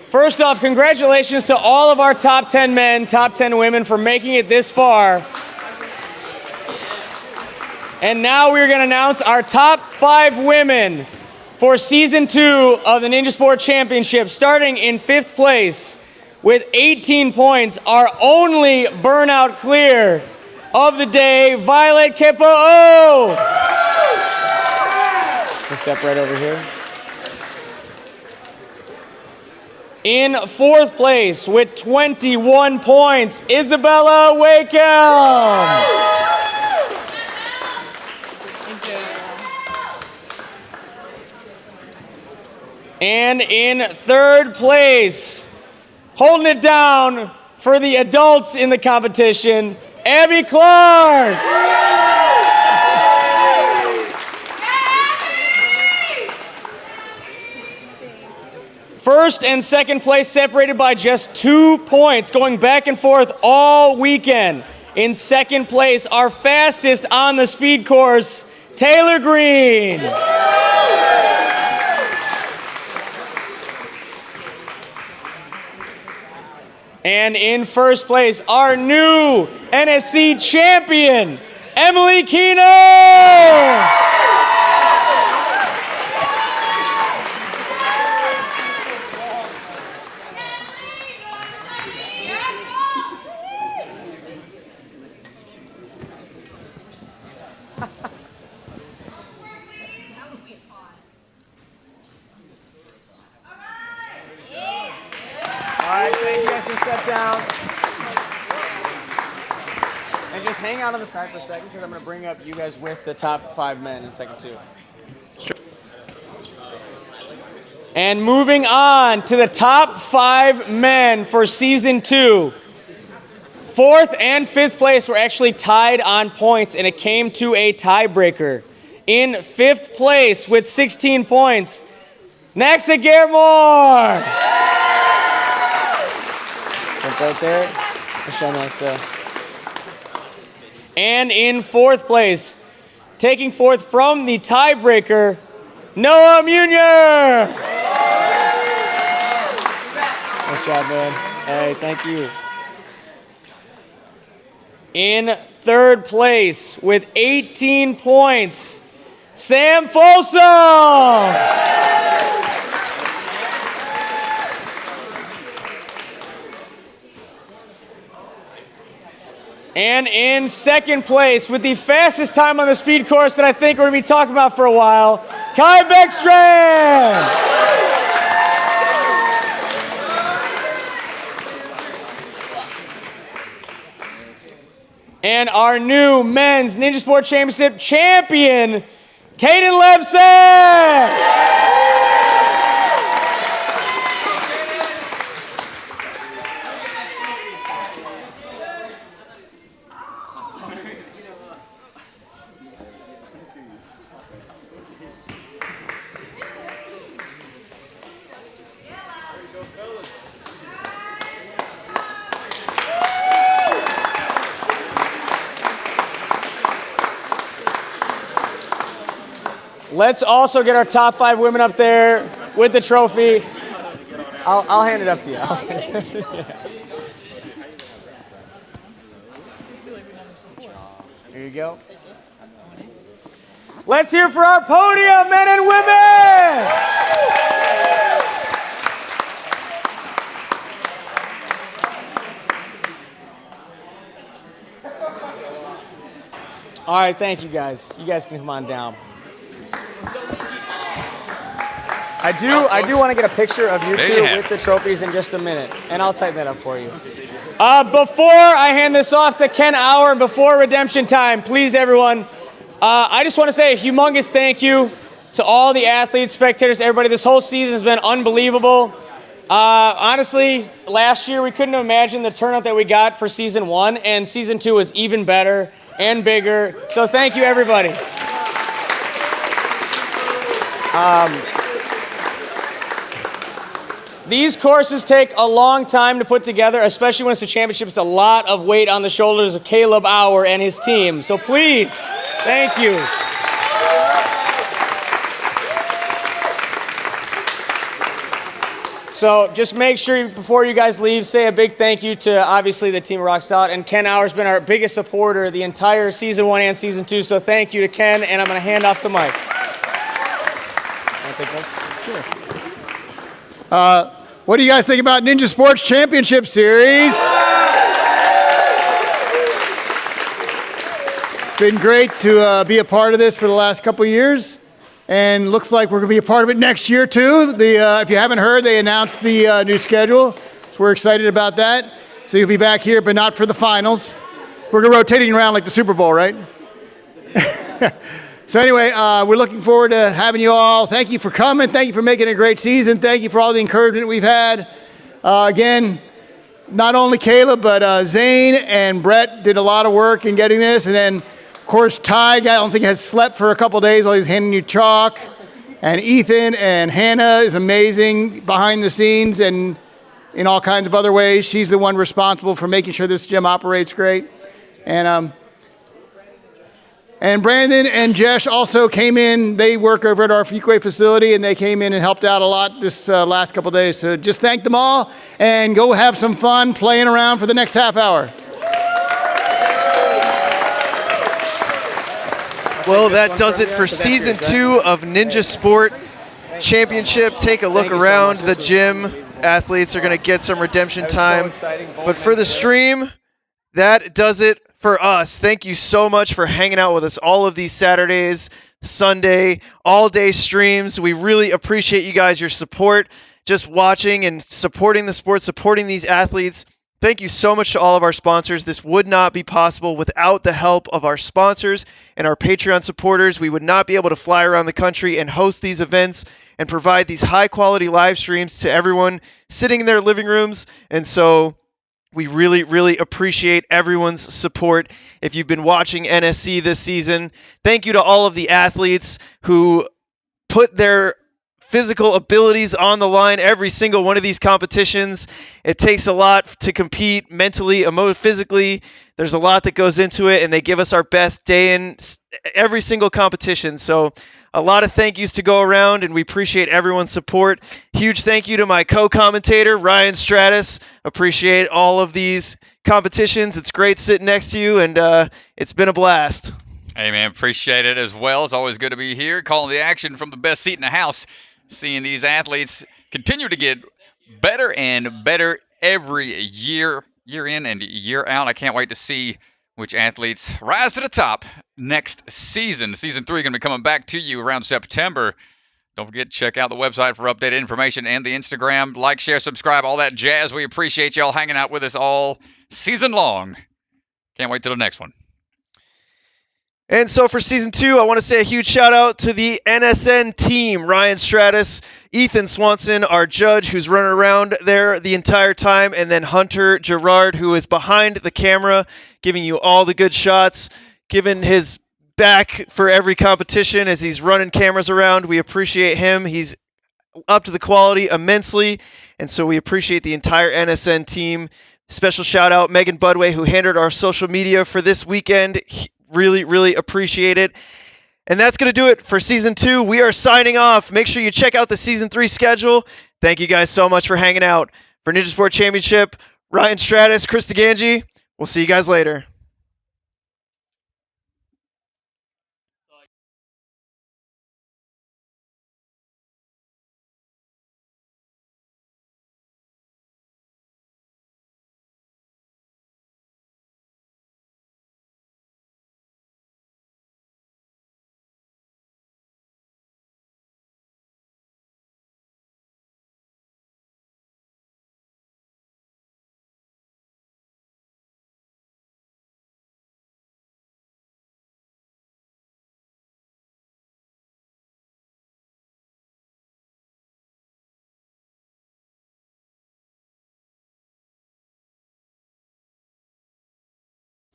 First off, congratulations to all of our top 10 men, top 10 women for making it this far. And now we're going to announce our top 5 women for Season 2 of the Ninja Sport Championship. Starting in 5th place with 18 points, our only burnout clear of the day, Violet Kepo. Let's step right over here. In 4th place with 21 points, Isabella Wakeham. And in 3rd place, holding it down for the adults in the competition, Abby Clark. First and second place separated by just 2 points, going back and forth all weekend. In second place, our fastest on the speed course, Taylor Green. And in first place, our new NSC champion, Emily Keener. All right, thank you guys for step down. And just hang out on the side for a second because I'm going to bring up you guys with the top 5 men in second 2. And moving on to the top 5 men for season 2. 4th and 5th place were actually tied on points, and it came to a tiebreaker. In 5th place with 16 points, Nexa Garemore. Right there. Michelle Nexa. And in 4th place, taking 4th from the tiebreaker, Noah Munier. Nice job, man. Hey, thank you. In 3rd place with 18 points, Sam Folsom. And in 2nd place with the fastest time on the speed course that I think we're going to be talking about for a while, Kai Beckstrand. And our new men's Ninja Sport Championship champion, Caden Lebson. Let's also get our top 5 women up there with the trophy. I'll hand it up to you. Here you go. Let's hear for our podium, men and women. All right, thank you guys. You guys can come on down. I do want to get a picture of you two with the trophies in just a minute, and I'll type that up for you. Before I hand this off to Ken Auer, before redemption time, please, everyone, I just want to say a humongous thank you to all the athletes, spectators, everybody. This whole season has been unbelievable. Honestly, last year we couldn't have imagined the turnout that we got for season 1, and season 2 was even better and bigger. So thank you, everybody. These courses take a long time to put together, especially when it's a championship. It's a lot of weight on the shoulders of Caleb Auer and his team. So please, thank you. So just make sure before you guys leave, say a big thank you to obviously the team Rock Solid. And Ken Auer's been our biggest supporter the entire season 1 and season 2. So thank you to Ken, and I'm going to hand off the mic. Want to take one? Sure. What do you guys think about Ninja Sports Championship Series? It's been great to be a part of this for the last couple of years, and looks like we're going to be a part of it next year too. If you haven't heard, they announced the new schedule, so we're excited about that. So you'll be back here, but not for the finals. We're rotating around like the Super Bowl, right? So anyway, we're looking forward to having you all. Thank you for coming. Thank you for making a great season. Thank you for all the encouragement we've had. Again, not only Caleb, but Zane and Brett did a lot of work in getting this. And then, of course, Ty, I don't think has slept for a couple days while he's handing you chalk. And Ethan and Hannah is amazing behind the scenes and in all kinds of other ways. She's the one responsible for making sure this gym operates great. And Brandon and Jesh also came in. They work over at our Fuquay facility, and they came in and helped out a lot this last couple days. So just thank them all, and go have some fun playing around for the next half hour. Well, that does it for Season 2 of Ninja Sport Championship. Take a look around the gym. Athletes are going to get some redemption time. But for the stream, that does it for us. Thank you so much for hanging out with us all of these Saturdays, Sunday, all-day streams. We really appreciate you guys, your support, just watching and supporting the sport, supporting these athletes. Thank you so much to all of our sponsors. This would not be possible without the help of our sponsors and our Patreon supporters. We would not be able to fly around the country and host these events and provide these high-quality live streams to everyone sitting in their living rooms. And so we really, really appreciate everyone's support. If you've been watching NSC this season, thank you to all of the athletes who put their physical abilities on the line every single one of these competitions. It takes a lot to compete mentally, physically. There's a lot that goes into it, and they give us our best day in every single competition. So a lot of thank yous to go around, and we appreciate everyone's support. Huge thank you to my co-commentator, Ryan Stratus. Appreciate all of these competitions. It's great sitting next to you, and it's been a blast. Hey, man, appreciate it as well. It's always good to be here, calling the action from the best seat in the house, seeing these athletes continue to get better and better every year in and year out. I can't wait to see which athletes rise to the top next season. Season 3 going to be coming back to you around September. Don't forget to check out the website for updated information and the Instagram. Like, share, subscribe, all that jazz. We appreciate y'all hanging out with us all season long. Can't wait till the next one. And so for Season 2, I want to say a huge shout out to the NSN team, Ryan Stratus, Ethan Swanson, our judge who's running around there the entire time, and then Hunter Gerard, who is behind the camera, giving you all the good shots, giving his back for every competition as he's running cameras around. We appreciate him. He's up to the quality immensely, and so we appreciate the entire NSN team. Special shout out Megan Budway, who handled our social media for this weekend. Really, really appreciate it. And that's going to do it for Season 2. We are signing off. Make sure you check out the Season 3 schedule. Thank you guys so much for hanging out. For Ninja Sport Championship, Ryan Stratus, Chris DeGangi, we'll see you guys later.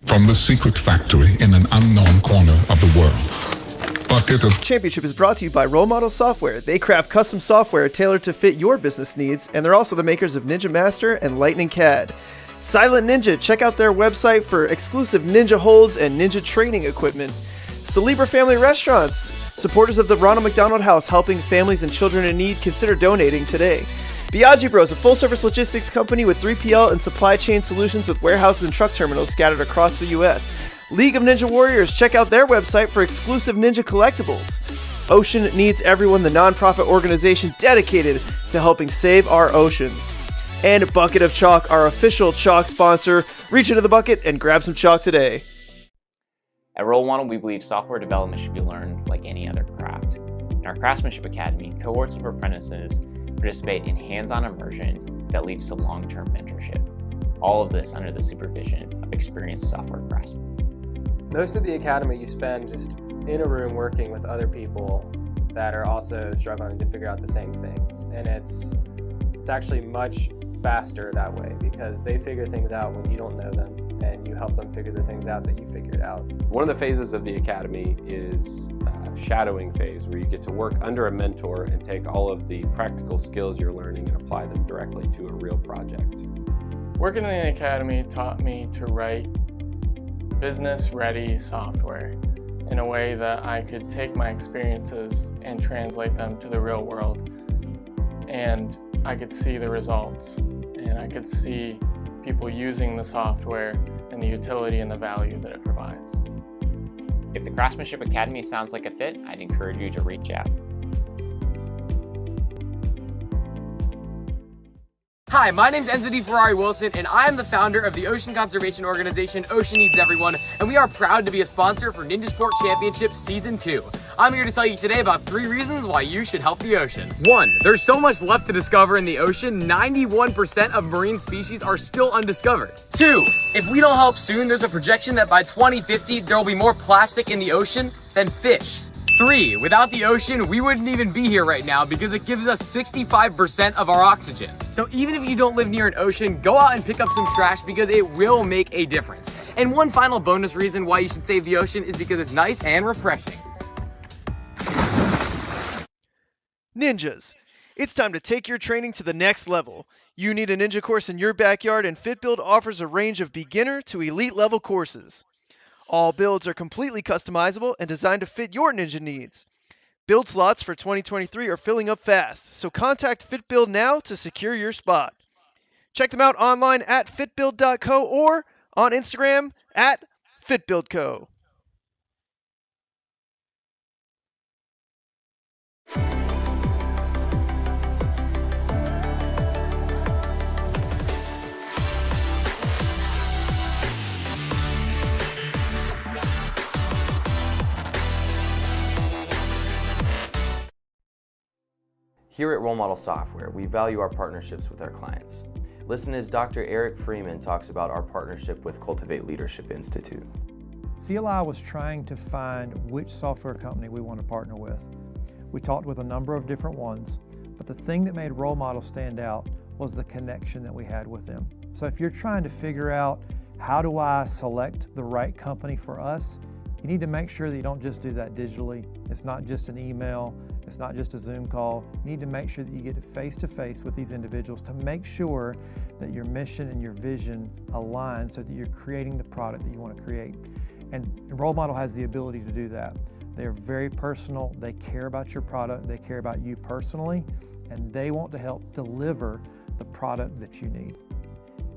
From the secret factory in an unknown corner of the world. Bucket of Championship is brought to you by Role Model Software. They craft custom software tailored to fit your business needs, and they're also the makers of Ninja Master and Lightning CAD. Silent Ninja, check out their website for exclusive ninja holds and ninja training equipment. Celebra Family Restaurants, supporters of the Ronald McDonald House, helping families and children in need. Consider donating today. Biaggi Bros, a full-service logistics company with 3PL and supply chain solutions with warehouses and truck terminals scattered across the U.S. League of Ninja Warriors, check out their website for exclusive ninja collectibles. Ocean Needs Everyone, the nonprofit organization dedicated to helping save our oceans. And Bucket of Chalk, our official chalk sponsor. Reach into the bucket and grab some chalk today. At Roll Model, we believe software development should be learned like any other craft. In our Craftsmanship Academy, cohorts of apprentices participate in hands-on immersion that leads to long-term mentorship. All of this under the supervision of experienced software craftsmen. Most of the academy you spend just in a room working with other people that are also struggling to figure out the same things. And it's actually much faster that way because they figure things out when you don't know them and you help them figure the things out that you figured out. One of the phases of the academy is shadowing phase where you get to work under a mentor and take all of the practical skills you're learning and apply them directly to a real project. Working in the academy taught me to write business-ready software in a way that I could take my experiences and translate them to the real world. And I could see the results, and I could see people using the software and the utility and the value that it provides. If the Craftsmanship Academy sounds like a fit, I'd encourage you to reach out. Hi, my name's Enzo Ferrari Wilson, and I am the founder of the ocean conservation organization Ocean Needs Everyone, and we are proud to be a sponsor for Ninja Sport Championship Season 2. I'm here to tell you today about 3 reasons why you should help the ocean. 1. There's so much left to discover in the ocean. 91% of marine species are still undiscovered. 2. If we don't help soon, there's a projection that by 2050, there will be more plastic in the ocean than fish. 3. Without the ocean, we wouldn't even be here right now because it gives us 65% of our oxygen. So even if you don't live near an ocean, go out and pick up some trash because it will make a difference. And one final bonus reason why you should save the ocean is because it's nice and refreshing. Ninjas, it's time to take your training to the next level. You need a ninja course in your backyard, and FitBuild offers a range of beginner to elite level courses. All builds are completely customizable and designed to fit your ninja needs. Build slots for 2023 are filling up fast, so contact FitBuild now to secure your spot. Check them out online at fitbuild.co or on Instagram at fitbuildco. Here at Role Model Software, we value our partnerships with our clients. Listen as Dr. Eric Freeman talks about our partnership with Cultivate Leadership Institute. CLI was trying to find which software company we want to partner with. We talked with a number of different ones, but the thing that made Role Model stand out was the connection that we had with them. So if you're trying to figure out how do I select the right company for us, you need to make sure that you don't just do that digitally. It's not just an email, it's not just a Zoom call. You need to make sure that you get face-to-face with these individuals to make sure that your mission and your vision align so that you're creating the product that you want to create. And Role Model has the ability to do that. They're very personal, they care about your product, they care about you personally, and they want to help deliver the product that you need.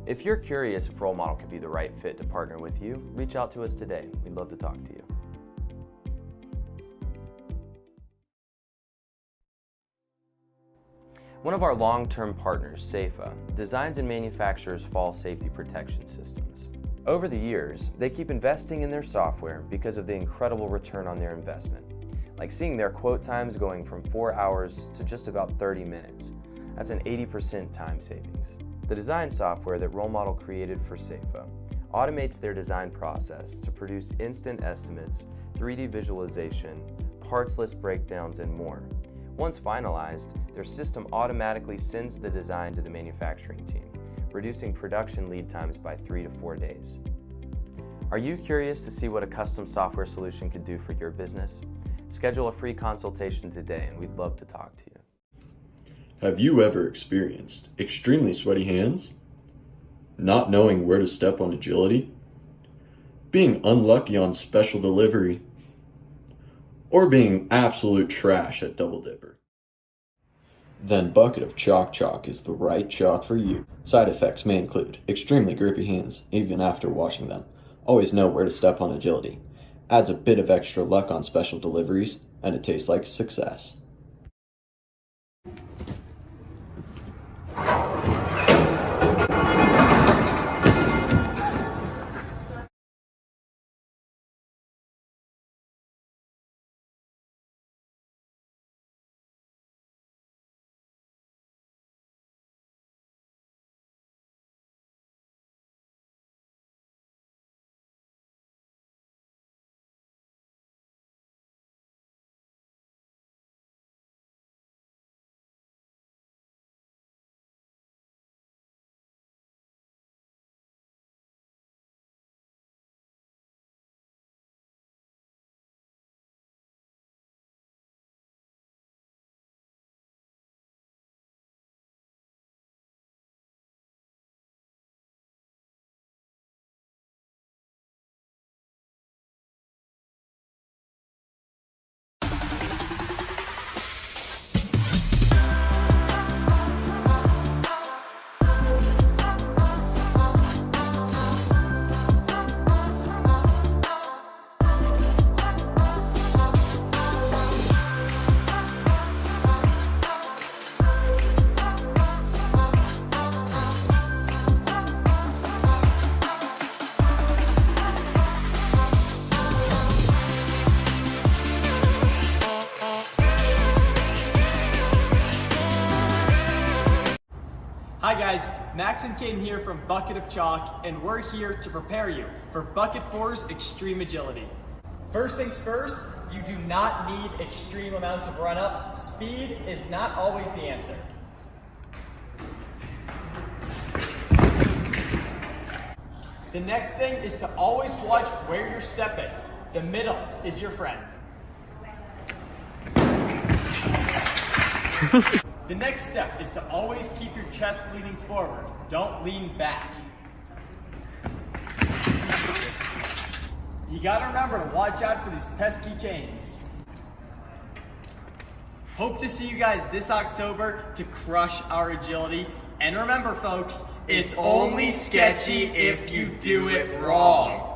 If you're curious if Role Model could be the right fit to partner with you, reach out to us today. We'd love to talk to you. One of our long-term partners, SAFA, designs and manufactures fall safety protection systems. Over the years, they keep investing in their software because of the incredible return on their investment, like seeing their quote times going from 4 hours to just about 30 minutes. That's an 80% time savings. The design software that Role Model created for SAFA automates their design process to produce instant estimates, 3D visualization, parts list breakdowns, and more. Once finalized, their system automatically sends the design to the manufacturing team, reducing production lead times by 3 to 4 days. Are you curious to see what a custom software solution could do for your business? Schedule a free consultation today and we'd love to talk to you. Have you ever experienced extremely sweaty hands? Not knowing where to step on agility? Being unlucky on special delivery? Or being absolute trash at Double Dipper? Then Bucket of Chalk is the right chalk for you. Side effects may include extremely grippy hands even after washing them. Always know where to step on agility. Adds a bit of extra luck on special deliveries, and it tastes like success. guys, Max and Caden here from Bucket of Chalk, and we're here to prepare you for Bucket 4's Extreme Agility. First things first, you do not need extreme amounts of run-up. Speed is not always the answer. The next thing is to always watch where you're stepping. The middle is your friend. The next step is to always keep your chest leaning forward. Don't lean back. You gotta remember to watch out for these pesky chains. Hope to see you guys this October to crush our agility. And remember folks, it's only sketchy if you do it wrong.